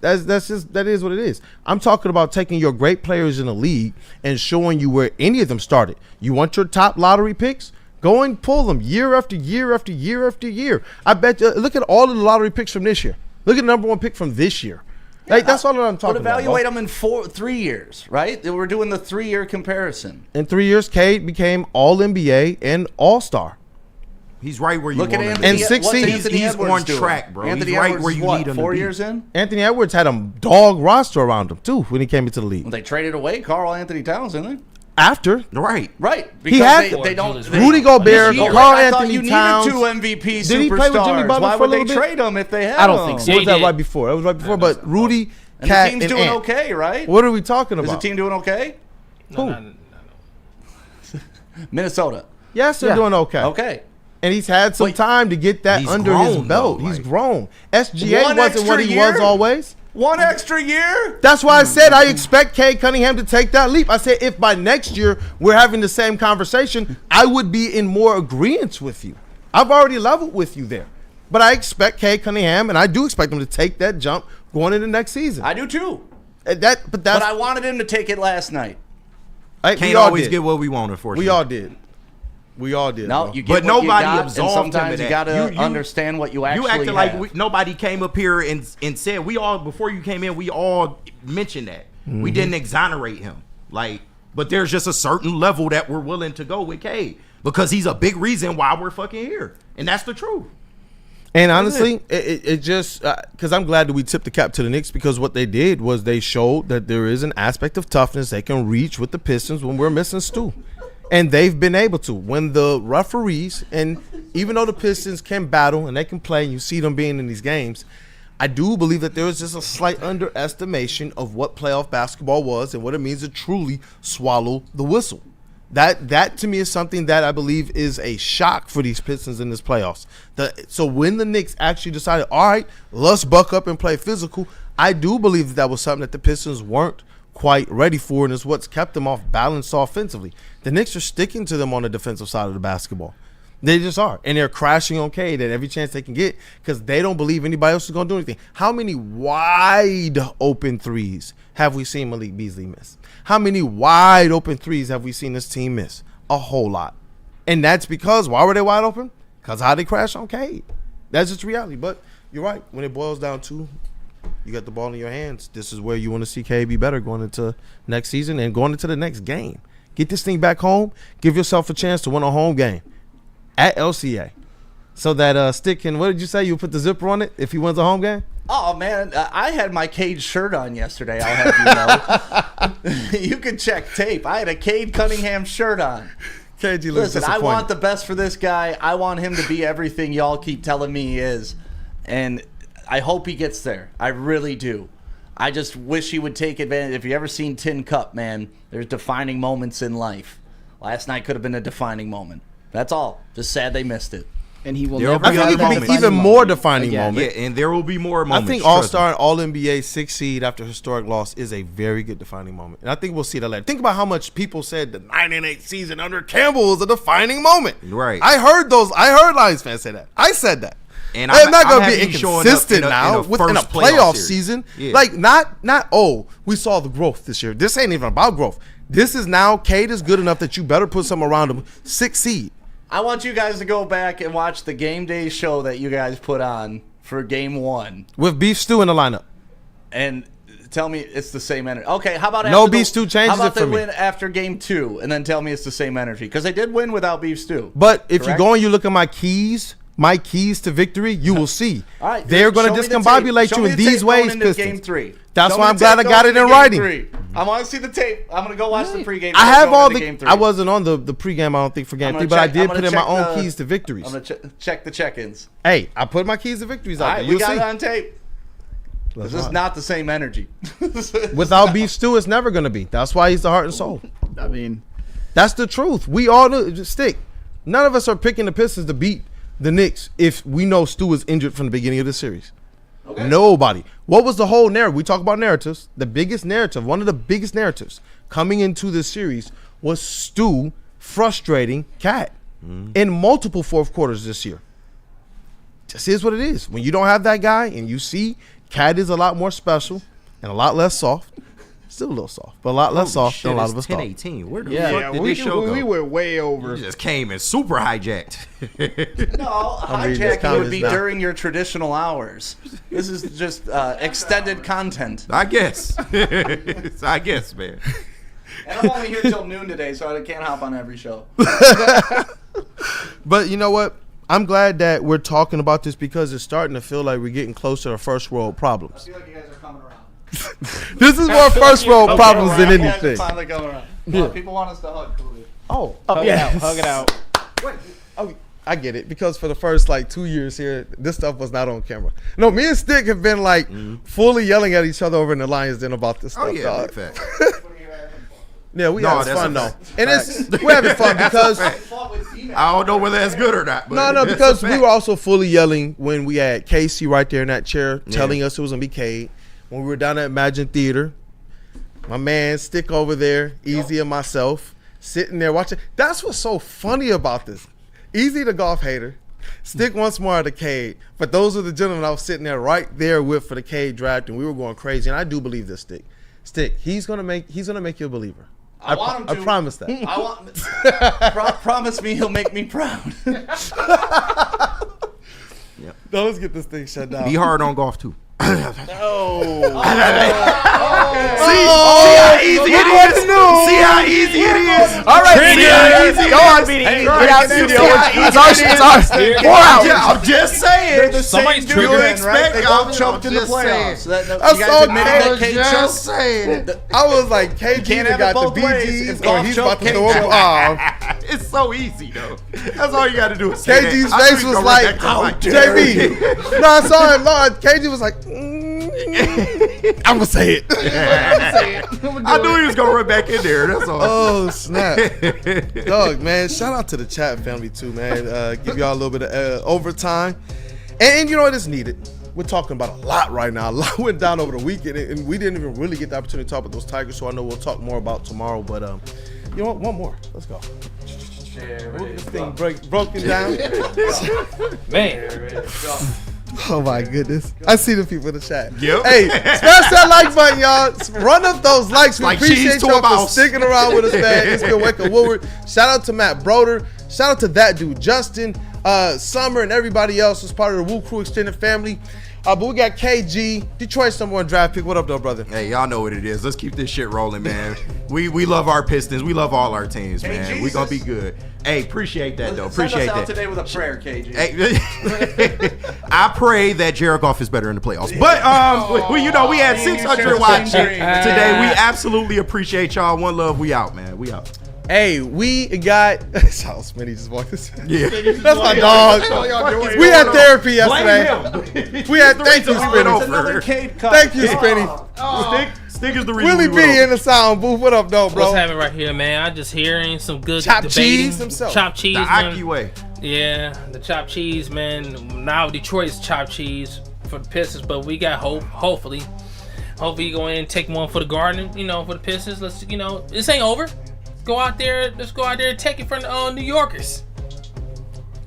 That is what it is. I'm talking about taking your great players in the league and showing you where any of them started. You want your top lottery picks? Go and pull them year after year after year after year. I bet you, look at all of the lottery picks from this year. Look at the number 1 pick from this year. Like, that's all that I'm talking But about. evaluate them in 3 years, right? We're doing the 3-year comparison. In 3 years, Cade became All-NBA and All-Star. He's right where you Look want at him. Anthony. And 16. What's Anthony He's Edwards on doing? track, bro. Anthony He's right Edwards where is you what, need him to 4 be. years in? Anthony Edwards had a dog roster around him, too, when he came into the league. Well, they traded away Carl Anthony Towns, didn't they? After. Right. Right. He had they don't. Rudy Gobert, This year, Carl I thought Anthony you Towns. needed 2 MVP Did he play with Jimmy superstars. Butler Why for a would they little bit? trade him if they had I don't him? think so. Or was Yeah, that he right did. before? That was right before. But Rudy, And Cat, the team's and doing Ant. okay, right? What are we talking Is about? the team doing okay? Who? Minnesota. Yes, they're Yeah. doing okay. Okay. And he's had some Wait, time to get that he's under his grown, belt. though, He's like- grown. SGA One wasn't what extra he was year? always. 1 extra year? That's why I said I expect Cade Cunningham to take that leap. I said if by next year we're having the same conversation, I would be in more agreement with you. I've already leveled with you there. But I expect Cade Cunningham, and I do expect him to take that jump going into next season. I do too. But I wanted him to take it last night. we Can't all always did. get what we want, unfortunately. We all did. We all did. No, bro. you get But what nobody you got, absolved him and sometimes of you that. got to You- understand what you actually You acted have. like nobody came up here and said, we all, before you came in, we all mentioned that. We didn't exonerate him. But there's just a certain level that we're willing to go with Cade because he's a big reason why we're fucking here. And that's the truth. And honestly, it just because I'm glad that we tipped the cap to the Knicks because what they did was they showed that there is an aspect of toughness they can reach with the Pistons when we're missing Stu. And they've been able to. When the referees, and even though the Pistons can battle and they can play, and you see them being in these games, I do believe that there is just a slight underestimation of what playoff basketball was and what it means to truly swallow the whistle. That to me is something that I believe is a shock for these Pistons in this playoffs. So when the Knicks actually decided, all right, let's buck up and play physical, I do believe that was something that the Pistons weren't quite ready for, and is what's kept them off balance offensively. The Knicks are sticking to them on the defensive side of the basketball. They just are. And they're crashing on Cade at every chance they can get because they don't believe anybody else is going to do anything. How many wide open threes have we seen Malik Beasley miss? How many wide open threes have we seen this team miss? A whole lot. And that's because, why were they wide open? Because how they crash on Cade. That's just reality. But you're right. When it boils down to, you got the ball in your hands, this is where you want to see Cade be better going into next season and going into the next game. Get this thing back home. Give yourself a chance to win a home game at LCA. So that Stick can, what did you say? You put the zipper on it if he wins a home game? Oh, man, I had my Cade shirt on yesterday, I'll have you know. You can check tape. I had a Cade Cunningham shirt on. KG looks Listen, I want the best for this guy. I want him to be everything y'all keep telling me he is. And I hope he gets there. I really do. I just wish he would take advantage. If you ever seen Tin Cup, man, there's defining moments in life. Last night could have been a defining moment. That's all. Just sad they missed it. And he will There'll never be I think other it could be moments. even more defining Again. moment. Yeah, and there will be more I moments. think All-Star and All-NBA 6 seed after historic loss is a very good defining moment. And I think we'll see that later. Think about how much people said the 9-8 season under Campbell was a defining moment. Right. I heard Lions fans say that. I said that. And I'm not I'm going to be happy showing up inconsistent in a now within a first playoff playoff series. season. Yeah. Like, not, we saw the growth this year. This ain't even about growth. This is now, Cade is good enough that you better put something around him. 6 seed. I want you guys to go back and watch the game day show that you guys put on for game 1. With Beef Stew in the lineup. And tell me it's the same energy. Okay, how about No beef stew changes How about it for they me. win after game 2 and then tell me it's the same energy? Because they did win without beef stew. But if you Correct? go and you look at my keys to victory, you will see All right, they're going show to me the discombobulate tape. you Show in me the these tape going ways. into Pistons. game 3. That's Show why me I'm the glad tape I got going it in into game writing. 3. I want to see the tape. I'm going to go watch the pregame. I have all the the. game 3. I wasn't on the pregame. I don't think for game 3, but I did put in my own keys to victories. I'm going to check the check-ins. Hey, I put my keys to victories All out right, there. we You'll got see. it on tape. Let's This is rock. not the same energy. Without beef stew, it's never going to be. That's why he's the heart and soul. I mean, that's the truth. We all know. Just stick. None of us are picking the Pistons to beat the Knicks if we know Stu is injured from the beginning of the series. Okay. Nobody. What was the whole narrative? We talk about narratives. The biggest narrative, one of the biggest narratives coming into this series was Stu frustrating Cade in multiple fourth quarters this year. Just is what it is. When you don't have that guy and you see Cade is a lot more special and a lot less soft. Still a little soft, but a lot less soft than a lot of us thought. 10-18. Where the fuck did we this show go? We were way over. You just came and super hijacked. No, hijacking would be during your traditional hours. This is just extended content. I guess. I guess, man. And I'm only here till noon today, so I can't hop on every show. But you know what? I'm glad that we're talking about this because it's starting to feel like we're getting closer to first world problems. I feel like you guys are coming around. This is more first world problems than You guys are anything. finally coming around. Yeah. People want us to hug. Cooley. Oh, Hug it out. Hug it out. Wait. Oh, I get it because for the first 2 years here, this stuff was not on camera. No, me and Stick have been fully yelling at each other over in the Lions Den about this stuff. Oh, yeah, dog. big fact. Yeah, we No, having that's fun a though, fact. and we're having fun because I don't know whether that's good or not. But no, it's a because we fact. were also fully yelling when we had Casey right there in that chair telling us it was gonna be Cade. When we were down at Imagine Theater, my man Stick over there, Easy and myself sitting there watching. That's what's so funny about this. Easy the golf hater, Stick once more at the Cade. But those are the gentlemen I was sitting there right there with for the Cade draft, and we were going crazy. And I do believe this, Stick. Stick, he's gonna make you a believer. I want him to. I promise that. I want. Promise me he'll make me proud. No, let's get this thing shut down. Be hard on golf too. See how easy it is. See how easy it is. all right, See how easy go it on, is. BD. Hey, Get out see studio. how easy It's ours. it It's is. ours. 4 hours. I'm just saying. Somebody's You triggered, expect They I'm both choked in the just playoffs. saying. You That's guys so admitted that good. Cade Just choked? saying. I was like, KG can't have it got the both ways. BGs If or golf he's choke, about to Cade throw a choke. bomb. It's so easy though. That's all you got to do is say KG's that. I knew face he was gonna like, run back to Mike. JB. No, I saw him. KG was like, I'm going to say it. I knew he was gonna run back in there. That's all. Oh, snap. Dog, man, shout out to the chat family too, man. Give y'all a little bit of overtime. And you know what? It's needed. We're talking about a lot right now. A lot went down over the weekend, and we didn't even really get the opportunity to talk about those Tigers, so I know we'll talk more about tomorrow. But you know what? One more. Let's go. We'll get this thing broken down. Man. Oh my goodness. I see the people in the chat. Yep. Hey, smash that like button, y'all. Run up those likes. We Like appreciate cheese to y'all a for mouse. sticking around with us, man. It's been Wake Up Woodward. Shout out to Matt Broder. Shout out to that dude, Justin, Summer, and everybody else who's part of the Woo Crew extended family. But we got KG, Detroit's number 1 draft pick. What up, though, brother? Hey, y'all know what it is. Let's keep this shit rolling, man. We love our Pistons. We love all our teams, man. We gonna be good. Hey, appreciate that though. Appreciate Send us out that. today with a prayer, KG. Hey, I pray that Jared Goff is better in the playoffs. But we had 600 watching today. We absolutely appreciate y'all. One love. We out, man. We out. Hey, we got. Shout out Smitty just walked this. Yeah. That's my dog. We had therapy yesterday. We had. Thank you, Another Spinny. Cade cut. Thank you, Spinny. Stick is the reason. Willie B in the sound booth. What up, though, bro? What's happening right here, man? I just hearing some good Chopped debating. cheese himself. Chopped cheese, The man. Aki way. Yeah, the chopped cheese, man. Now Detroit's chopped cheese for the Pistons, but we got hope. Hopefully you go in and take one for the Garden. For the Pistons. Let's, this ain't over. Go out there. Let's go out there and take it from the New Yorkers.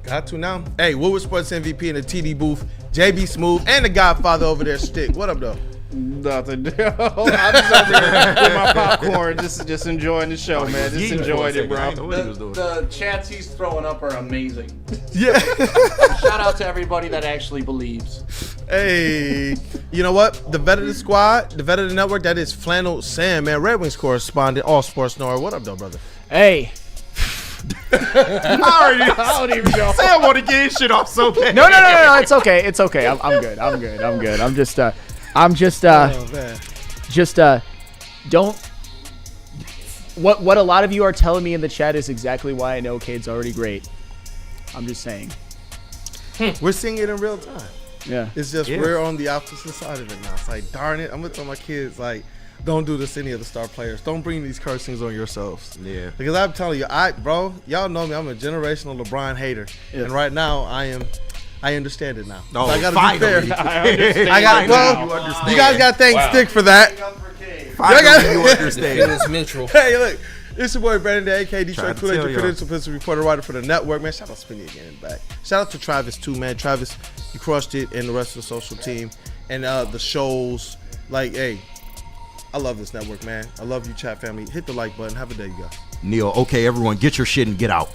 Got to now. Hey, Woodward Sports MVP in the TD booth, JB Smooth, and the Godfather over there, Stick. What up, though? Nothing. I'm just out there with my popcorn, just enjoying the show, man. Just enjoying it, bro. The chats he's throwing up are amazing. Yeah. Shout out to everybody that actually believes. Hey, you know what? The vet of the squad, the vet of the network, that is Flannel Sam, man. Red Wings correspondent, all sports knower. What up, though, brother? Hey. I don't even know. Sam want to get his shit off so bad. No. It's okay. It's okay. I'm good. I'm just don't. What a lot of you are telling me in the chat is exactly why I know Cade's already great. I'm just saying. We're seeing it in real time. Yeah. It's just we're on the opposite side of it now. It's like, darn it. I'm going to tell my kids, like, don't do this to any of the star players. Don't bring these cursings on yourselves. Yeah. Because I'm telling you, bro, y'all know me. I'm a generational LeBron hater. Yeah. And right now, I understand it now. Oh, I got to finally. be fair. I understand. You guys got to thank Stick for that. Finally, you understand. It's Mitchell. Hey, look. It's your boy Brandon Day, AK, Detroit Kool-Aid, your y'all. credential Pistons reporter, writer for the network, man. Shout out to Spinny again in the back. Shout out to Travis too, man. Travis, you crushed it, and the rest of the social team and the shows. Like, hey, I love this network, man. I love you, chat family. Hit the like button. Have a day, you guys. Neil, okay, everyone, get your shit and get out.